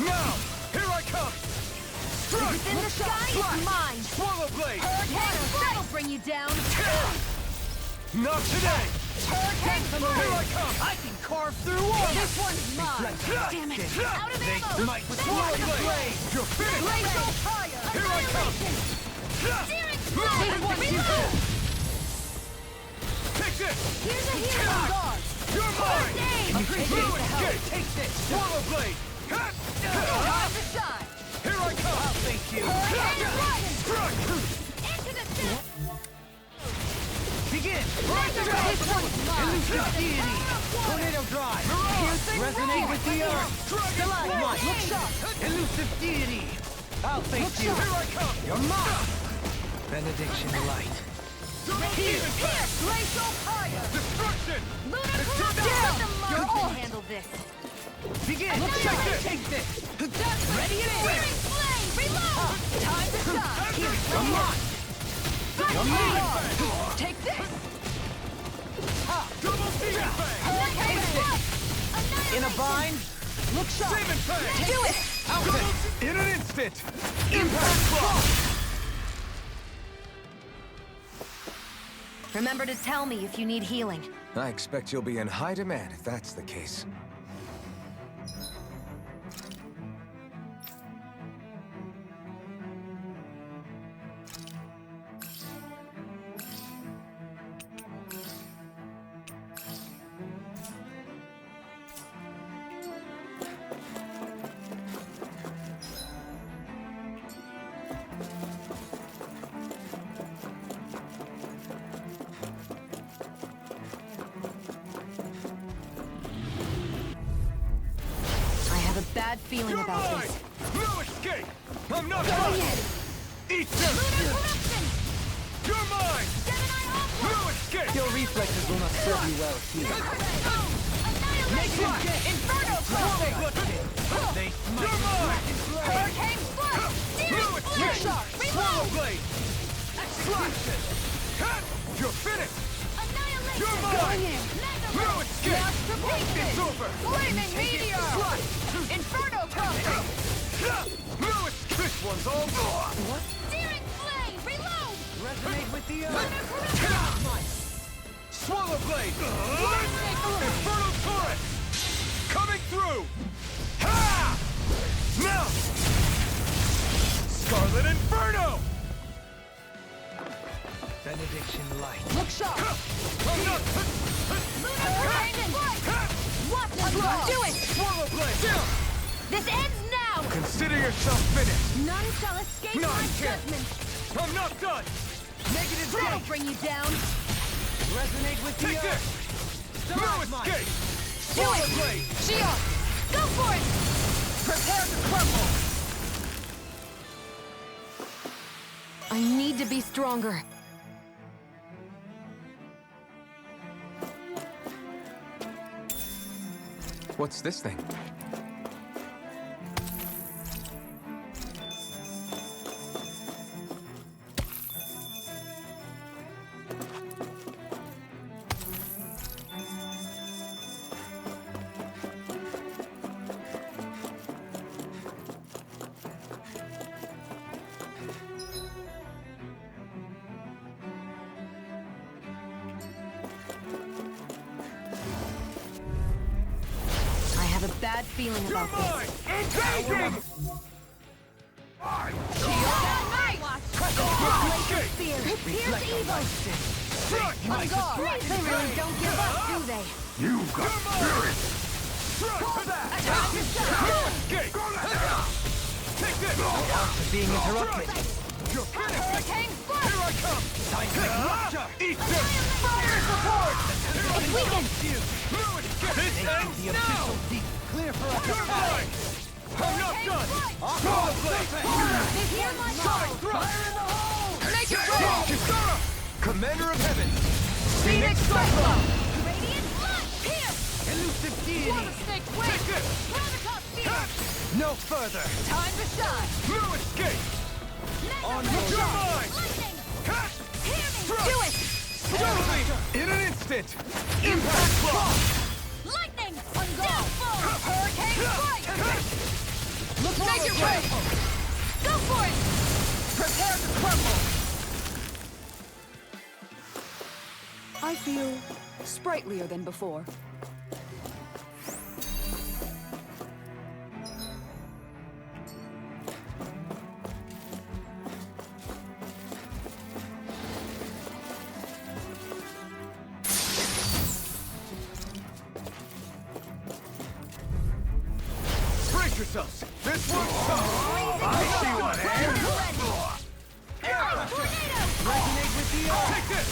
Now! Here I come! Strike! In the sky is mine! Swallow blade! Hurricane strike! That'll bring you down! Not today! Hurricane Here I strike! come! I can carve through walls! This one's mine! Damn it! Out of ammo! Swallow blade! You're finished! Glacial fire! Here I come! Searing flame! Reload! Take this! Here's a healing guard! You're mine! Appreciate Blue the help! escape! Take this! Swallow blade! Time to shine! Here I come! I'll thank you! Hurricane strike! Strike! Into the depth! Begin! This one's mine! Deity! Tornado drive! Resonate with the earth! Stalagmite! Look sharp! Elusive deity! I'll thank you! Here I come! You're mine! Benediction light. Here! Glacial fire! Destruction! Lunar corruption! Down! You You can handle this. Begin! Take this! Ready and searing flame! Reload! Time to shine! You're mine! You're mine! Take this! Double demon fang! Hurricane strike! In a bind? Look sharp! Demon fang! Do it! Out in an instant! Impact cross! Remember to tell me if you need healing. I expect you'll be in high demand if that's the case. I have a bad feeling You're about mine! this. No escape! I'm not Go done! ahead! Eat them! Lunar corruption! You're mine! Gemini Alpha! No escape! Your reflexes will not serve you well here. Annihilation! Inferno crossing! They smite! You're mine! Hurricane strike! No Searing escape! flame! Sharp! Swallow Reload! blade! Execution! Cut! You're finished! Annihilation! You're Going mine! in! No escape! Let's repeat It's this! over! Flaming meteor! Inferno crossing! No escape! This one's all gone! Searing flame! Reload! Resonate with the Lunar earth. corruption! Swallow blade! Infernal torrent! Coming through! Ha! Now! Scarlet Inferno! Benediction light. Look sharp! I'm not... Lunar corruption! Watch us do it! Swallow blade! This ends now! Consider yourself finished! None shall escape No, my I can't. judgment! I'm not done! Negative That'll gain! bring you down! Resonate with the earth! No escape! Do it! Shion! Go for it! Prepare to crumble! I need to be stronger. What's this thing? I have a bad feeling about this. Engaging! Pierce evil! On guard! They really don't give up, do they? You've got spirit! Attack yourself! Being interrupted. Hurricane Flight! Seismic rupture. Eat this! Fire support! It's weakened! This ends now! Clear for us. I'm not done! Solar Blade! Here's my Sonic thrust! Make it rain! Kisara! Commander of Heaven! Phoenix Cyclone! Radiant Blood! Pierce! Elusive deity. Water Snake Wing! Protocols Field! No further. Time to shine! No escape! On your mind! Lightning! Cut! Hear me! Do it! Totally! In an instant! Impact block! Lightning! On guard! Hurricane Flight! Make it rain! Go for it! Prepare to crumble! I feel sprightlier than before. Brace yourselves! This one's tough! I see one, eh? Resonate with the earth. Take this!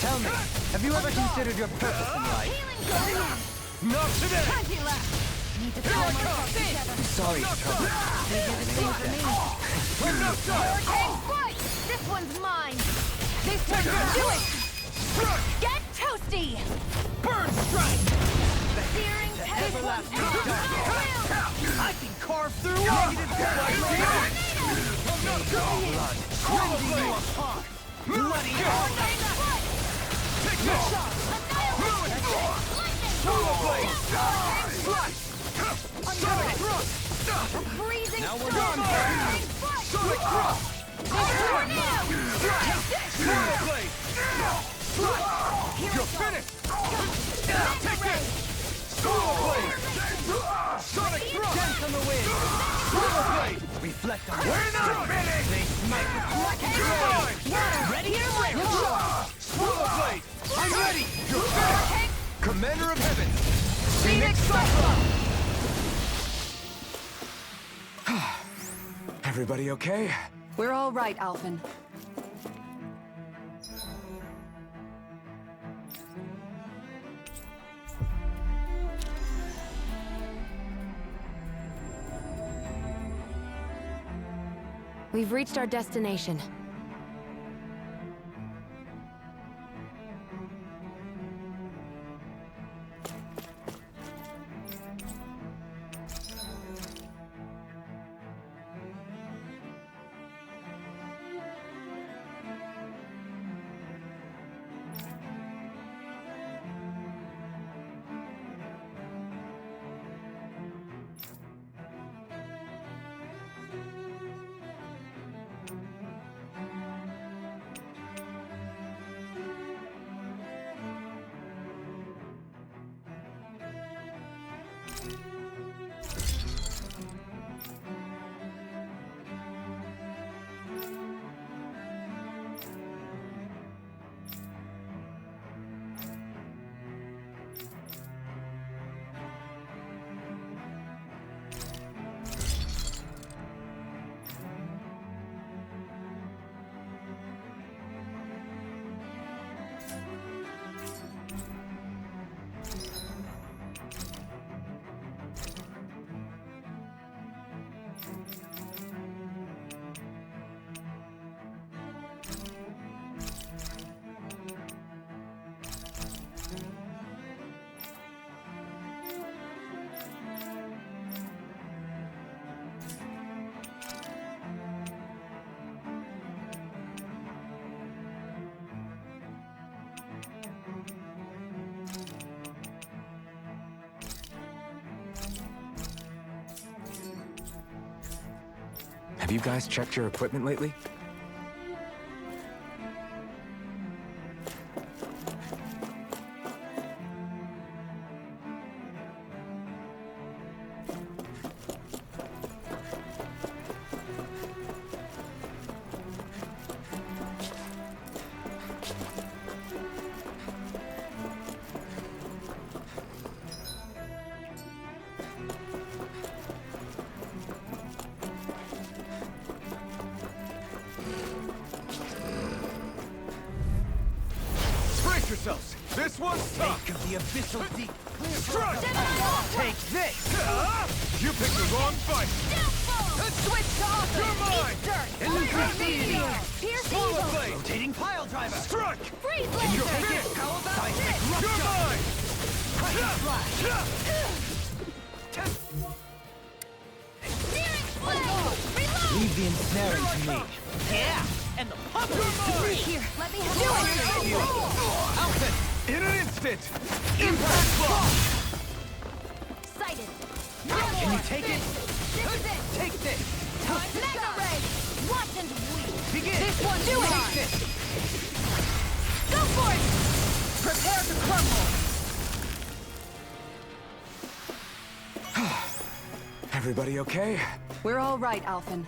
Tell me, have you ever considered your purpose in life? Not today! Need to calm myself together. Sorry, Trouble. They do the same for me. I'm not done! Hurricane Flight! This one's mine! This one will do it! Get toasty! Burn strike! Searing this one's mine! I can carve through Negative I'm not done! Swallow blade! bloody Take this! Swallow blade! Slice! Sonic thrust! Freezing Now we're storm! done. Hurricane Flight! Sonic thrust! Tornado! Swallow blade! You're finished! Take this! Swallow blade! Sonic thrust! Dance on the wind. Swallow blade! Reflect on We're not finished! They smite with Ready to rip! Swallow blade! I'm ready! You're finished! Commander of Heaven! Phoenix Cyclone! Everybody okay? We're all right, Alphen. We've reached our destination. Have you guys checked your equipment lately? Brace yourselves! This one's tough! Think of the abyssal deep. Strike! Take this! You picked the wrong fight! Switch to offense! You're mine! Pierce Swallow evil! blade! Rotating pile driver! Strike! Freeze Can you laser! take it? How about this? You're mine! Searing flame! Reload! Leave the ensnaring to me. Yeah, and the puppet is to me. Here, let me have it! Alton! In an instant! Impact block! Sighted! Can you take it? This is it! Take this! Time to Mega Ray! Watch and weep! Begin! This one's do it! Take this! Go for it! Prepare to crumble! Everybody okay? We're all right, Alphen.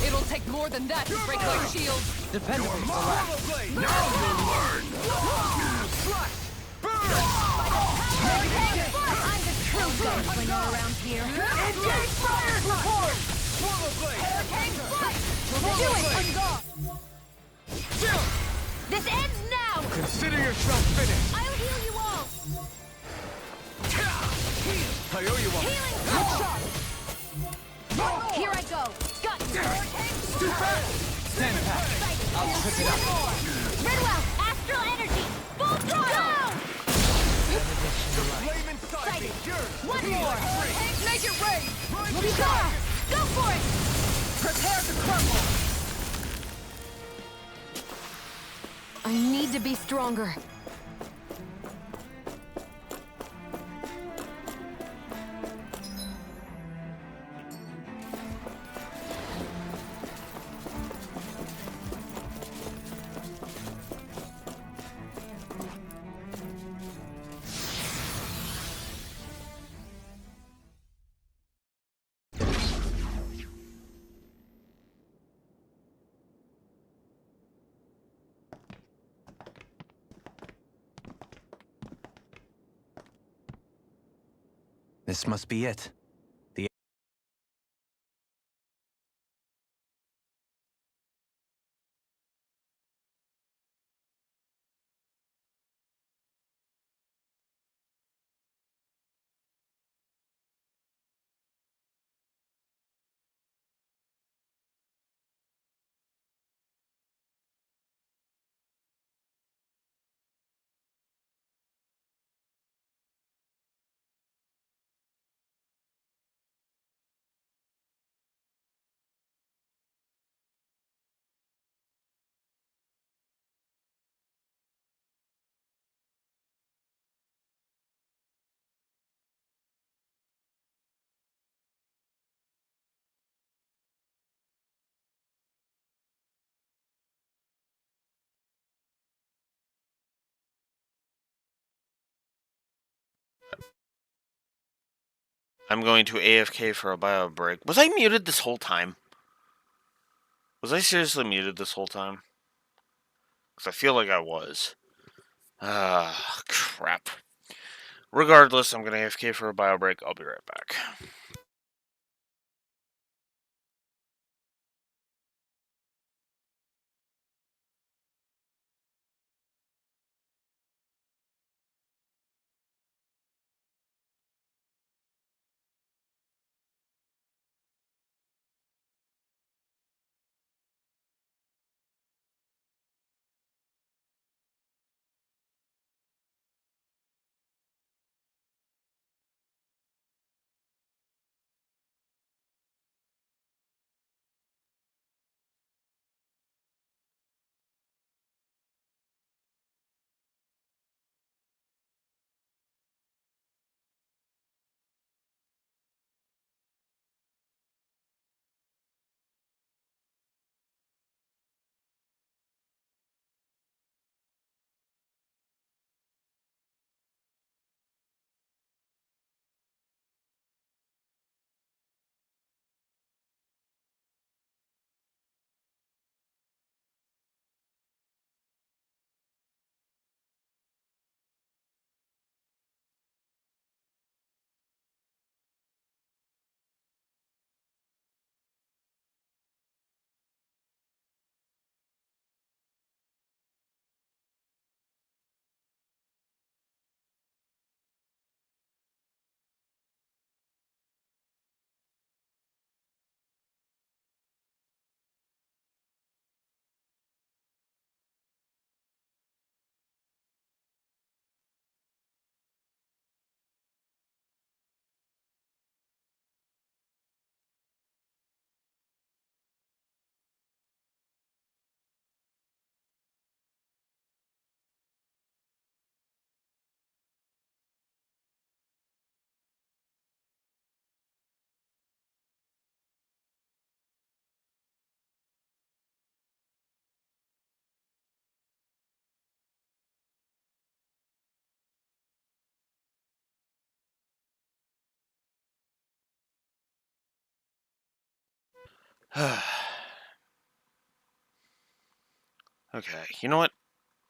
It'll take more than that to break my shield! Depend on the last. Now you'll learn! Slash! Burn! I'm the true gunslinger around here! Engage fire support! Swallow blade! Hurricane flight! Do it! On guard! Chill! This ends now! Consider yourself finished! I'll heal you all! I owe you one! Healing shot! Here I go! Got you! Too fast! Stand back. I'll trip it up. Redwell! Astral energy! Full throttle! The flame inside me! Yours! One Be more! like free! Make it rain! Lucia! Go for it! Prepare to crumble! I need to be stronger. This must be it. I'm going to AFK for a bio break. Was I muted this whole time? Was I seriously muted this whole time? Because I feel like I was. Ah, crap. Regardless, I'm going to AFK for a bio break. I'll be right back. Okay, you know what?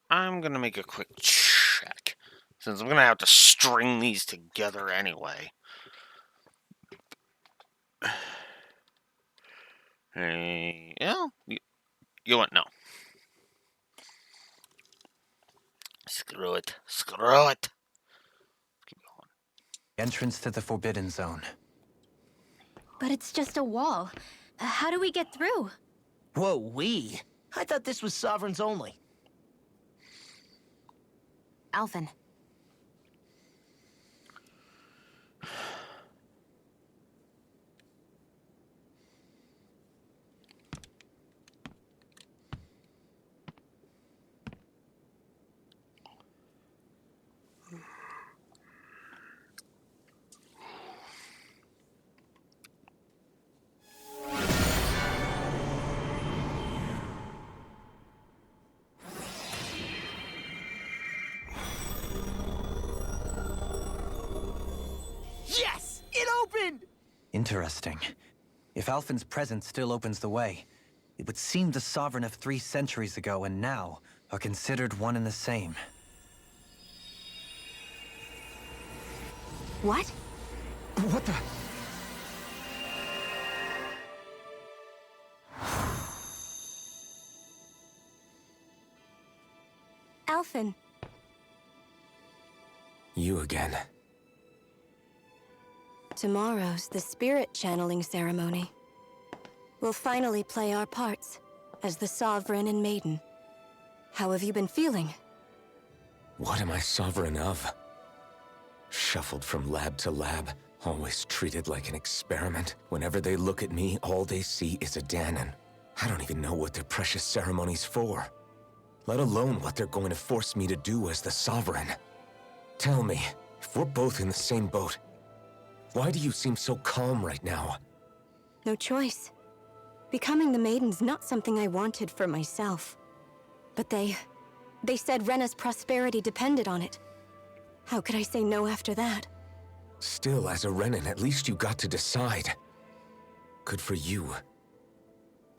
I'm going to make a quick check. Since I'm going to have to string these together anyway. Hey, yeah, you want no. Screw it. Screw it. Keep going. Entrance to the Forbidden Zone. But it's just a wall. How do we get through? Whoa, we? I thought this was Sovereigns only. Alphen. Yes! It opened! Interesting. If Alphen's presence still opens the way, it would seem the Sovereign of 3 centuries ago and now are considered one and the same. What? What the? Alphen. You again. Tomorrow's the spirit channeling ceremony. We'll finally play our parts as the Sovereign and Maiden. How have you been feeling? What am I sovereign of? Shuffled from lab to lab, always treated like an experiment. Whenever they look at me, all they see is a Dahnan. I don't even know what their precious ceremony's for. Let alone what they're going to force me to do as the Sovereign. Tell me, if we're both in the same boat, why do you seem so calm right now? No choice. Becoming the Maiden's not something I wanted for myself. But they said Rena's prosperity depended on it. How could I say no after that? Still, as a Renan, at least you got to decide. Good for you.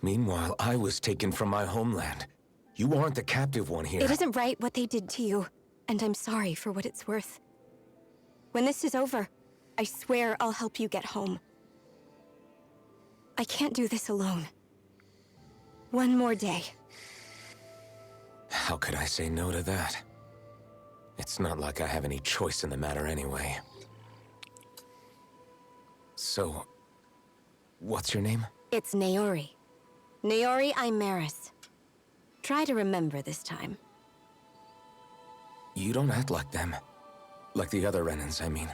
Meanwhile, I was taken from my homeland. You aren't the captive one here. It isn't right what they did to you, and I'm sorry for what it's worth. When this is over, I swear I'll help you get home. I can't do this alone. One more day. How could I say no to that? It's not like I have any choice in the matter anyway. So, what's your name? It's Naori. Naori Imeris. Try to remember this time. You don't act like them. Like the other Renans, I mean.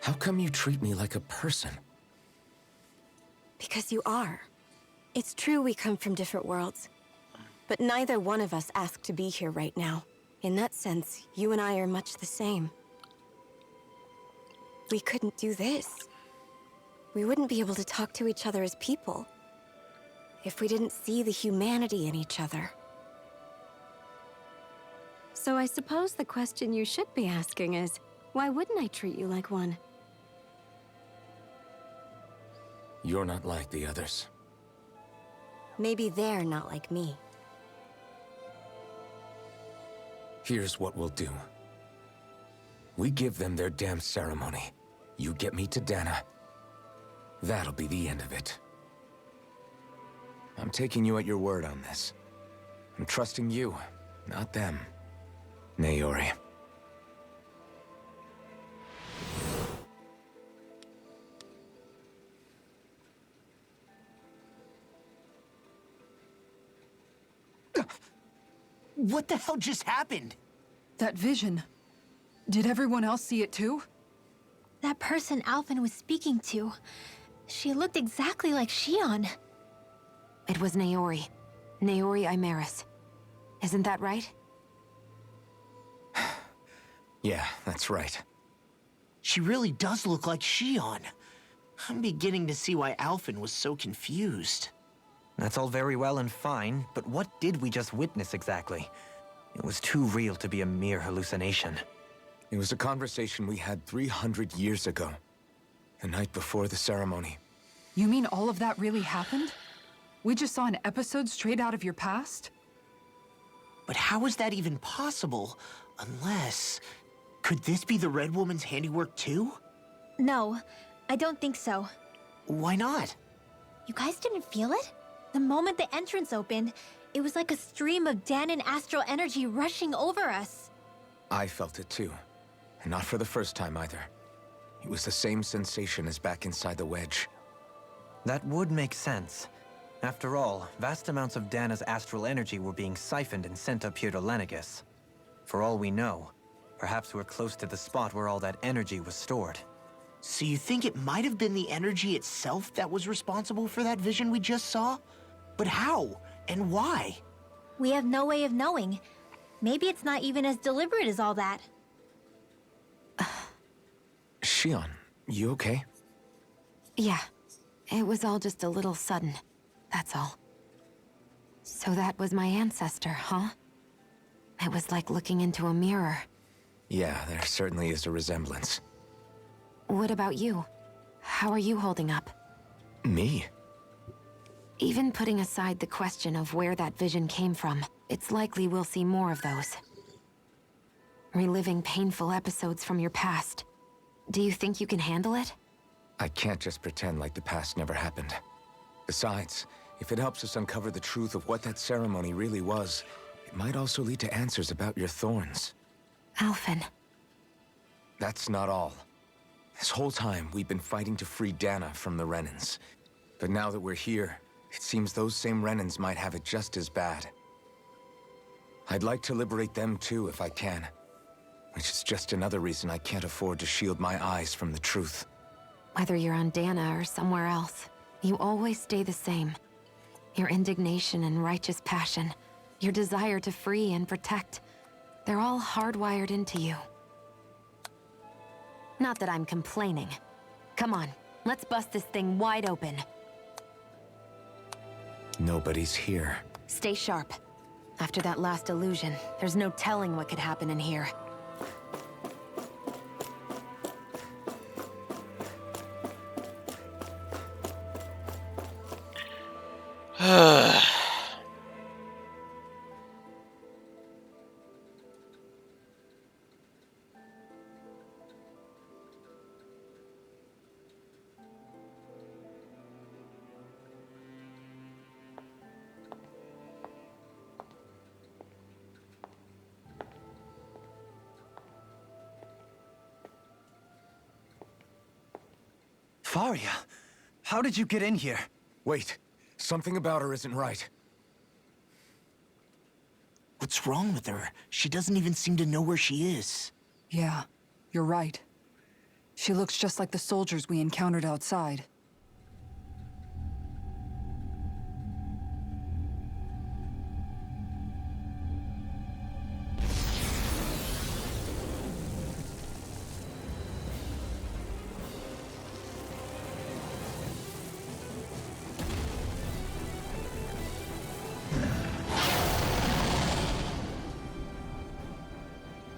How come you treat me like a person? Because you are. It's true we come from different worlds. But neither one of us asked to be here right now. In that sense, you and I are much the same. We couldn't do this. We wouldn't be able to talk to each other as people if we didn't see the humanity in each other. So I suppose the question you should be asking is, why wouldn't I treat you like one? You're not like the others. Maybe they're not like me. Here's what we'll do. We give them their damn ceremony. You get me to Dana. That'll be the end of it. I'm taking you at your word on this. I'm trusting you, not them. Naori. What the hell just happened? That vision. Did everyone else see it too? That person Alphen was speaking to, she looked exactly like Shion. It was Naori. Naori Imeris. Isn't that right? Yeah, that's right. She really does look like Shion. I'm beginning to see why Alphen was so confused. That's all very well and fine, but what did we just witness exactly? It was too real to be a mere hallucination. It was a conversation we had 300 years ago. The night before the ceremony. You mean all of that really happened? We just saw an episode straight out of your past? But how is that even possible? Unless... Could this be the Red Woman's handiwork too? No, I don't think so. Why not? You guys didn't feel it? The moment the entrance opened, it was like a stream of Danan astral energy rushing over us. I felt it too. And not for the first time either. It was the same sensation as back inside the wedge. That would make sense. After all, vast amounts of Dana's astral energy were being siphoned and sent up here to Lenegis. For all we know, perhaps we're close to the spot where all that energy was stored. So you think it might have been the energy itself that was responsible for that vision we just saw? But how? And why? We have no way of knowing. Maybe it's not even as deliberate as all that. Shion, you okay? Yeah. It was all just a little sudden. That's all. So that was my ancestor, huh? It was like looking into a mirror. Yeah, there certainly is a resemblance. What about you? How are you holding up? Me? Even putting aside the question of where that vision came from, it's likely we'll see more of those. Reliving painful episodes from your past. Do you think you can handle it? I can't just pretend like the past never happened. Besides, if it helps us uncover the truth of what that ceremony really was, it might also lead to answers about your thorns. Alphen. That's not all. This whole time, we've been fighting to free Dana from the Renans. But now that we're here, it seems those same Renans might have it just as bad. I'd like to liberate them too, if I can. Which is just another reason I can't afford to shield my eyes from the truth. Whether you're on Dana or somewhere else, you always stay the same. Your indignation and righteous passion, your desire to free and protect, they're all hardwired into you. Not that I'm complaining. Come on, let's bust this thing wide open. Nobody's here. Stay sharp. After that last illusion, there's no telling what could happen in here. Faria, how did you get in here? Wait, something about her isn't right. What's wrong with her? She doesn't even seem to know where she is. Yeah, you're right. She looks just like the soldiers we encountered outside.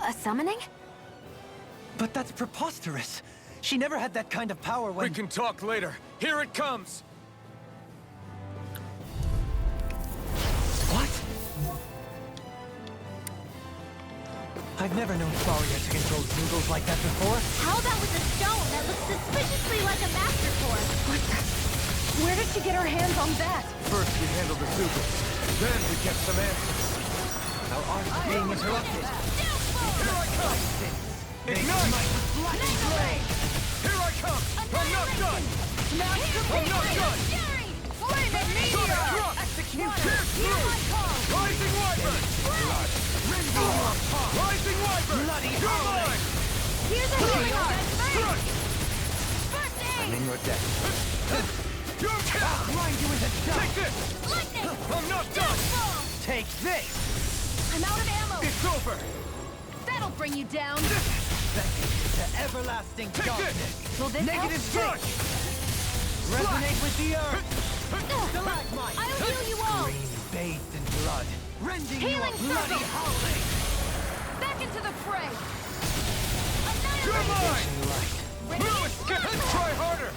A summoning? But that's preposterous. She never had that kind of power when— We can talk later. Here it comes! What? I've never known Faria to control Zoogles like that before. How about with a stone that looks suspiciously like a master sword? Where did she get her hands on that? First we handled the Zoogles, then we get some answers. Our art is being interrupted. Here I come! Ignite! Lightning blade! Here I come! I'm not done! I'm not done! Flaming meteor! Execution! Rising Wyvern! Rising Wyvern! Bloody You're mine! Here's a healing art! Strike! First aid! I'm in your debt. You're I'll grind you into dust! Take this! Lightning! I'm not done! Take this! I'm out of ammo! It's over! That'll bring you down! The everlasting Take darkness! this! Will this Negative help? Strike! Resonate with the earth! Stalagmite! I'll heal you all! Green bathed in blood, rending you Healing a bloody circle! howling! Back into the fray! You're Annihilate! mine! Lewis, try harder!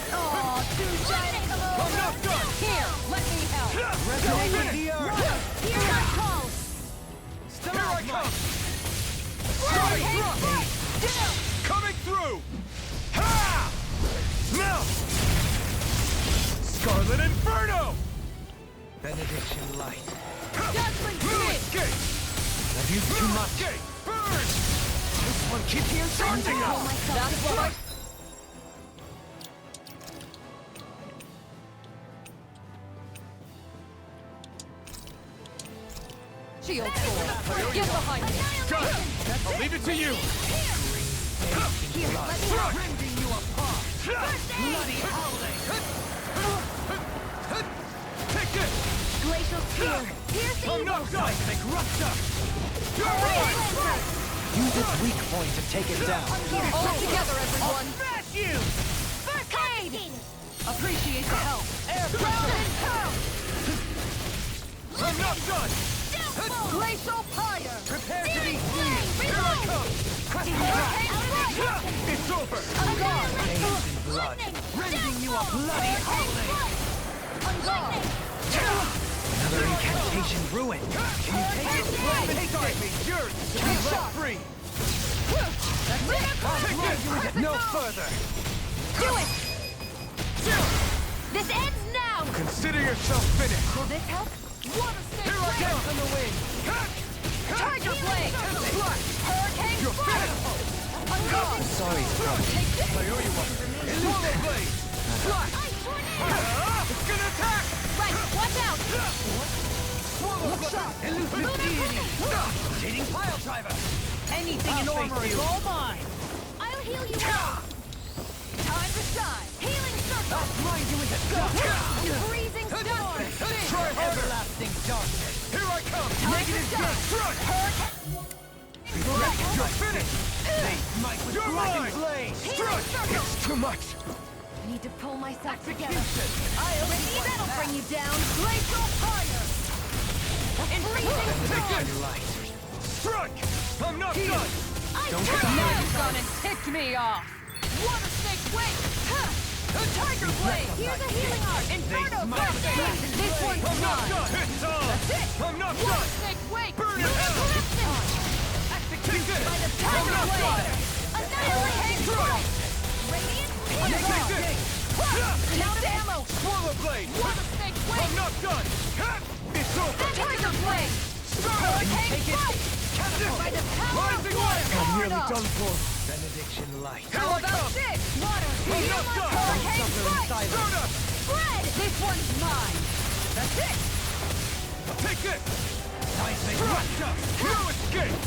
Oh, too shy to come over! I'm not done! Here, let me help! Resonate with the earth! Here I call! Here I come! Strike! Coming through! Ha! Now! Scarlet Inferno! Benediction light. Dazzling Lewis, Smith! gate! I've used too much. Gate! Burn! This one keeps you charging up! That's what I... Shield sword! Get behind me! Got it! I'll leave it to you! Here, let me help! Rending you apart! Bloody howling! Take this! Glacial spear! Piercing I'm not done! Seismic rupture! You're mine! Use its weak point to take it down. Here, all together, everyone! Smash you! First aid! Appreciate the help! Air pressure! I'm not done! Glacial fire! Prepare to be Flame! Here I Reload! come! Hurricane strike! It's over! I'm gone! Bathed in blood, rending you a bloody howling! Lightning! Another incantation ruined. Can you take it? Take me! Yours to be let free! No further. Do it! This ends now! Consider yourself finished! Will this help? Water snake! Here I come! On the wing. Tiger blade! Hurricane You're strike! finished! I'm gone! Sorry, Scott. I owe you one! Swallow blade! It's gonna attack! Right, watch out! Swallow blade! Elusive deity. Rotating pile driver. Anything in armor is all mine. I'll heal you all! Time to shine! Healing circle! I'll grind you into dust. Freezing storm! Try harder! Everlasting darkness. Here I come! Negative death. Strike! Be ready. You're finished! They smite with You're blackened mine. blade. Strike! It's too much! I need to pull myself together. Execution! That'll bring you down! Glacial fire! Freezing Benediction storm! light. Strike! I'm not done! Don't Now you've gone and ticked me off! Water snake wait! Tiger Blade! Here's a healing art! Inferno Blade! This one's mine! It's on! That's it! I'm not Water done! Snake Wake! Burn Lunar it! Collection! Execution! By the I'm Tiger not Blade! done! Annihilate Strike! Radiant Execute! Now the ammo! Swallow Blade! Water Snake Wake! I'm not done! It's over! Tiger Blade! Hurricane Strike! By the power of water! I'm nearly Inferno! done for. Benediction light. How about this? Water! Heal my Hurricane Strike! Spread! This one's mine! That's it! Take this! Gotcha! No escape!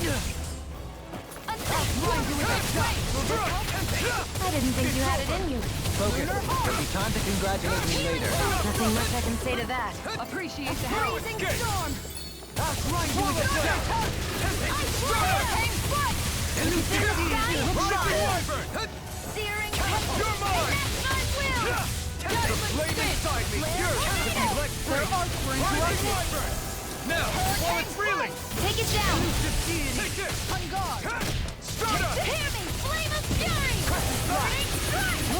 I didn't think you had it in you. Focus. There'll be time to congratulate me later. Nothing much I can say to that. Appreciate the help! Freezing Storm! Hurricane Strike! Searing You're mine! The blade inside me! Yours to be let free! Rising Wyvern! Now, while it's reeling! Take it down! Take this! On guard! Stardust! Hear me! Flame of Fury! Burning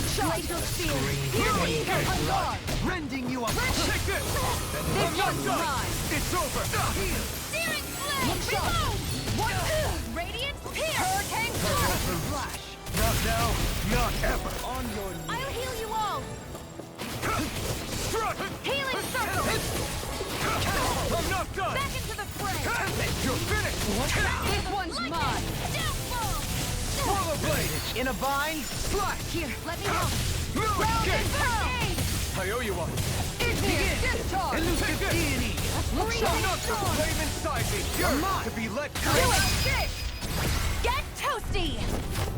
Strike! Glacial Spear! Hear me! On guard! Rending you up! Take this! This one's mine! It's over! Heal! Searing Flame! Reload! One! Radiant Pierce! Hurricane Strike! Flash! Not now, not ever! On your knees! I'll heal you all! Struck! Healing Circle! I'm not done! Back into the fray! You're finished! This one's mine! Downfall! Swallow Blade! In a vine? Slash! Here, let me help! No Ground escape! and pound! I owe you one! Igneous Discharge! Take this! I'm not the flame inside me! Yours to be let Do go! it! Stick! Get toasty!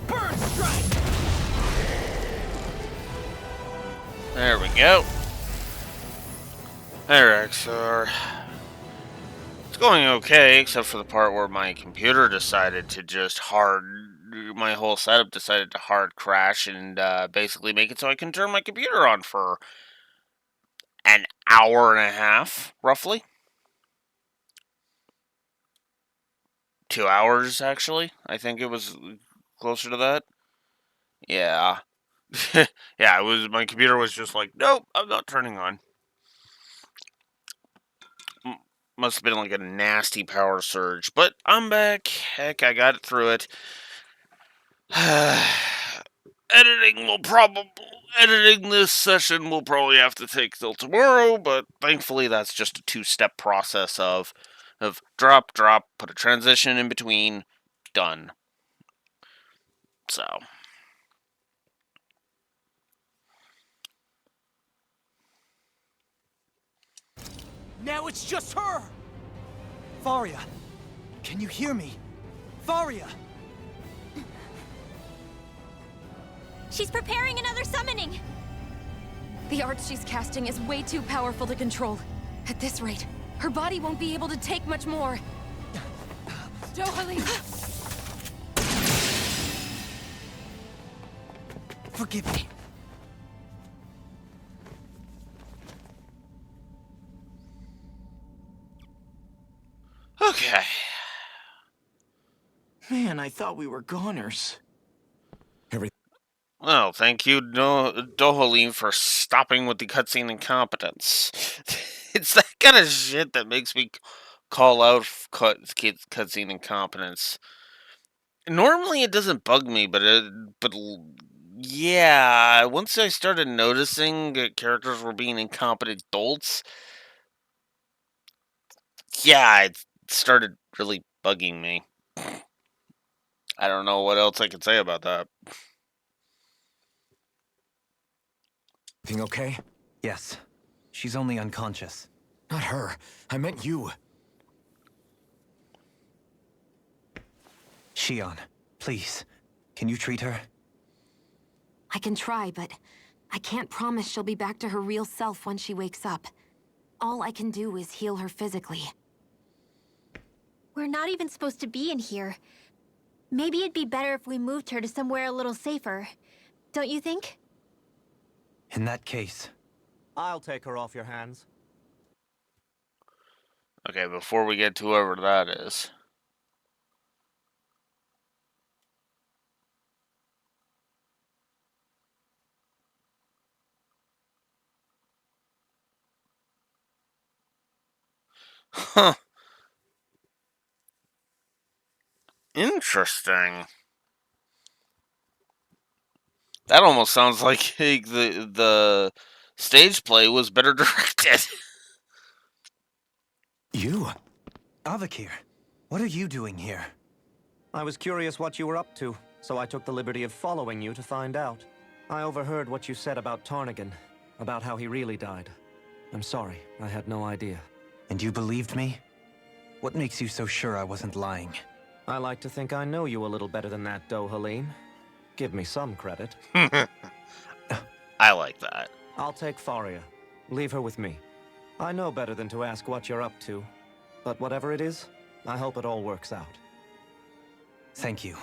Burn Strike! There we go. There, Exar. It's going okay, except for the part where my computer decided to just my whole setup decided to hard crash and basically make it so I can turn my computer on for an hour and a half, roughly. 2 hours, actually. I think it was closer to that. Yeah. Yeah, my computer was just like, nope, I'm not turning on. Must have been like a nasty power surge, but I'm back. Heck, I got through it. Editing this session will probably have to take till tomorrow, but thankfully that's just a 2-step process of drop, put a transition in between, done. So. Now it's just her! Faria, can you hear me? Faria! She's preparing another summoning! The art she's casting is way too powerful to control. At this rate, her body won't be able to take much more. Dohalim! Forgive me. Okay. Man, I thought we were goners. Well, thank you, Dohalim, for stopping with the cutscene incompetence. It's that kind of shit that makes me call out cutscene incompetence. Normally, it doesn't bug me, but yeah, once I started noticing that characters were being incompetent dolts, yeah, it started really bugging me. I don't know what else I can say about that. Everything okay? Yes. She's only unconscious. Not her. I meant you. Shion, please. Can you treat her? I can try, but I can't promise she'll be back to her real self when she wakes up. All I can do is heal her physically. We're not even supposed to be in here. Maybe it'd be better if we moved her to somewhere a little safer. Don't you think? In that case... I'll take her off your hands. Okay, before we get to whoever that is... Huh. Interesting. That almost sounds like the stage play was better directed. You? Avakir, what are you doing here? I was curious what you were up to, so I took the liberty of following you to find out. I overheard what you said about Tarnigan, about how he really died. I'm sorry, I had no idea. And you believed me? What makes you so sure I wasn't lying? I like to think I know you a little better than that, Dohalim. Give me some credit. I like that. I'll take Faria. Leave her with me. I know better than to ask what you're up to. But whatever it is, I hope it all works out. Thank you.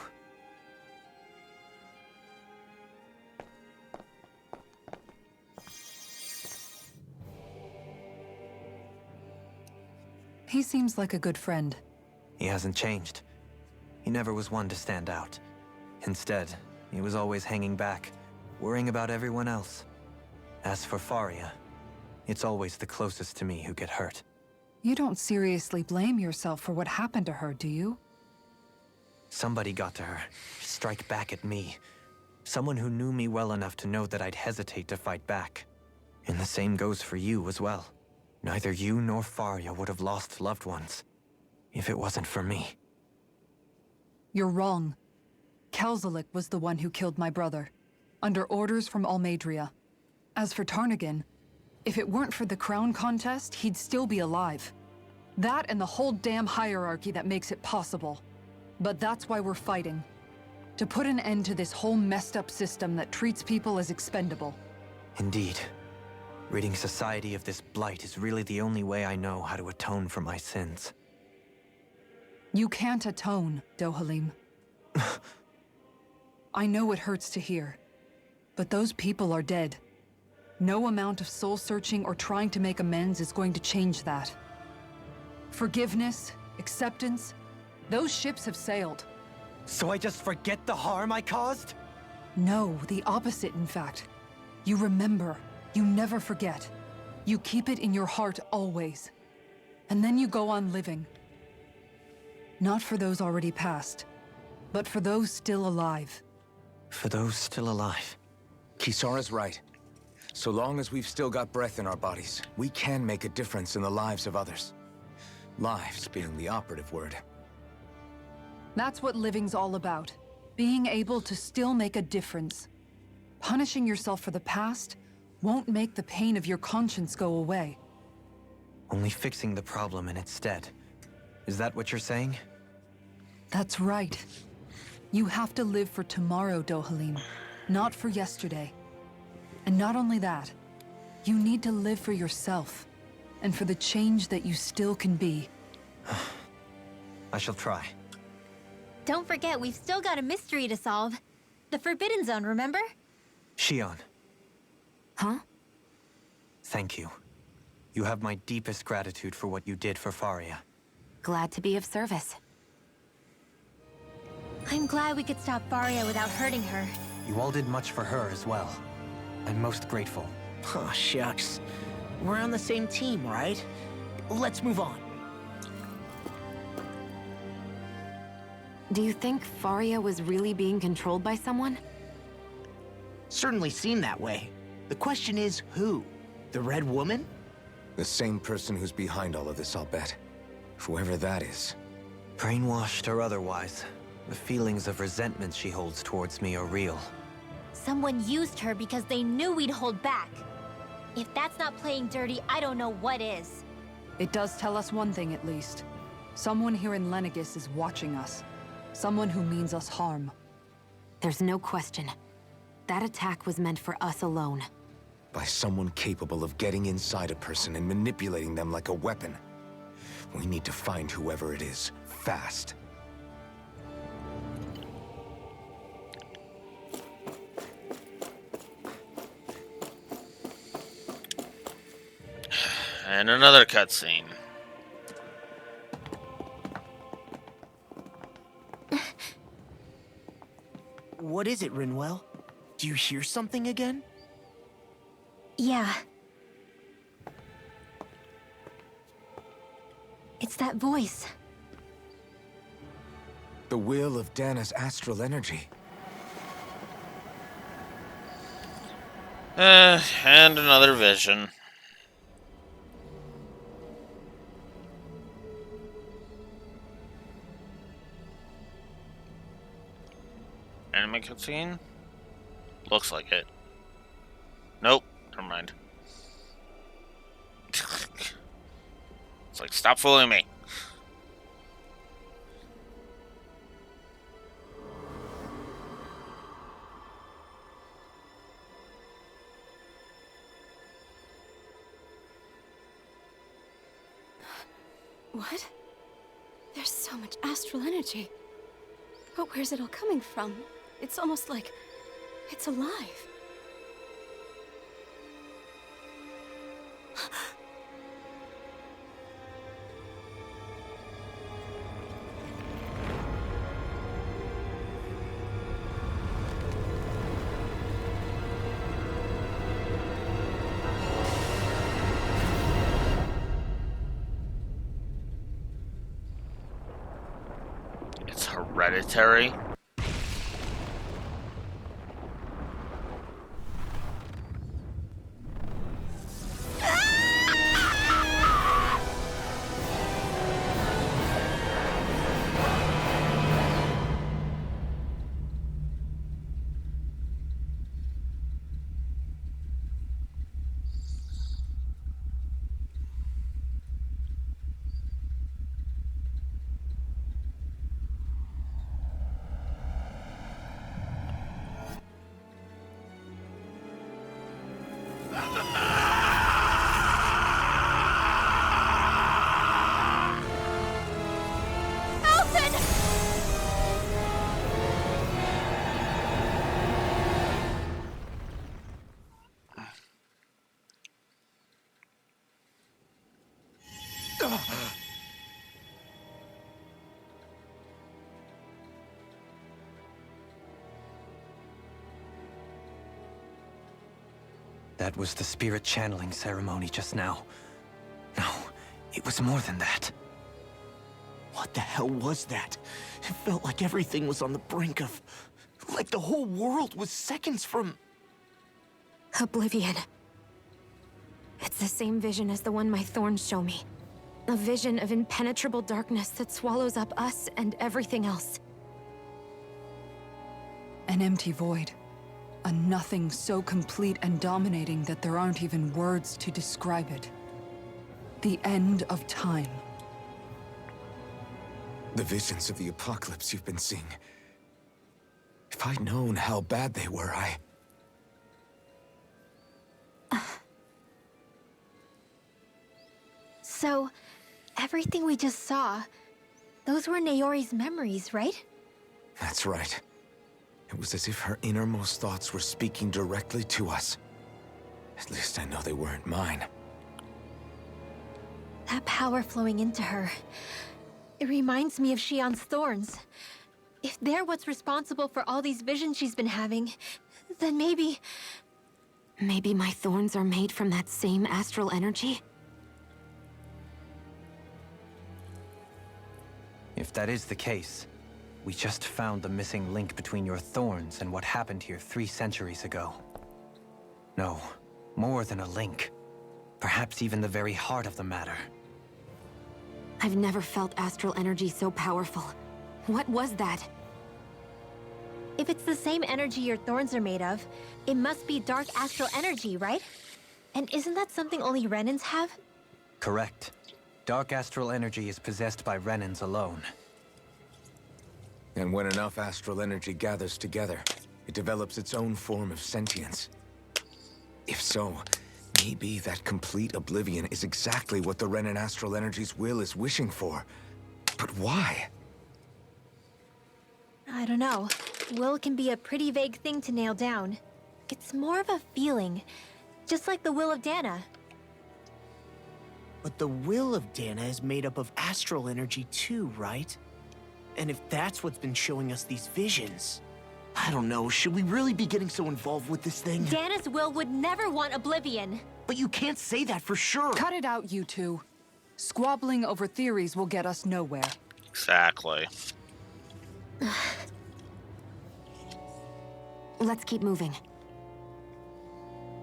He seems like a good friend. He hasn't changed. He never was one to stand out. Instead, he was always hanging back, worrying about everyone else. As for Faria, it's always the closest to me who get hurt. You don't seriously blame yourself for what happened to her, do you? Somebody got to her, strike back at me. Someone who knew me well enough to know that I'd hesitate to fight back. And the same goes for you as well. Neither you nor Faria would have lost loved ones if it wasn't for me. You're wrong. Kelzelik was the one who killed my brother, under orders from Almeidria. As for Tarnigan, if it weren't for the crown contest, he'd still be alive. That and the whole damn hierarchy that makes it possible. But that's why we're fighting. To put an end to this whole messed up system that treats people as expendable. Indeed. Ridding society of this blight is really the only way I know how to atone for my sins. You can't atone, Dohalim. I know it hurts to hear, but those people are dead. No amount of soul-searching or trying to make amends is going to change that. Forgiveness, acceptance, those ships have sailed. So I just forget the harm I caused? No, the opposite, in fact. You remember. You never forget. You keep it in your heart always. And then you go on living. Not for those already past, but for those still alive. For those still alive. Kisara's right. So long as we've still got breath in our bodies, we can make a difference in the lives of others. Lives being the operative word. That's what living's all about. Being able to still make a difference. Punishing yourself for the past won't make the pain of your conscience go away. Only fixing the problem in its stead. Is that what you're saying? That's right. You have to live for tomorrow, Dohalim, not for yesterday. And not only that, you need to live for yourself, and for the change that you still can be. I shall try. Don't forget, we've still got a mystery to solve. The Forbidden Zone, remember? Shion. Huh? Thank you. You have my deepest gratitude for what you did for Faria. Glad to be of service. I'm glad we could stop Faria without hurting her. You all did much for her as well. I'm most grateful. Oh, shucks. We're on the same team, right? Let's move on. Do you think Faria was really being controlled by someone? Certainly seemed that way. The question is, who? The Red Woman? The same person who's behind all of this, I'll bet. Whoever that is. Brainwashed or otherwise, the feelings of resentment she holds towards me are real. Someone used her because they knew we'd hold back. If that's not playing dirty, I don't know what is. It does tell us one thing at least. Someone here in Lenegis is watching us. Someone who means us harm. There's no question. That attack was meant for us alone. By someone capable of getting inside a person and manipulating them like a weapon. We need to find whoever it is, fast. And another cutscene. What is it, Rinwell? Do you hear something again? Yeah. It's that voice. The will of Dana's astral energy. And another vision. Anime cutscene? Looks like it. Nope, never mind. It's like, stop fooling me. What? There's so much astral energy. But where's it all coming from? It's almost like it's alive. It's hereditary. That was the spirit channeling ceremony just now. No, it was more than that. What the hell was that? It felt like everything was on the brink of... like the whole world was seconds from... Oblivion. It's the same vision as the one my thorns show me. A vision of impenetrable darkness that swallows up us and everything else. An empty void. A nothing so complete and dominating that there aren't even words to describe it. The end of time. The visions of the apocalypse you've been seeing. If I'd known how bad they were, So, everything we just saw, those were Naori's memories, right? That's right. It was as if her innermost thoughts were speaking directly to us. At least I know they weren't mine. That power flowing into her. It reminds me of Shion's thorns. If they're what's responsible for all these visions she's been having, then maybe... Maybe my thorns are made from that same astral energy? If that is the case, we just found the missing link between your thorns and what happened here 3 centuries ago. No, more than a link. Perhaps even the very heart of the matter. I've never felt astral energy so powerful. What was that? If it's the same energy your thorns are made of, it must be dark astral energy, right? And isn't that something only Renans have? Correct. Dark astral energy is possessed by Renans alone. And when enough astral energy gathers together, it develops its own form of sentience. If so, maybe that complete oblivion is exactly what the Renan astral energy's will is wishing for. But why? I don't know. Will can be a pretty vague thing to nail down. It's more of a feeling, just like the will of Dana. But the will of Dana is made up of astral energy too, right? And if that's what's been showing us these visions... I don't know, should we really be getting so involved with this thing? Dana's will would never want oblivion. But you can't say that for sure. Cut it out, you two. Squabbling over theories will get us nowhere. Exactly. Let's keep moving.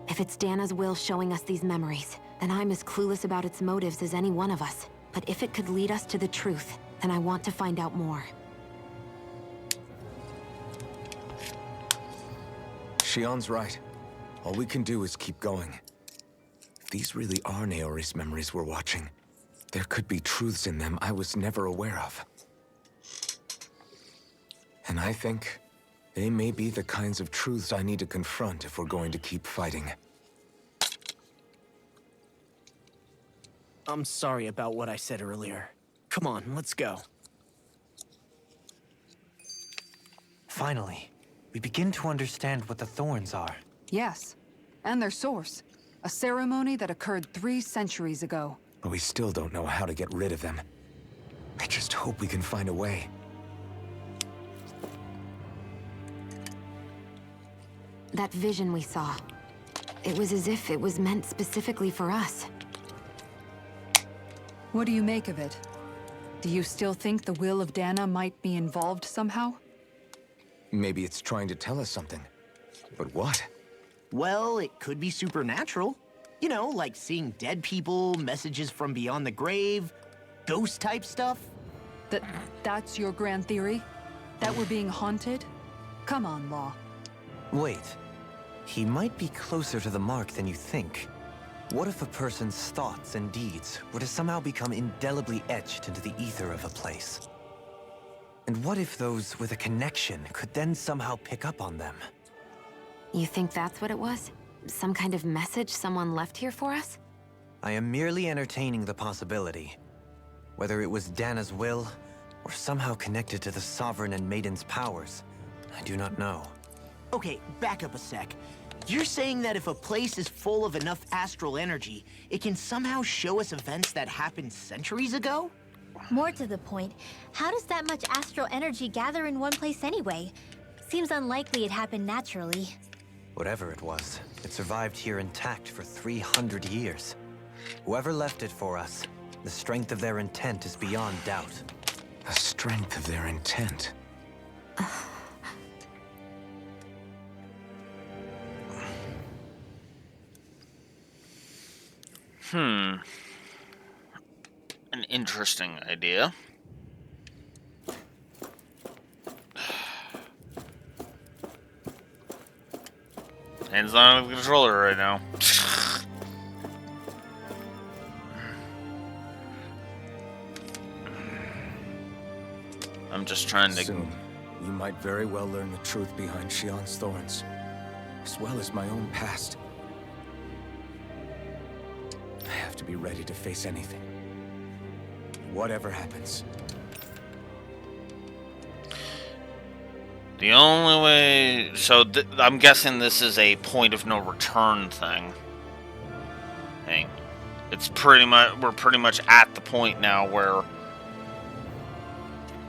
If it's Dana's will showing us these memories, then I'm as clueless about its motives as any one of us. But if it could lead us to the truth, then I want to find out more. Shion's right. All we can do is keep going. If these really are Naori's memories we're watching, there could be truths in them I was never aware of. And I think they may be the kinds of truths I need to confront if we're going to keep fighting. I'm sorry about what I said earlier. Come on, let's go. Finally, we begin to understand what the Thorns are. Yes, and their source. A ceremony that occurred 3 centuries ago. But we still don't know how to get rid of them. I just hope we can find a way. That vision we saw. It was as if it was meant specifically for us. What do you make of it? Do you still think the will of Dana might be involved somehow? Maybe it's trying to tell us something. But what? Well, it could be supernatural. You know, like seeing dead people, messages from beyond the grave, ghost-type stuff. That's your grand theory? That we're being haunted? Come on, Law. Wait. He might be closer to the mark than you think. What if a person's thoughts and deeds were to somehow become indelibly etched into the ether of a place? And what if those with a connection could then somehow pick up on them? You think that's what it was? Some kind of message someone left here for us? I am merely entertaining the possibility. Whether it was Dana's will, or somehow connected to the Sovereign and Maiden's powers, I do not know. Okay, back up a sec. You're saying that if a place is full of enough astral energy, it can somehow show us events that happened centuries ago? More to the point, how does that much astral energy gather in one place anyway? Seems unlikely it happened naturally. Whatever it was, it survived here intact for 300 years. Whoever left it for us, the strength of their intent is beyond doubt. The strength of their intent? An interesting idea. Hands on the controller right now. I'm just trying to... Soon, we might very well learn the truth behind Shion's thorns, as well as my own past. I have to be ready to face anything. Whatever happens. The only way... So, I'm guessing this is a point of no return thing. It's pretty much... We're pretty much at the point now where...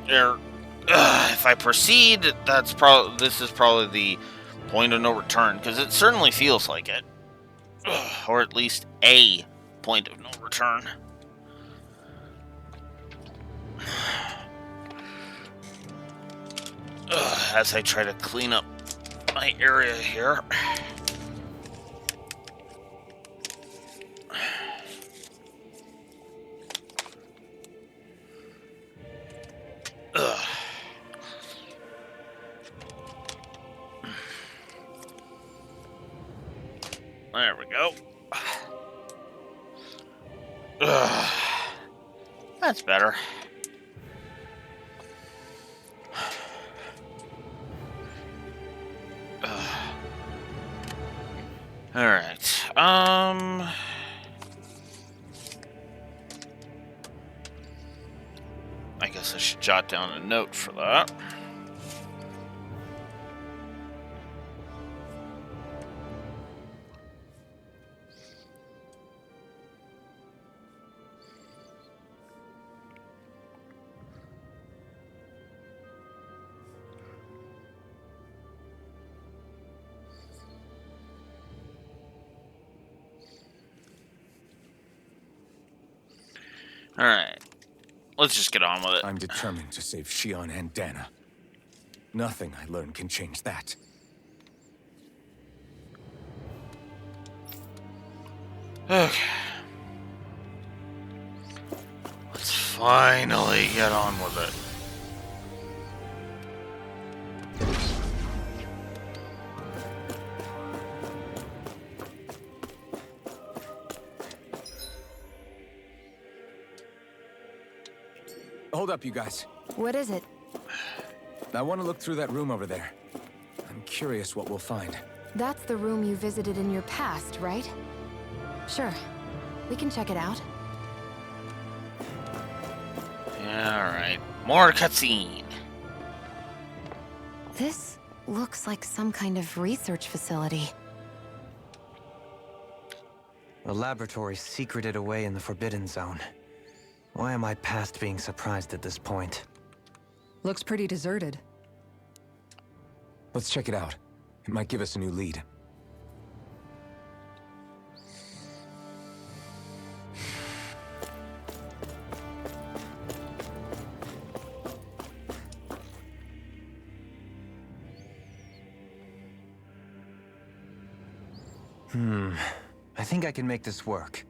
if I proceed, this is probably the point of no return, because it certainly feels like it. Or at least a point of no return. As I try to clean up my area here. There we go. That's better. Alright, I guess I should jot down a note for that. Alright. Let's just get on with it. I'm determined to save Shion and Dana. Nothing I learn can change that. Okay. Let's finally get on with it. Hold up, you guys. What is it? I want to look through that room over there. I'm curious what we'll find. That's the room you visited in your past, right? Sure. We can check it out. Yeah, alright. More cutscene. This looks like some kind of research facility. A laboratory secreted away in the Forbidden Zone. Why am I past being surprised at this point? Looks pretty deserted. Let's check it out. It might give us a new lead. I think I can make this work.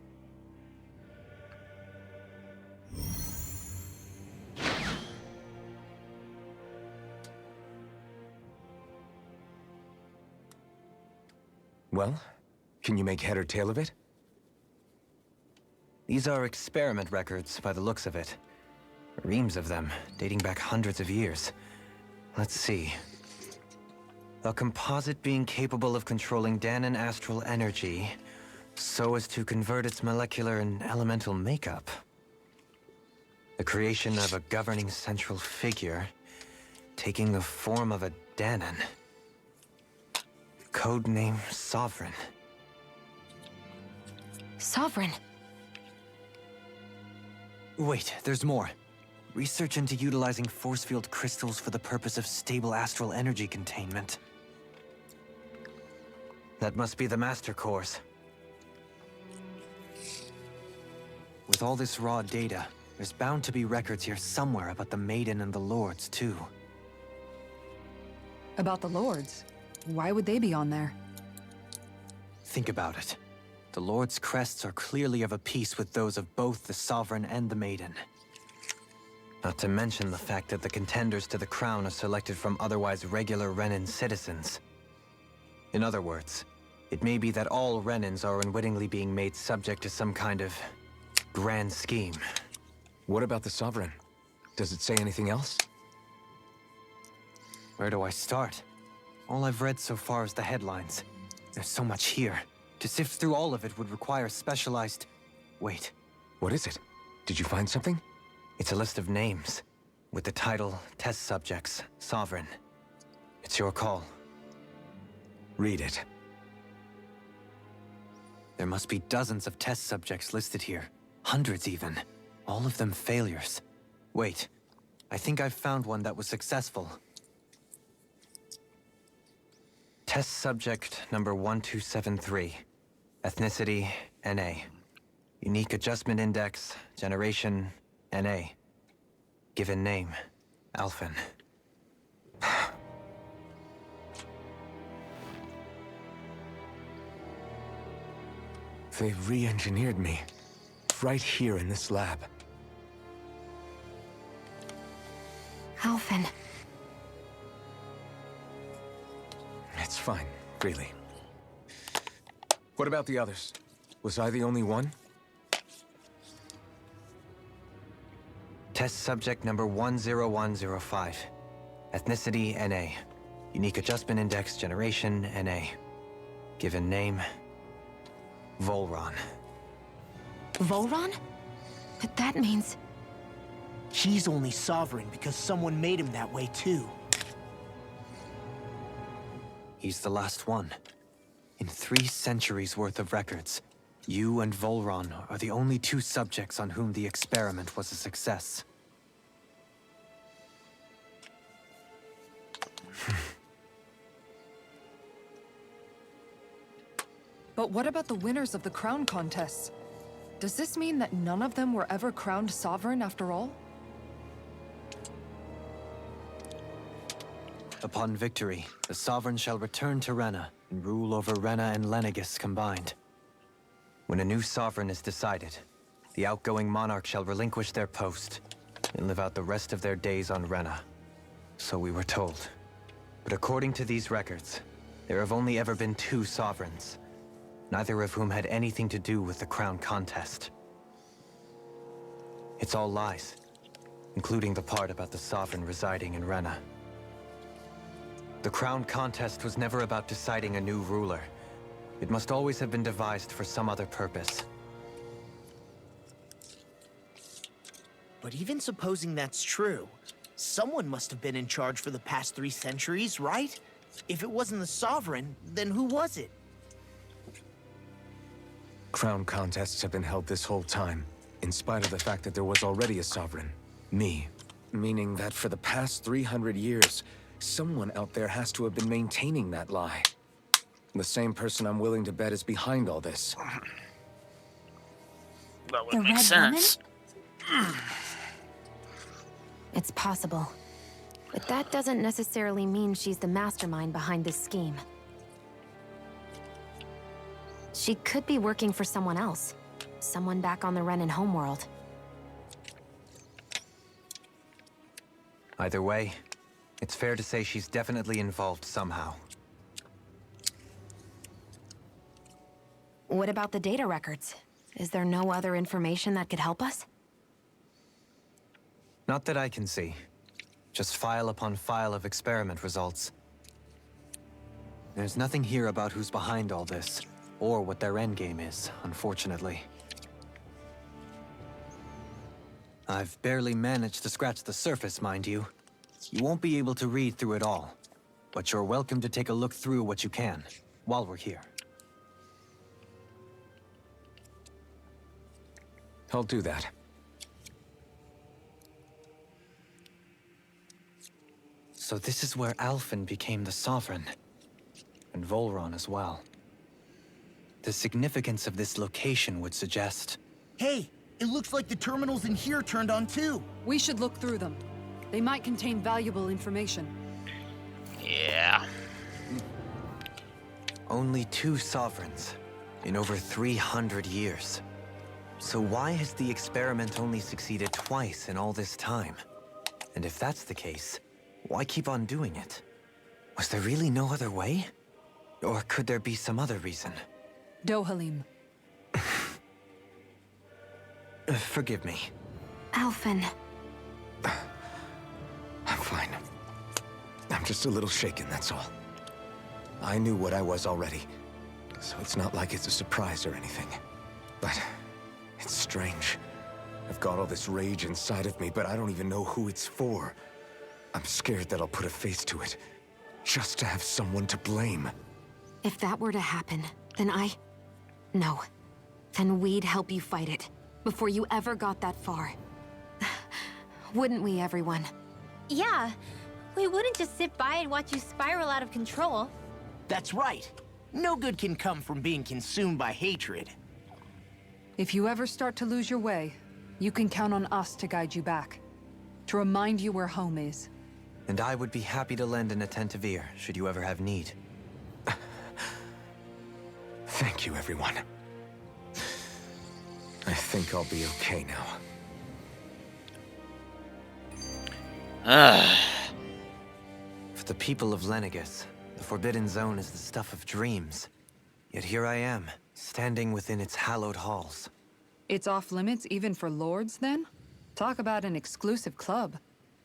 Well, can you make head or tail of it? These are experiment records, by the looks of it. Reams of them, dating back hundreds of years. Let's see. A composite being capable of controlling Danan astral energy, so as to convert its molecular and elemental makeup. The creation of a governing central figure, taking the form of a Danan. Codename Sovereign. Sovereign. Wait, there's more. Research into utilizing force field crystals for the purpose of stable astral energy containment. That must be the Master Course. With all this raw data, there's bound to be records here somewhere about the Maiden and the Lords, too. About the Lords? Why would they be on there? Think about it. The Lord's crests are clearly of a piece with those of both the Sovereign and the Maiden. Not to mention the fact that the contenders to the crown are selected from otherwise regular Renan citizens. In other words, it may be that all Renans are unwittingly being made subject to some kind of grand scheme. What about the Sovereign? Does it say anything else? Where do I start? All I've read so far is the headlines. There's so much here. To sift through all of it would require specialized... Wait. What is it? Did you find something? It's a list of names, with the title, Test Subjects, Sovereign. It's your call. Read it. There must be dozens of test subjects listed here. Hundreds even. All of them failures. Wait, I think I've found one that was successful. Test subject number 1273. Ethnicity, NA. Unique adjustment index, generation, NA. Given name, Alphen. They've re-engineered me. Right here in this lab. Alphen. It's fine, really. What about the others? Was I the only one? Test subject number 10105. Ethnicity, NA. Unique adjustment index, generation, NA. Given name, Volron. Volron? But that means... He's only sovereign because someone made him that way too. He's the last one. In 3 centuries worth of records, you and Volron are the only 2 subjects on whom the experiment was a success. But what about the winners of the crown contests? Does this mean that none of them were ever crowned sovereign after all? Upon victory, the Sovereign shall return to Rena and rule over Rena and Lenegis combined. When a new Sovereign is decided, the outgoing monarch shall relinquish their post and live out the rest of their days on Rena. So we were told. But according to these records, there have only ever been 2 Sovereigns, neither of whom had anything to do with the crown contest. It's all lies, including the part about the Sovereign residing in Rena. The crown contest was never about deciding a new ruler. It must always have been devised for some other purpose. But even supposing that's true, someone must have been in charge for the past 3 centuries, right? If it wasn't the Sovereign, then who was it? Crown contests have been held this whole time, in spite of the fact that there was already a Sovereign. Me. Meaning that for the past 300 years, someone out there has to have been maintaining that lie. The same person I'm willing to bet is behind all this. That would The make Red sense. It's possible. But that doesn't necessarily mean she's the mastermind behind this scheme. She could be working for someone else. Someone back on the Renan homeworld. Either way, it's fair to say she's definitely involved somehow. What about the data records? Is there no other information that could help us? Not that I can see. Just file upon file of experiment results. There's nothing here about who's behind all this, or what their endgame is, unfortunately. I've barely managed to scratch the surface, mind you. You won't be able to read through it all, but you're welcome to take a look through what you can, while we're here. I'll do that. So this is where Alphen became the Sovereign, and Volron as well. The significance of this location would suggest... Hey, it looks like the terminals in here turned on too. We should look through them. They might contain valuable information. Yeah. Only 2 Sovereigns in over 300 years. So why has the experiment only succeeded twice in all this time? And if that's the case, why keep on doing it? Was there really no other way? Or could there be some other reason? Dohalim. Forgive me. Alphen. I'm fine. I'm just a little shaken, that's all. I knew what I was already, so it's not like it's a surprise or anything. But it's strange. I've got all this rage inside of me, but I don't even know who it's for. I'm scared that I'll put a face to it, just to have someone to blame. If that were to happen, then No. Then we'd help you fight it, before you ever got that far. Wouldn't we, everyone? Yeah, we wouldn't just sit by and watch you spiral out of control. That's right. No good can come from being consumed by hatred. If you ever start to lose your way, you can count on us to guide you back. To remind you where home is. And I would be happy to lend an attentive ear, should you ever have need. Thank you, everyone. I think I'll be okay now. For the people of Lenegis, the Forbidden Zone is the stuff of dreams. Yet here I am, standing within its hallowed halls. It's off limits even for lords, then? Talk about an exclusive club.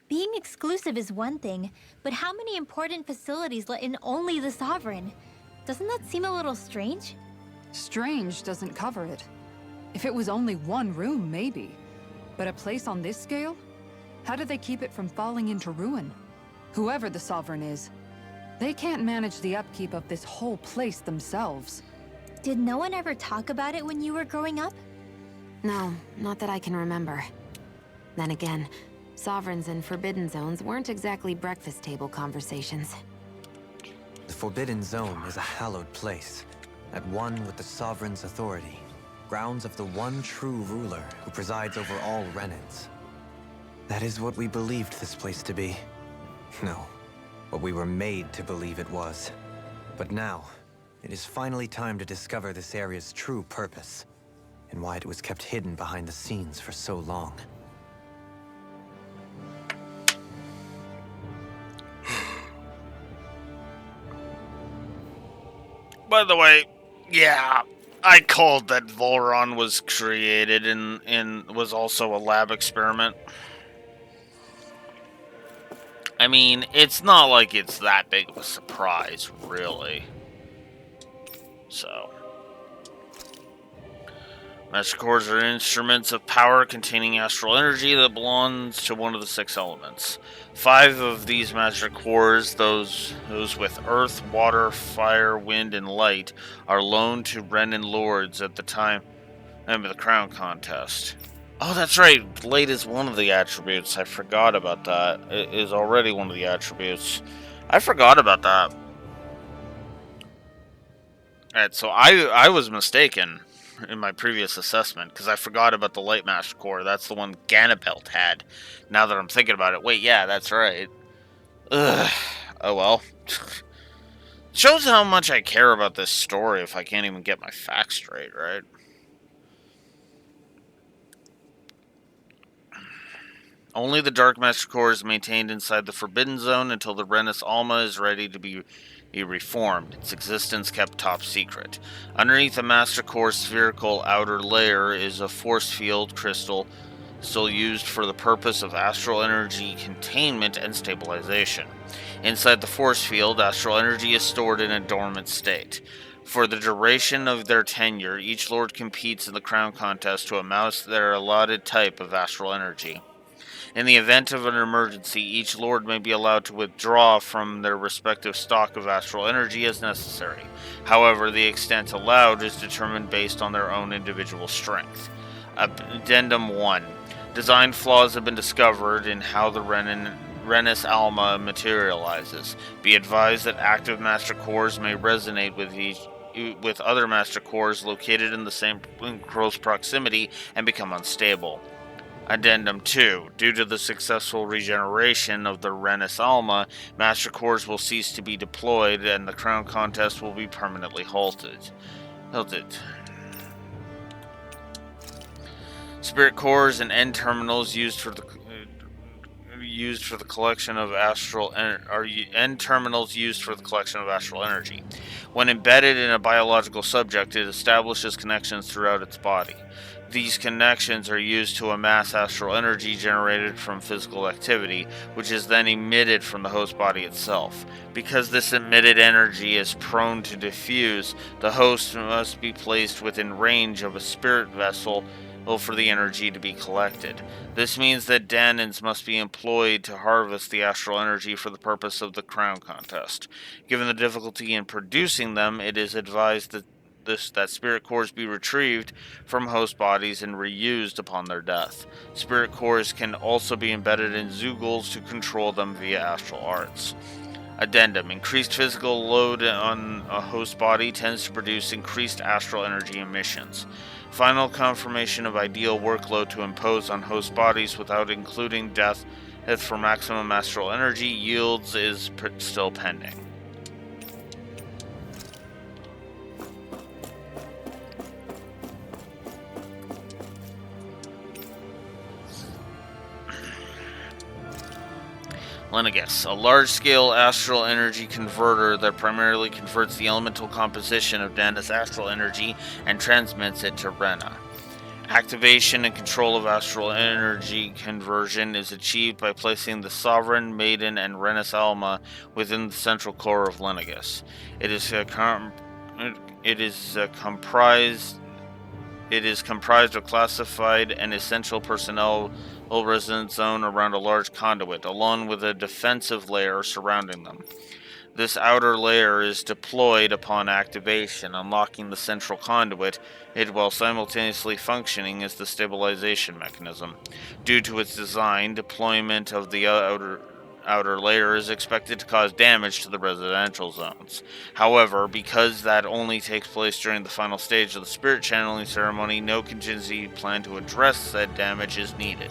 Being exclusive is one thing, but how many important facilities let in only the Sovereign? Doesn't that seem a little strange? Strange doesn't cover it. If it was only one room, maybe. But a place on this scale? How do they keep it from falling into ruin? Whoever the Sovereign is, they can't manage the upkeep of this whole place themselves. Did no one ever talk about it when you were growing up? No, not that I can remember. Then again, Sovereigns and Forbidden Zones weren't exactly breakfast table conversations. The Forbidden Zone is a hallowed place, at one with the Sovereign's authority. grounds of the one true ruler who presides over all Renans. That is what we believed this place to be. No, what we were made to believe it was. But now, it is finally time to discover this area's true purpose, and why it was kept hidden behind the scenes for so long. By the way, yeah, I called that Volron was created and was also a lab experiment. I mean, it's not like it's that big of a surprise, really. So, Master Cores are instruments of power containing astral energy that belongs to one of the 6 elements. 5 of these Master Cores, those with earth, water, fire, wind, and light, are loaned to Renan Lords at the time of the Crown Contest. Oh, that's right. Light is one of the attributes. I forgot about that. It is already one of the attributes. I forgot about that. Alright, so I was mistaken in my previous assessment, because I forgot about the Light Master Core. That's the one Ganapelt had. Now that I'm thinking about it, wait, yeah, that's right. Ugh. Oh well. Shows how much I care about this story if I can't even get my facts straight, right? Only the Dark Master Core is maintained inside the Forbidden Zone until the Renus Alma is ready to be reformed, its existence kept top secret. Underneath the Master Core's spherical outer layer is a force field crystal still used for the purpose of astral energy containment and stabilization. Inside the force field, astral energy is stored in a dormant state. For the duration of their tenure, each Lord competes in the Crown Contest to amass their allotted type of astral energy. In the event of an emergency, each Lord may be allowed to withdraw from their respective stock of astral energy as necessary. However, the extent allowed is determined based on their own individual strength. Addendum 1. Design flaws have been discovered in how the Renus Alma materializes. Be advised that active Master Cores may resonate with other Master Cores located in the same close proximity and become unstable. Addendum 2. Due to the successful regeneration of the Renus Alma, Master Cores will cease to be deployed and the Crown Contest will be permanently halted. Spirit Cores and end terminals used for the collection of astral end terminals used for the collection of astral energy. When embedded in a biological subject, it establishes connections throughout its body. These connections are used to amass astral energy generated from physical activity, which is then emitted from the host body itself. Because this emitted energy is prone to diffuse, the host must be placed within range of a spirit vessel for the energy to be collected. This means that Danans must be employed to harvest the astral energy for the purpose of the Crown Contest. Given the difficulty in producing them, it is advised that spirit cores be retrieved from host bodies and reused upon their death. Spirit cores can also be embedded in Zeugles to control them via astral arts. Addendum. Increased physical load on a host body tends to produce increased astral energy emissions. Final confirmation of ideal workload to impose on host bodies without including death for maximum astral energy yields is still pending. Lenegus, a large-scale astral energy converter that primarily converts the elemental composition of Dana's astral energy and transmits it to Rena. Activation and control of astral energy conversion is achieved by placing the Sovereign, Maiden, and Renus Alma within the central core of Lenegus. It is comprised of classified and essential personnel residence zone around a large conduit, along with a defensive layer surrounding them. This outer layer is deployed upon activation, unlocking the central conduit, while simultaneously functioning as the stabilization mechanism. Due to its design, deployment of the outer layer is expected to cause damage to the residential zones. However, because that only takes place during the final stage of the spirit channeling ceremony, no contingency plan to address said damage is needed.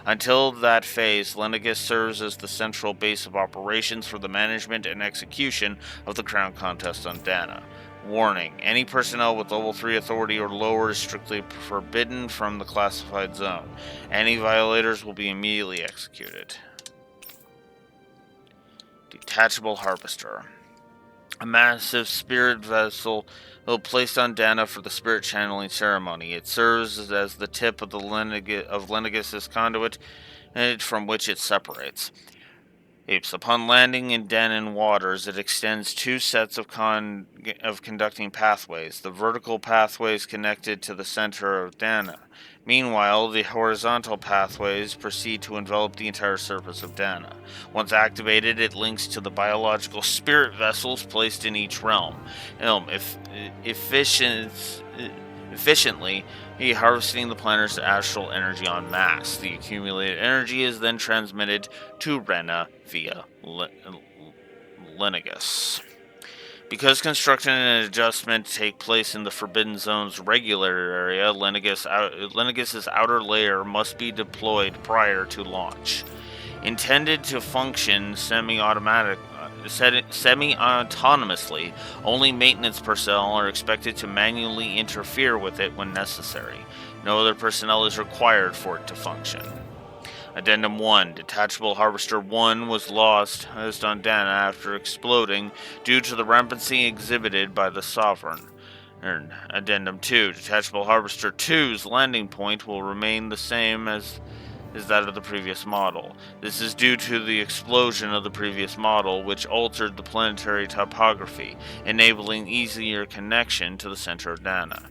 Until that phase, Lenegis serves as the central base of operations for the management and execution of the Crown Contest on Dana. Warning: any personnel with level 3 authority or lower is strictly forbidden from the classified zone. Any violators will be immediately executed. Detachable Harvester. A massive spirit vessel placed on Dana for the spirit channeling ceremony. It serves as the tip of the Lenegis' conduit from which it separates. Upon landing in Danan waters, it extends two sets of conducting pathways. The vertical pathways connected to the center of Dana. Meanwhile, the horizontal pathways proceed to envelop the entire surface of Dana. Once activated, it links to the biological spirit vessels placed in each realm. Efficiently, harvesting the planet's astral energy en masse. The accumulated energy is then transmitted to Rena via Lenegis. Because construction and adjustment take place in the Forbidden Zone's regular area, Lenegis' outer layer must be deployed prior to launch. Intended to function semi-autonomously, only maintenance personnel are expected to manually interfere with it when necessary. No other personnel is required for it to function. Addendum 1. Detachable Harvester 1 was lost on Dana after exploding due to the rampancy exhibited by the Sovereign. Addendum 2. Detachable Harvester 2's landing point will remain the same as that of the previous model. This is due to the explosion of the previous model, which altered the planetary topography, enabling easier connection to the center of Dana.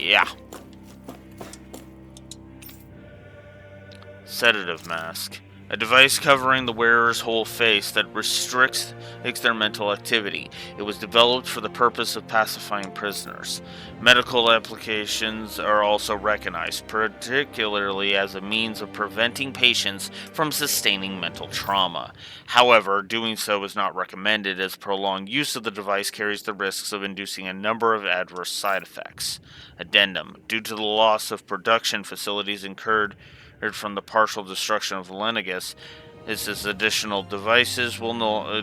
Yeah. Sedative Mask. A device covering the wearer's whole face that restricts their mental activity. It was developed for the purpose of pacifying prisoners. Medical applications are also recognized, particularly as a means of preventing patients from sustaining mental trauma. However, doing so is not recommended, as prolonged use of the device carries the risks of inducing a number of adverse side effects. Addendum. Due to the loss of production facilities incurred from the partial destruction of Lenegis, additional devices will no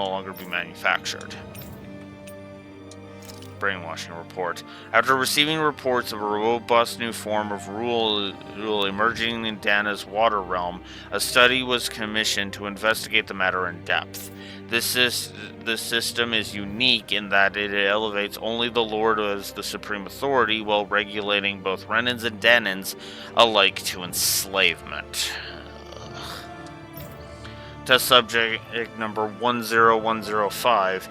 longer be manufactured. Brainwashing report. After receiving reports of a robust new form of rule emerging in Dana's water realm, a study was commissioned to investigate the matter in depth. This system is unique in that it elevates only the Lord as the supreme authority while regulating both Renans and Danans alike to enslavement. Test subject number 10105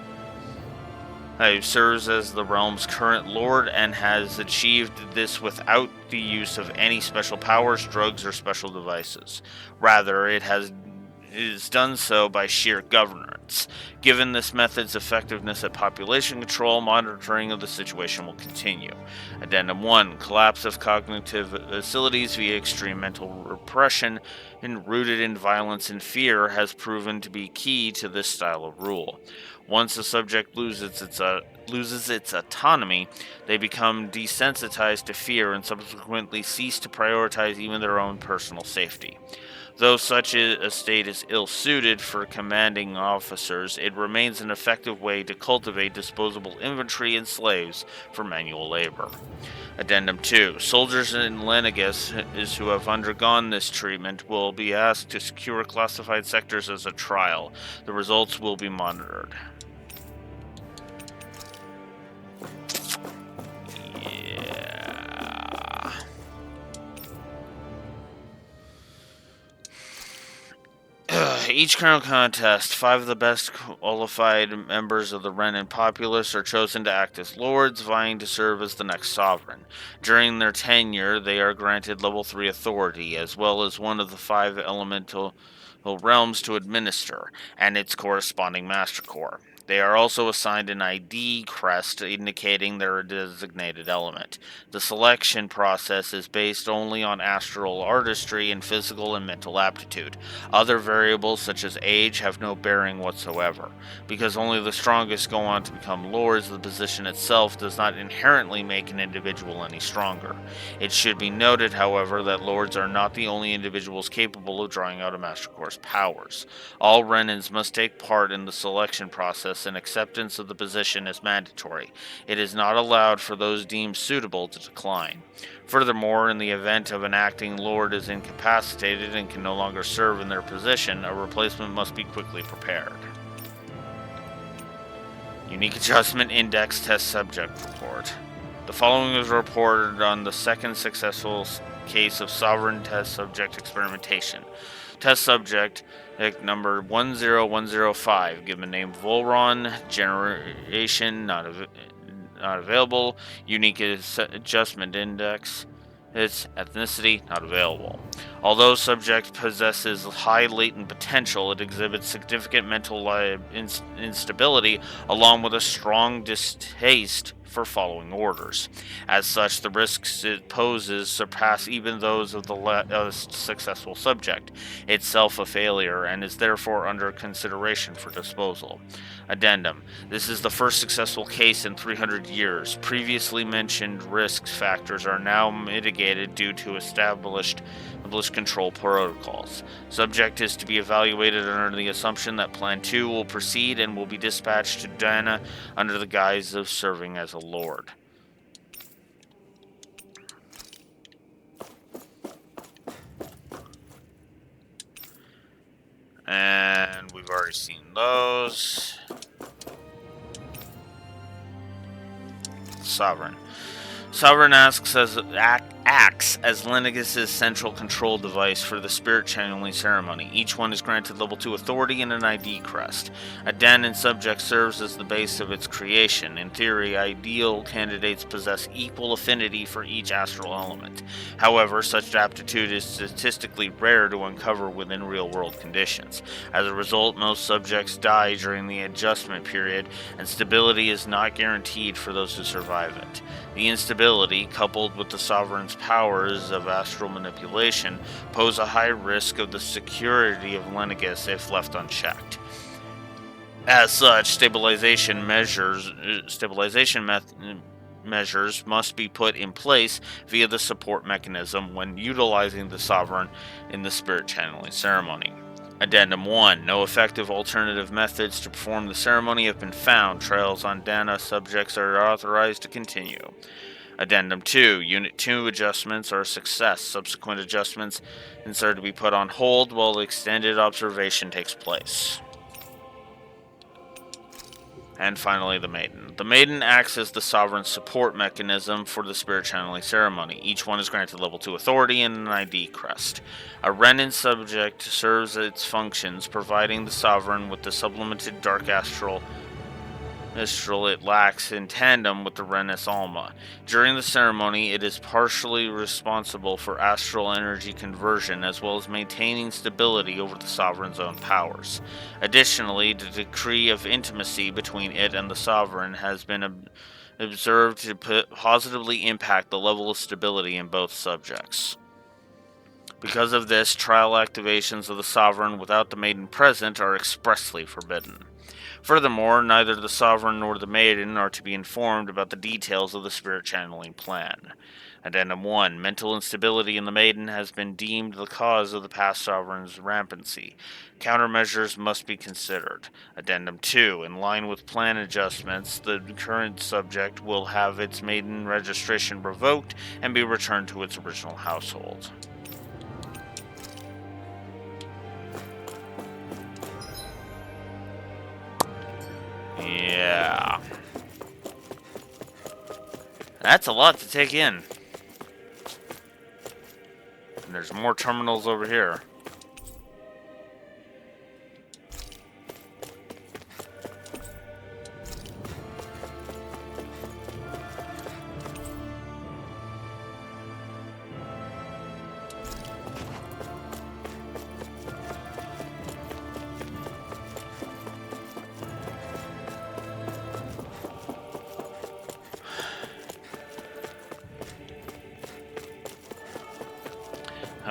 who serves as the realm's current lord and has achieved this without the use of any special powers, drugs, or special devices. Rather, it is done so by sheer governance. Given this method's effectiveness at population control, monitoring of the situation will continue. Addendum 1. Collapse of cognitive facilities via extreme mental repression and rooted in violence and fear has proven to be key to this style of rule. Once the subject loses its autonomy, they become desensitized to fear and subsequently cease to prioritize even their own personal safety. Though such a state is ill-suited for commanding officers, it remains an effective way to cultivate disposable infantry and slaves for manual labor. Addendum 2. Soldiers in Lenegis who have undergone this treatment will be asked to secure classified sectors as a trial. The results will be monitored. Each crown contest, 5 of the best qualified members of the Renan populace are chosen to act as lords, vying to serve as the next sovereign. During their tenure, they are granted level 3 authority, as well as one of the 5 elemental realms to administer, and its corresponding master core. They are also assigned an ID crest indicating their designated element. The selection process is based only on astral artistry and physical and mental aptitude. Other variables such as age have no bearing whatsoever. Because only the strongest go on to become lords, the position itself does not inherently make an individual any stronger. It should be noted, however, that lords are not the only individuals capable of drawing out a Master Course powers. All Renans must take part in the selection process, and acceptance of the position is mandatory. It is not allowed for those deemed suitable to decline. Furthermore, in the event of an acting lord is incapacitated and can no longer serve in their position, a replacement must be quickly prepared. Unique Adjustment Index Test Subject Report. The following was reported on the second successful case of Sovereign Test Subject Experimentation. Test Subject number 10105, given name Volron, generation not available, unique adjustment index, its ethnicity not available. Although subject possesses high latent potential, it exhibits significant mental instability along with a strong distaste for following orders. As such, the risks it poses surpass even those of the successful subject, itself a failure, and is therefore under consideration for disposal. Addendum. This is the first successful case in 300 years. Previously mentioned risk factors are now mitigated due to established control protocols. Subject is to be evaluated under the assumption that Plan 2 will proceed and will be dispatched to Dana under the guise of serving as a lord. And we've already seen those. Sovereign. Sovereign acts as Lenegis' central control device for the spirit channeling ceremony. Each one is granted level 2 authority and an ID crest. A Danan subject serves as the base of its creation. In theory, ideal candidates possess equal affinity for each astral element. However, such aptitude is statistically rare to uncover within real-world conditions. As a result, most subjects die during the adjustment period, and stability is not guaranteed for those who survive it. The instability, coupled with the Sovereign's powers of astral manipulation, pose a high risk of the security of Lenegis if left unchecked. As such, stabilization measures must be put in place via the support mechanism when utilizing the Sovereign in the spirit channeling ceremony. Addendum 1. No effective alternative methods to perform the ceremony have been found. Trials on Dana subjects are authorized to continue. Addendum 2. Unit 2 adjustments are a success. Subsequent adjustments are to be put on hold while the extended observation takes place. And finally, the Maiden. The Maiden acts as the Sovereign's support mechanism for the spirit channeling ceremony. Each one is granted level 2 authority and an ID crest. A Renan subject serves its functions, providing the Sovereign with the supplemented dark astral it lacks in tandem with the Renus Alma. During the ceremony, it is partially responsible for astral energy conversion, as well as maintaining stability over the Sovereign's own powers. Additionally, the decree of intimacy between it and the Sovereign has been observed to positively impact the level of stability in both subjects. Because of this, trial activations of the Sovereign without the Maiden present are expressly forbidden. Furthermore, neither the Sovereign nor the Maiden are to be informed about the details of the spirit channeling plan. Addendum 1. Mental instability in the Maiden has been deemed the cause of the past Sovereign's rampancy. Countermeasures must be considered. Addendum 2. In line with plan adjustments, the current subject will have its Maiden registration revoked and be returned to its original household. Yeah. That's a lot to take in. And there's more terminals over here.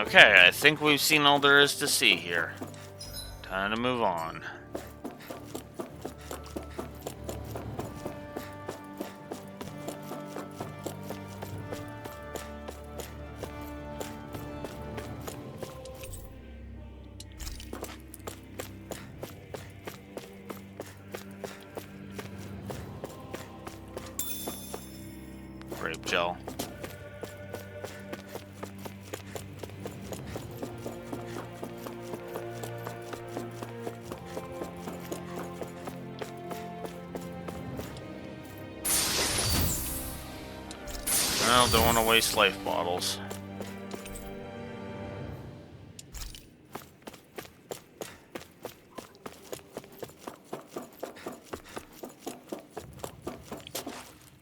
Okay, I think we've seen all there is to see here. Time to move on. Grape gel. Well, don't want to waste life bottles.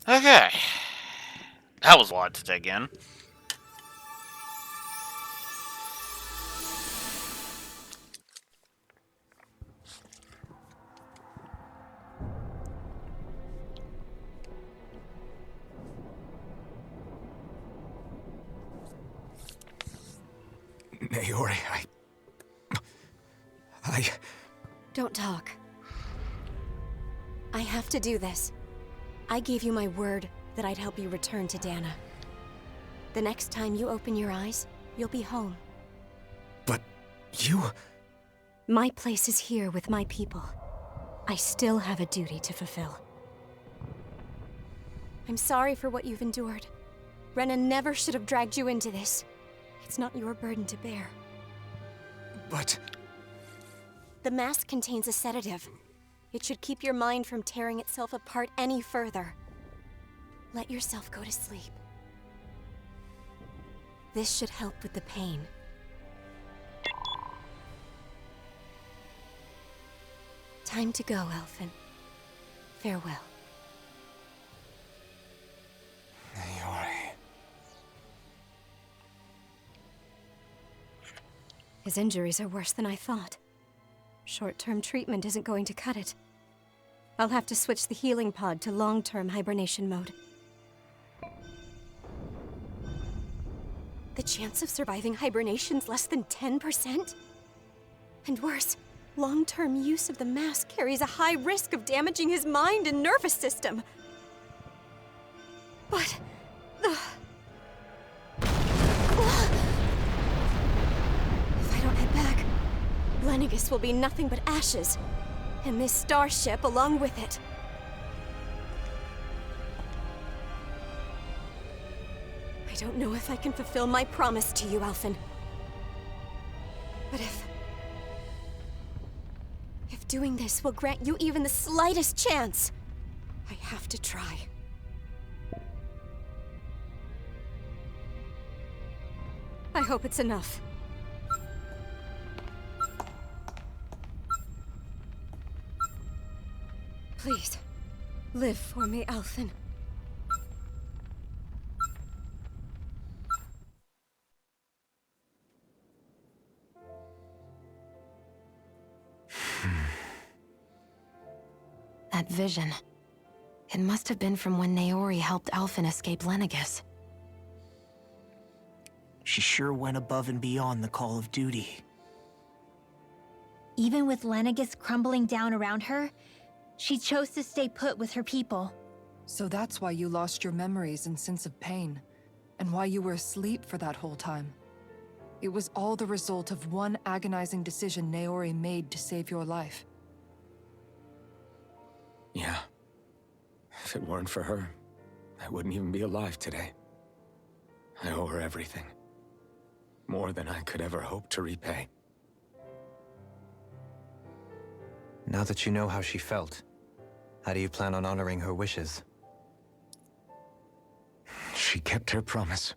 Okay. That was a lot to take in. Naori, I... Don't talk. I have to do this. I gave you my word that I'd help you return to Dana. The next time you open your eyes, you'll be home. But you... My place is here with my people. I still have a duty to fulfill. I'm sorry for what you've endured. Rena never should have dragged you into this. It's not your burden to bear. But... The mask contains a sedative. It should keep your mind from tearing itself apart any further. Let yourself go to sleep. This should help with the pain. Time to go, Elfin. Farewell. Naori... His injuries are worse than I thought. Short-term treatment isn't going to cut it. I'll have to switch the healing pod to long-term hibernation mode. The chance of surviving hibernation's less than 10%? And worse, long-term use of the mask carries a high risk of damaging his mind and nervous system. But... If I don't head back, Lenegis will be nothing but ashes. And this starship along with it. I don't know if I can fulfill my promise to you, Alphen. But if doing this will grant you even the slightest chance, I have to try. I hope it's enough. Please, live for me, Alphen. That vision. It must have been from when Naori helped Alphen escape Lenegis. She sure went above and beyond the call of duty. Even with Lenegis crumbling down around her, she chose to stay put with her people. So that's why you lost your memories and sense of pain, and why you were asleep for that whole time. It was all the result of one agonizing decision Naori made to save your life. Yeah. If it weren't for her, I wouldn't even be alive today. I owe her everything. More than I could ever hope to repay. Now that you know how she felt, how do you plan on honoring her wishes? She kept her promise.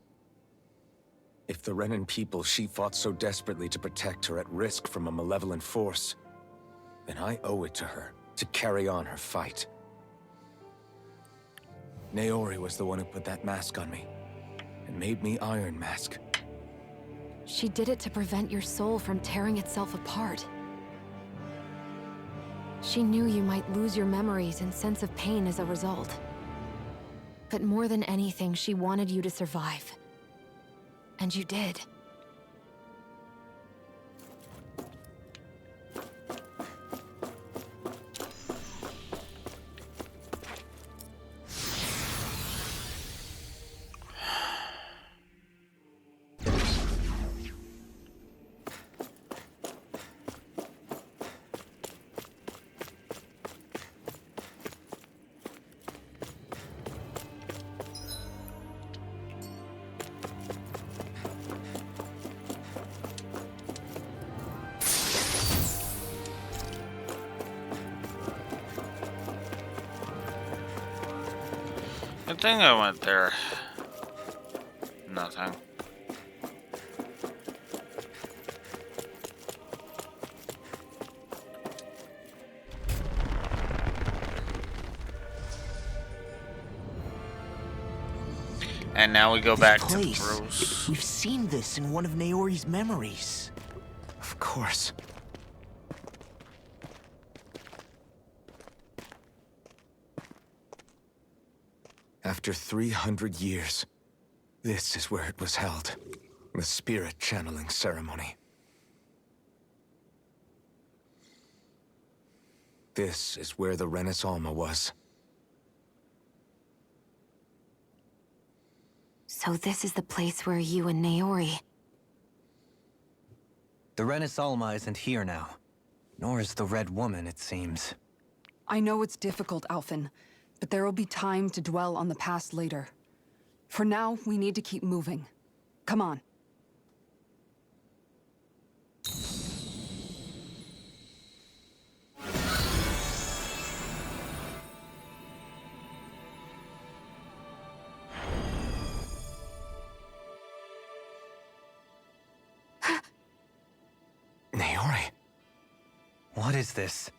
If the Renan people she fought so desperately to protect are at risk from a malevolent force, then I owe it to her to carry on her fight. Naori was the one who put that mask on me, and made me Iron Mask. She did it to prevent your soul from tearing itself apart. She knew you might lose your memories and sense of pain as a result. But more than anything, she wanted you to survive. And you did. I think I went there. Nothing. And now we go This back place. to Rose. We've seen this in one of Naori's memories. Of course. After 300 years, this is where it was held. The spirit channeling ceremony. This is where the Renis Alma was. So this is the place where you and Naori... The Renis Alma isn't here now. Nor is the Red Woman, it seems. I know it's difficult, Alphen, but there will be time to dwell on the past later. For now, we need to keep moving. Come on. Naori? What is this?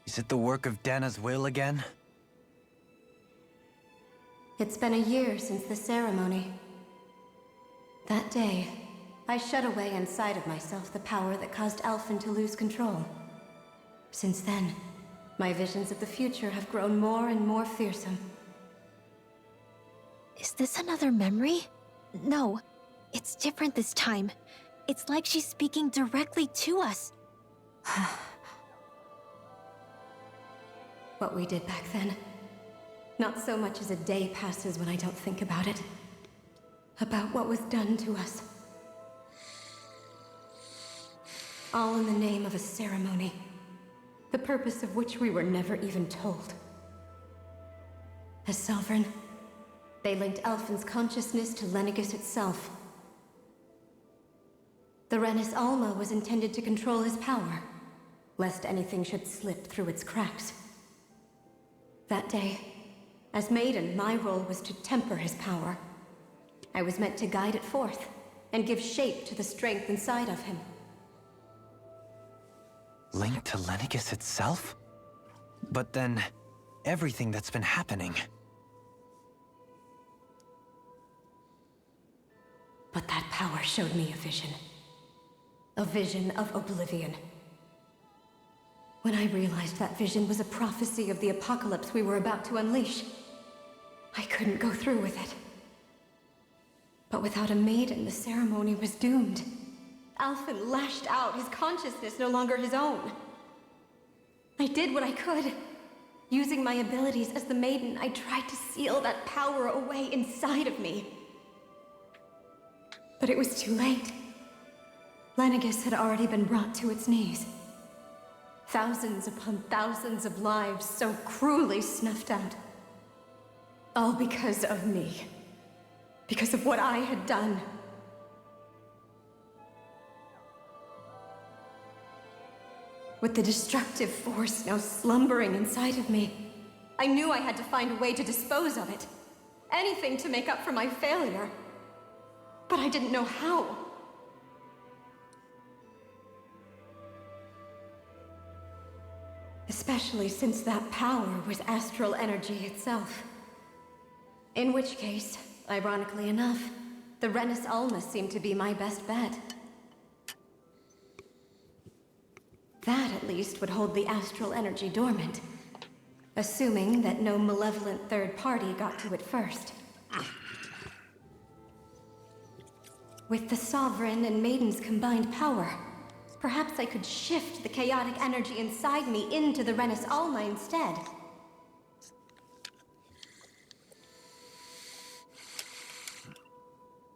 Is it the work of Dana's will again? It's been a year since the ceremony. That day, I shut away inside of myself the power that caused Alphen to lose control. Since then, my visions of the future have grown more and more fearsome. Is this another memory? No, it's different this time. It's like she's speaking directly to us. What we did back then. Not so much as a day passes when I don't think about it. About what was done to us. All in the name of a ceremony. The purpose of which we were never even told. As Sovereign, they linked Alphen's consciousness to Lenegis itself. The Renis Alma was intended to control his power, lest anything should slip through its cracks. That day, as Maiden, my role was to temper his power. I was meant to guide it forth, and give shape to the strength inside of him. Linked to Lenegis itself? But then, everything that's been happening... But that power showed me a vision. A vision of oblivion. When I realized that vision was a prophecy of the apocalypse we were about to unleash, I couldn't go through with it. But without a maiden, the ceremony was doomed. Alphen lashed out, his consciousness no longer his own. I did what I could. Using my abilities as the maiden, I tried to seal that power away inside of me. But it was too late. Lenegis had already been brought to its knees. Thousands upon thousands of lives so cruelly snuffed out. All because of me. Because of what I had done. With the destructive force now slumbering inside of me, I knew I had to find a way to dispose of it. Anything to make up for my failure. But I didn't know how. Especially since that power was astral energy itself. In which case, ironically enough, the Renis Alma seemed to be my best bet. That, at least, would hold the astral energy dormant. Assuming that no malevolent third party got to it first. With the Sovereign and Maiden's combined power, perhaps I could shift the chaotic energy inside me into the Renis Alma instead.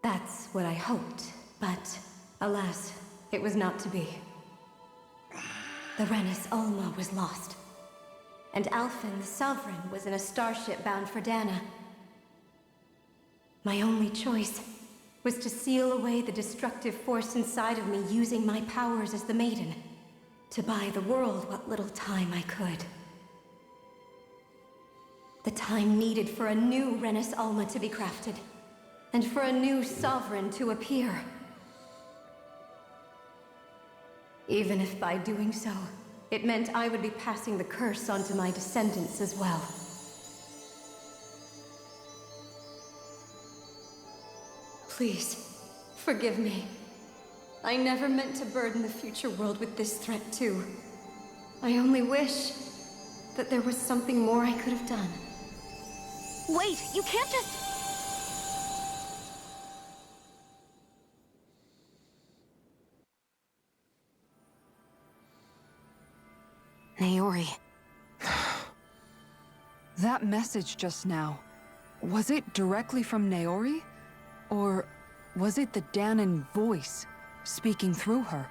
That's what I hoped, but alas, it was not to be. The Renis Alma was lost, and Alphen the Sovereign was in a starship bound for Dana. My only choice was to seal away the destructive force inside of me using my powers as the Maiden, to buy the world what little time I could. The time needed for a new Renis Alma to be crafted, and for a new sovereign to appear. Even if by doing so, it meant I would be passing the curse on to my descendants as well. Please, forgive me. I never meant to burden the future world with this threat too. I only wish that there was something more I could have done. Wait, you can't just... Naori. That message just now, was it directly from Naori? Or was it the Dahnan voice speaking through her?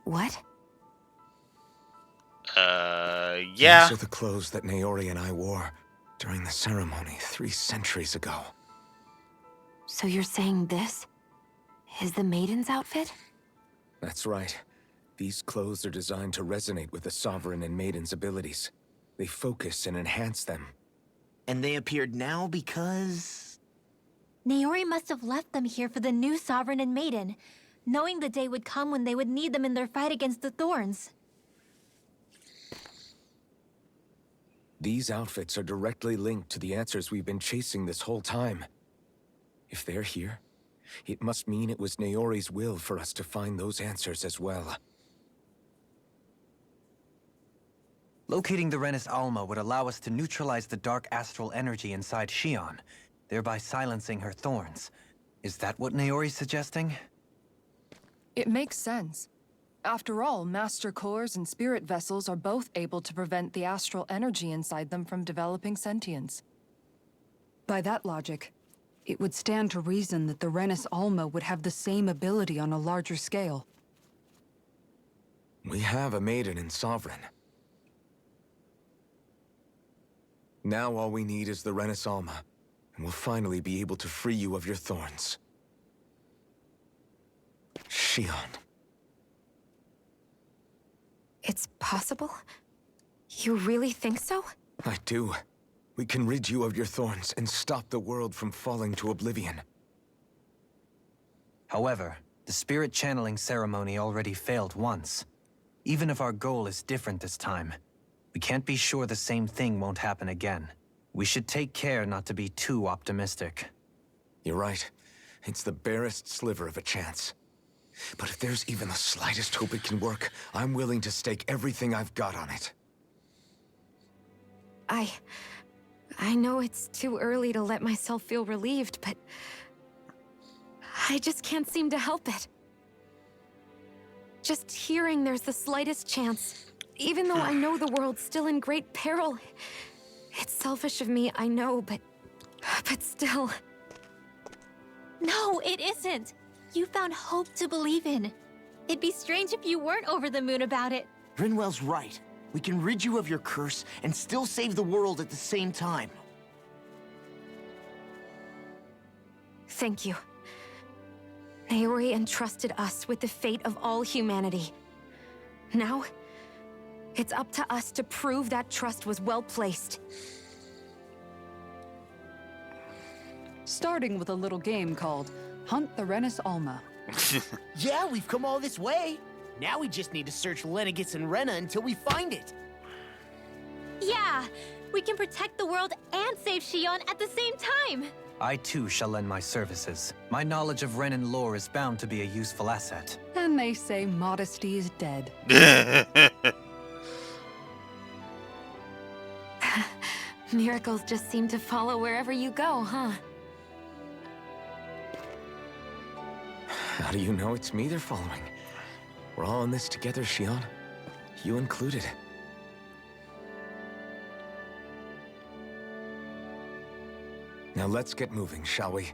What? Yeah. These are the clothes that Naori and I wore during the ceremony 3 centuries ago. So you're saying this is the Maiden's outfit? That's right. These clothes are designed to resonate with the Sovereign and Maiden's abilities. They focus and enhance them. And they appeared now because... Naori must have left them here for the new Sovereign and Maiden, knowing the day would come when they would need them in their fight against the Thorns. These outfits are directly linked to the answers we've been chasing this whole time. If they're here, it must mean it was Naori's will for us to find those answers as well. Locating the Renis Alma would allow us to neutralize the dark astral energy inside Shion, thereby silencing her thorns. Is that what Naori's suggesting? It makes sense. After all, Master Cores and Spirit Vessels are both able to prevent the astral energy inside them from developing sentience. By that logic, it would stand to reason that the Renis Alma would have the same ability on a larger scale. We have a Maiden and Sovereign. Now all we need is the Renis Alma, and we'll finally be able to free you of your thorns. Shion. It's possible? You really think so? I do. We can rid you of your thorns and stop the world from falling to oblivion. However, the spirit channeling ceremony already failed once. Even if our goal is different this time, we can't be sure the same thing won't happen again. We should take care not to be too optimistic. You're right. It's the barest sliver of a chance. But if there's even the slightest hope it can work, I'm willing to stake everything I've got on it. I know it's too early to let myself feel relieved, but I just can't seem to help it. Just hearing there's the slightest chance, even though I know the world's still in great peril. It's selfish of me, I know, but still. No, it isn't. You found hope to believe in. It'd be strange if you weren't over the moon about it. Rinwell's right. We can rid you of your curse and still save the world at the same time. Thank you. Naori entrusted us with the fate of all humanity. Now, it's up to us to prove that trust was well placed. Starting with a little game called Hunt the Renis Alma. Yeah, we've come all this way. Now we just need to search Lenegis and Rena until we find it. Yeah, we can protect the world and save Shion at the same time. I too shall lend my services. My knowledge of Renan lore is bound to be a useful asset. And they say modesty is dead. Miracles just seem to follow wherever you go, huh? How do you know it's me they're following? We're all in this together, Shion. You included. Now let's get moving, shall we?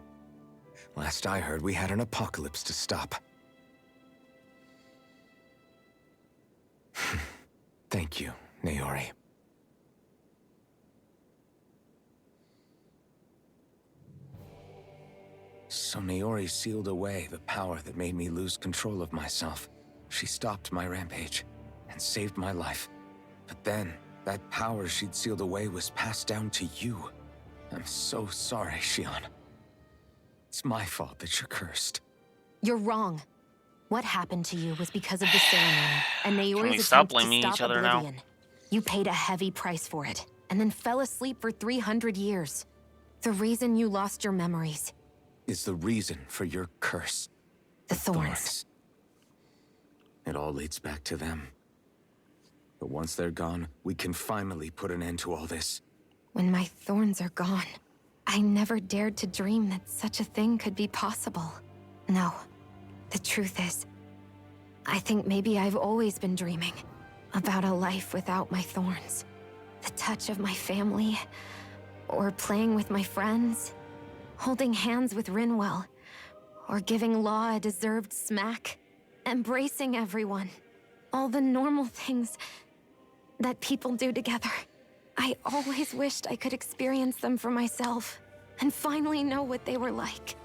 Last I heard, we had an apocalypse to stop. Thank you, Naori. So Naori sealed away the power that made me lose control of myself. She stopped my rampage and saved my life. But then, that power she'd sealed away was passed down to you. I'm so sorry, Shion. It's my fault that you're cursed. You're wrong. What happened to you was because of the ceremony, and Naori's stop attempt blaming to each stop other now? Oblivion. You paid a heavy price for it, and then fell asleep for 300 years. The reason you lost your memories. Is the reason for your curse. The thorns. It all leads back to them. But once they're gone, we can finally put an end to all this. When my thorns are gone, I never dared to dream that such a thing could be possible. No, the truth is, I think maybe I've always been dreaming about a life without my thorns. The touch of my family, or playing with my friends, holding hands with Rinwell, or giving Law a deserved smack, embracing everyone. All the normal things that people do together. I always wished I could experience them for myself, and finally know what they were like.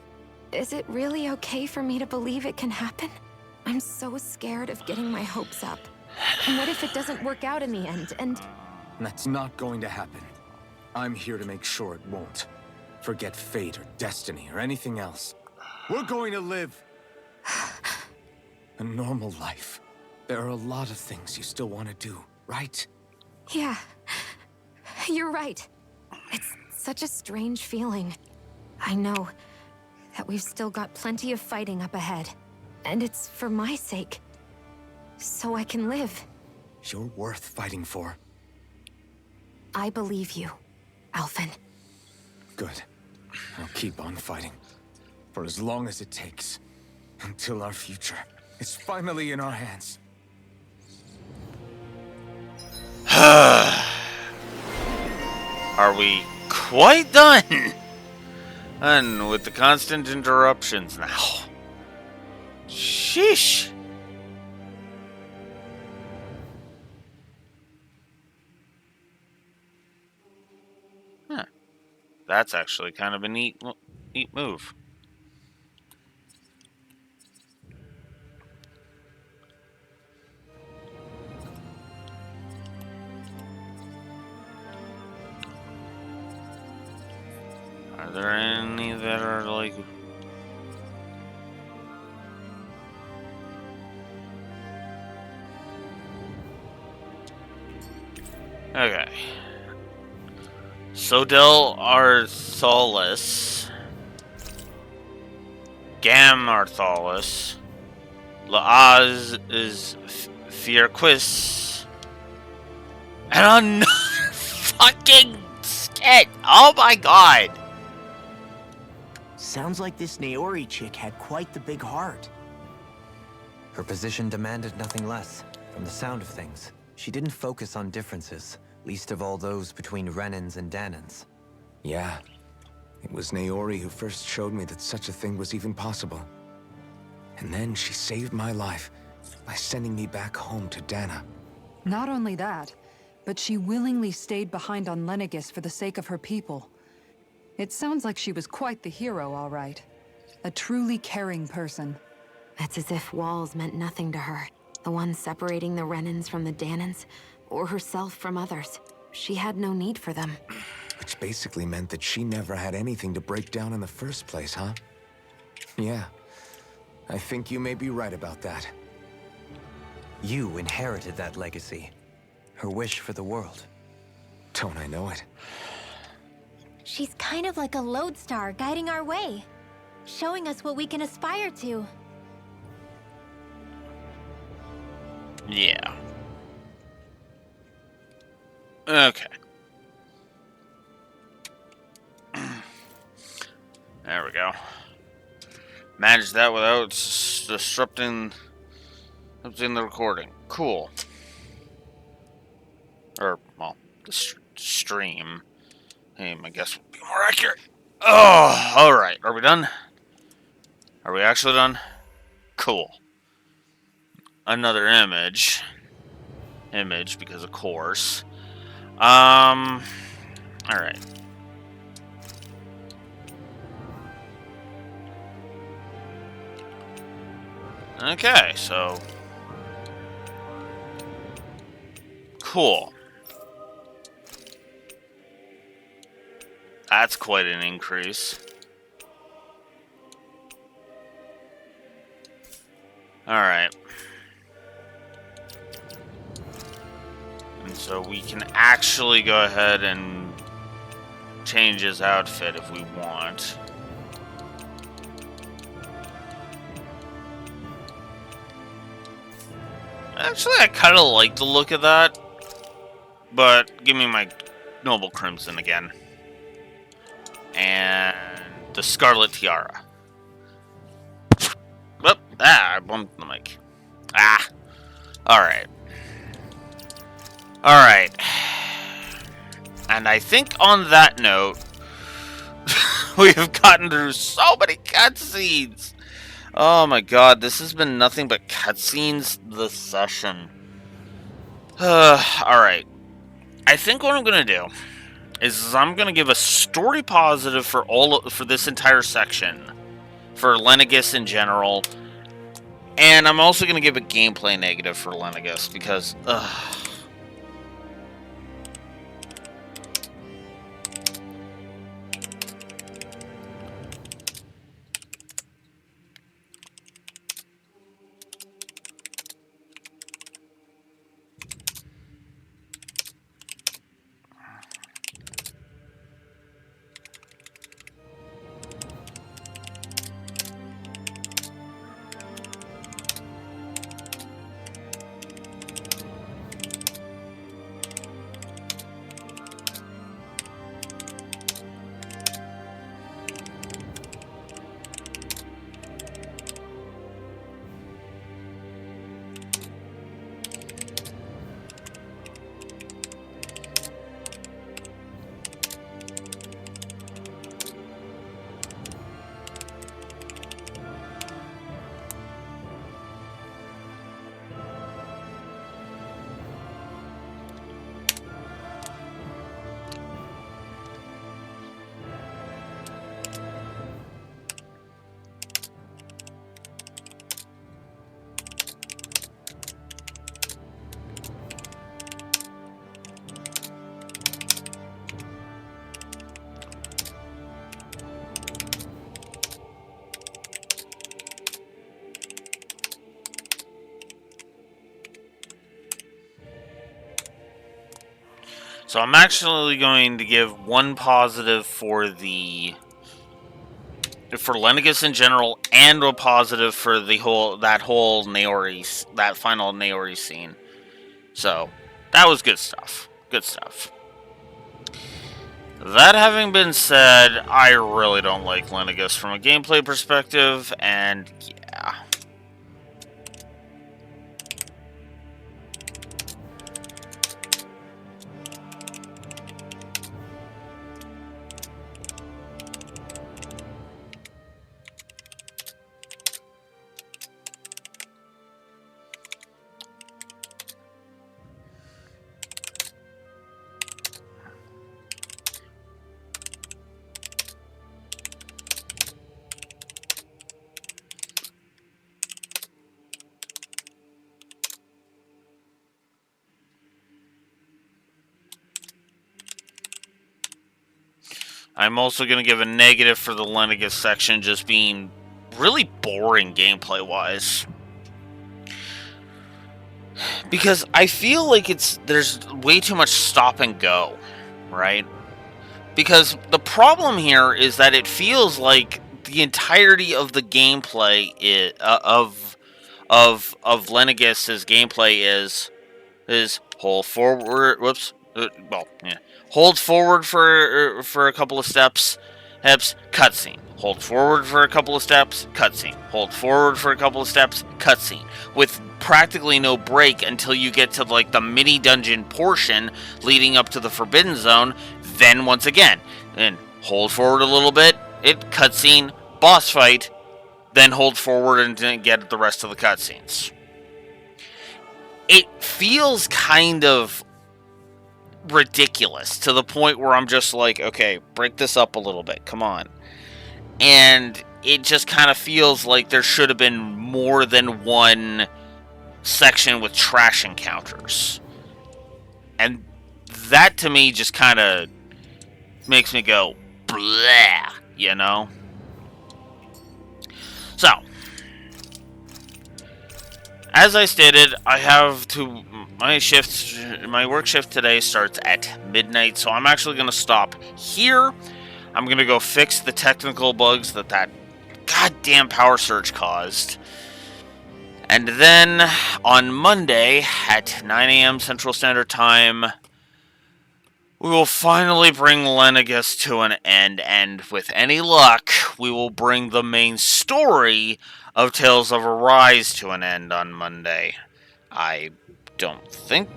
Is it really okay for me to believe it can happen? I'm so scared of getting my hopes up. And what if it doesn't work out in the end, and... That's not going to happen. I'm here to make sure it won't. Forget fate or destiny or anything else. We're going to live a normal life. There are a lot of things you still want to do, right? Yeah, you're right. It's such a strange feeling. I know that we've still got plenty of fighting up ahead. And it's for my sake. So I can live. You're worth fighting for. I believe you, Alphen. Good. I'll keep on fighting. For as long as it takes. Until our future is finally in our hands. Are we quite done? And with the constant interruptions now. Sheesh. Huh. That's actually kind of a neat move. Are there any that are like... Okay. Sodel Arthalis. Gam Arthalis. Laaz is Fierquis. And another fucking skit! Oh my god! Sounds like this Naori chick had quite the big heart. Her position demanded nothing less. From the sound of things, she didn't focus on differences, least of all those between Renans and Danans. Yeah. It was Naori who first showed me that such a thing was even possible. And then she saved my life by sending me back home to Dana. Not only that, but she willingly stayed behind on Lenegis for the sake of her people. It sounds like she was quite the hero, all right. A truly caring person. It's as if walls meant nothing to her. The one separating the Renans from the Danans, or herself from others. She had no need for them. Which basically meant that she never had anything to break down in the first place, huh? Yeah. I think you may be right about that. You inherited that legacy. Her wish for the world. Don't I know it? She's kind of like a lodestar guiding our way, showing us what we can aspire to. Yeah. Okay. There we go. Manage that without disrupting the recording. Cool. Or, well, the stream. Hey, I guess would be more accurate. Oh, alright. Are we done? Are we actually done? Cool. Another image. image because of course. All right. Okay, so cool. That's quite an increase. All right. And so we can actually go ahead and change his outfit if we want. Actually, I kind of like the look of that. But give me my Noble Crimson again. And the Scarlet Tiara. Whoop. I bumped the mic. Alright. Alright. And I think on that note, we have gotten through so many cutscenes. Oh my god, this has been nothing but cutscenes this session. Alright. I think what I'm gonna do is I'm gonna give a story positive for this entire section. For Lenegis in general. And I'm also gonna give a gameplay negative for Lenegis because so I'm actually going to give one positive for Lenegis in general, and a positive for that final Naori scene. So that was good stuff. Good stuff. That having been said, I really don't like Lenegis from a gameplay perspective, and yeah. I'm also going to give a negative for the Lenegis section just being really boring gameplay-wise. Because I feel like there's way too much stop and go, right? Because the problem here is that it feels like the entirety of the gameplay of Lenegis' gameplay is hold forward. Whoops. Hold forward for a couple of steps, cutscene. Hold forward for a couple of steps, cutscene. Hold forward for a couple of steps, cutscene. With practically no break until you get to like the mini dungeon portion leading up to the Forbidden Zone. Then once again, then hold forward a little bit, cutscene, boss fight, then hold forward and get the rest of the cutscenes. it feels kind of ridiculous to the point where I'm just like, okay, break this up a little bit, come on. And it just kind of feels like there should have been more than one section with trash encounters. And that to me just kind of makes me go, blah, you know? So, as I stated, I have to, my work shift today starts at midnight, so I'm actually going to stop here. I'm going to go fix the technical bugs that goddamn power surge caused. And then, on Monday, at 9 a.m. Central Standard Time, we will finally bring Lenegus to an end, and with any luck, we will bring the main story of Tales of Arise to an end on Monday. I don't think.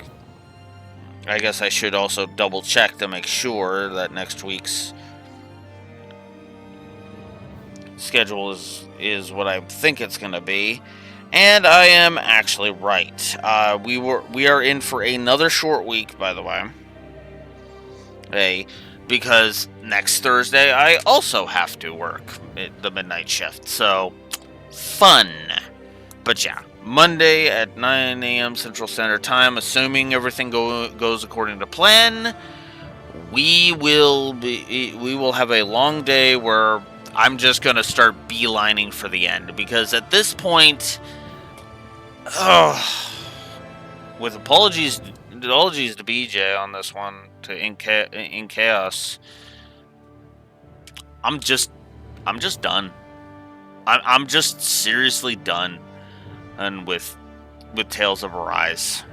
I guess I should also double check to make sure that next week's schedule is what I think it's going to be. And I am actually right. We are in for another short week, by the way. Because next Thursday I also have to work the midnight shift. So, fun. But yeah, Monday at 9 a.m. Central Standard Time, assuming everything goes according to plan, we will have a long day where I'm just going to start beelining for the end. Because at this point, with apologies to BJ on this one, to In Chaos, I'm just done. I'm just seriously done, and with Tales of Arise.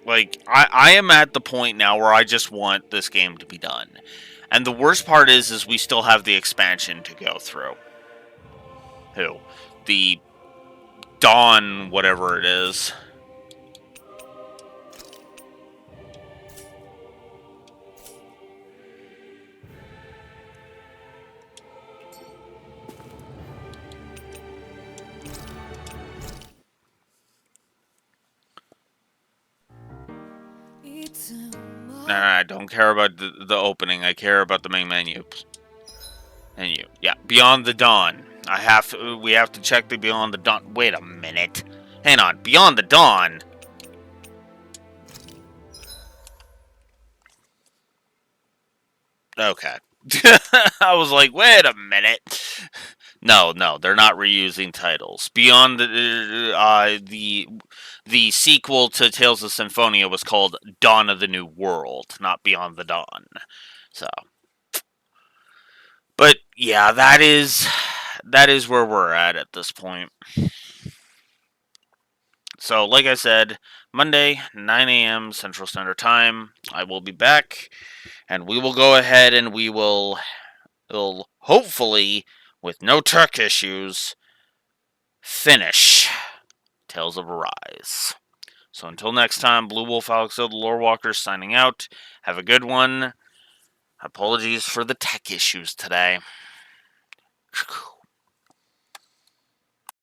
Like, I am at the point now where I just want this game to be done. And the worst part is we still have the expansion to go through. The Dawn, whatever it is. No, I don't care about the opening. I care about the main menu. Yeah, Beyond the Dawn. We have to check the Beyond the Dawn. Wait a minute. Hang on. Beyond the Dawn. Okay. I was like, wait a minute. No, they're not reusing titles. Beyond the sequel to Tales of Symphonia was called Dawn of the New World, not Beyond the Dawn. So, but yeah, that is where we're at this point. So, like I said, Monday, 9 a.m. Central Standard Time, I will be back, and we will go ahead and we'll hopefully, with no tech issues, finish Tales of Arise. So until next time, Blue Wolf Alexo, the Lore Walker, signing out. Have a good one. Apologies for the tech issues today.